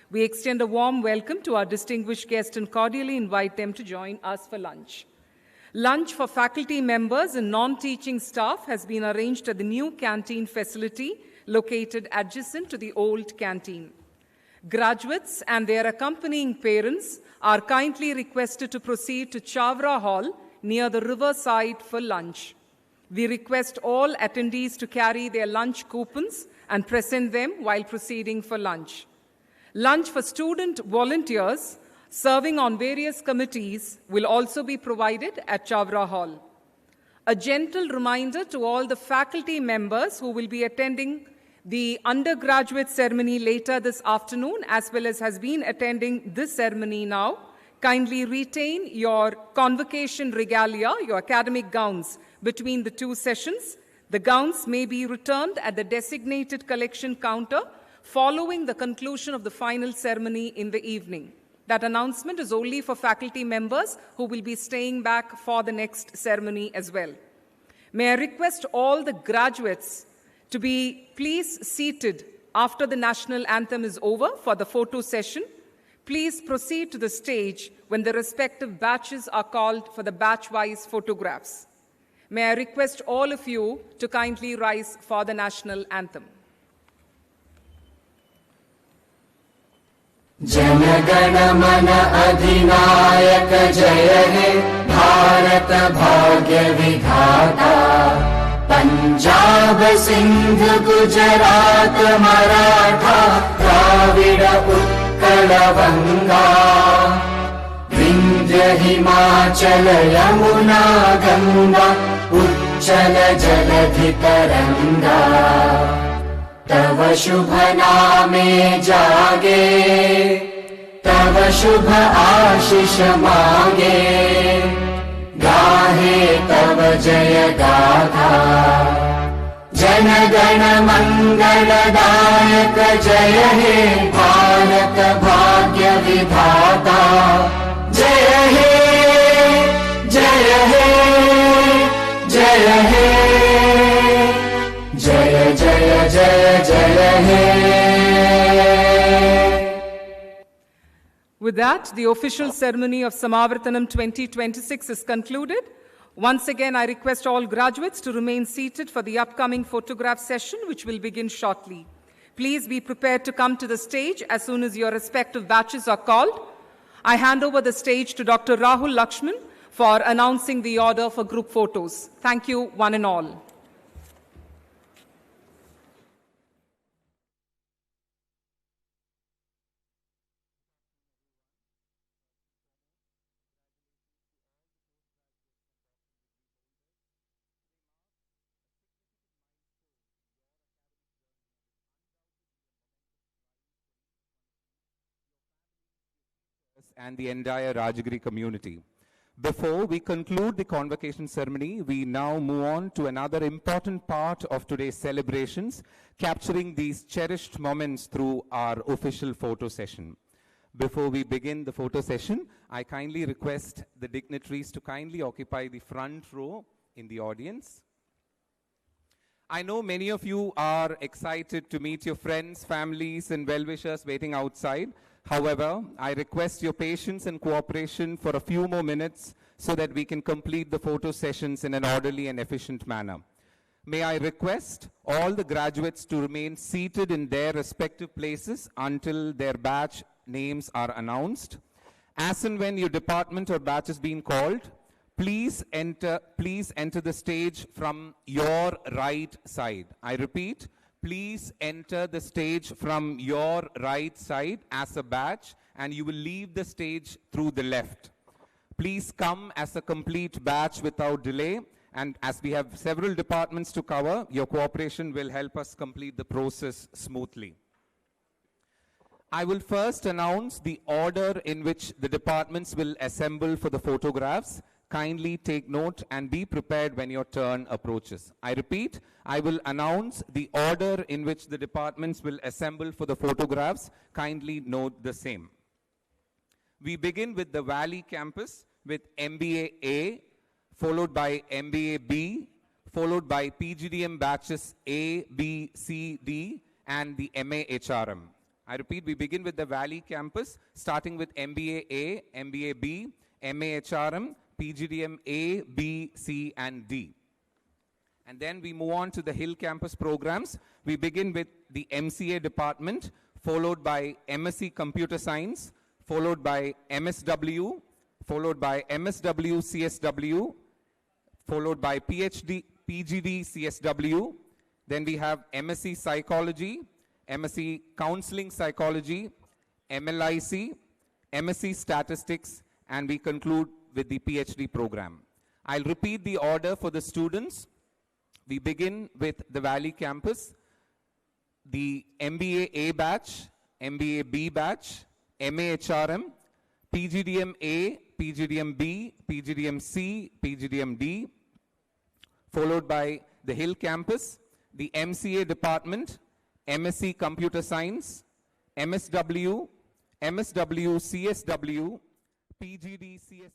We extend a warm welcome to our distinguished guests and cordially invite them to join us for lunch. Lunch for faculty members and non-teaching staff has been arranged at the new canteen facility located adjacent to the old canteen. Graduates and their accompanying parents are kindly requested to proceed to Chavra Hall near the riverside for lunch. We request all attendees to carry their lunch coupons and present them while proceeding for lunch. Lunch for student volunteers serving on various committees will also be provided at Chavra Hall. A gentle reminder to all the faculty members who will be attending the undergraduate ceremony later this afternoon, as well as has been attending this ceremony now, kindly retain your convocation regalia, your academic gowns, between the two sessions. The gowns may be returned at the designated collection counter following the conclusion of the final ceremony in the evening. That announcement is only for faculty members who will be staying back for the next ceremony as well. May I request all the graduates to be please seated after the national anthem is over for the photo session. Please proceed to the stage when the respective batches are called for the batch-wise photographs. May I request all of you to kindly rise for the national anthem. जनगण मन अधिनायक जय हे भारत भाग्य विधाता पंजाब सिंध गुजरात मराठा द्राविड उत्कल गंगा विंध्य हिमाचल यमुना गंगा उच्चल जलधि तरंगा तव शुभ नामे जागे तव शुभ आशीष मांगे गाहे तव जय गाथा जन गण मंगलदायक जय हे भारत भाग्य विधाता जय हे जय हे जय हे जय जय जय जय हे. With that, the official ceremony of Samavarthanam 2026 is concluded. Once again, I request all graduates to remain seated for the upcoming photograph session, which will begin shortly. Please be prepared to come to the stage as soon as your respective batches are called. I hand over the stage to Dr. Rahul Lakshman for announcing the order for group photos. Thank you, one and all. students and the entire Rajagiri community. Before we conclude the convocation ceremony, we now move on to another important part of today's celebrations, capturing these cherished moments through our official photo session. Before we begin the photo session, I kindly request the dignitaries to kindly occupy the front row in the audience. I know many of you are excited to meet your friends, families, and well-wishers waiting outside. However, I request your patience and cooperation for a few more minutes so that we can complete the photo sessions in an orderly and efficient manner. May I request all the graduates to remain seated in their respective places until their batch names are announced. As and when your department or batch has been called, please enter the stage from your right side. I repeat, please enter the stage from your right side as a batch, and you will leave the stage through the left. Please come as a complete batch without delay, and as we have several departments to cover, your cooperation will help us complete the process smoothly. I will first announce the order in which the departments will assemble for the photographs. Kindly take note and be prepared when your turn approaches. I repeat, I will announce the order in which the departments will assemble for the photographs. Kindly note the same. We begin with the Valley campus with MBA A, followed by MBA B, followed by PGDM batches A, B, C, D, and the MA HRM. I repeat, we begin with the Valley campus, starting with MBA A, MBA B, MA HRM, PGDM A, B, C, and D. And then we move on to the Hill campus programs. We begin with the MCA department, followed by MSc Computer Science, followed by MSW, followed by MSW CSW, followed by PGD CSW. Then we have MSc Psychology, MSc Counseling Psychology, MLIC, MSc Statistics, and we conclude with the PhD program. I'll repeat the order for the students. We begin with the Valley campus, the MBA A batch, MBA B batch, MA HRM, PGDM A, PGDM B, PGDM C, PGDM D, followed by the Hill campus, the MCA department, MSc Computer Science, MSW, MSW CSW, PGD CSW.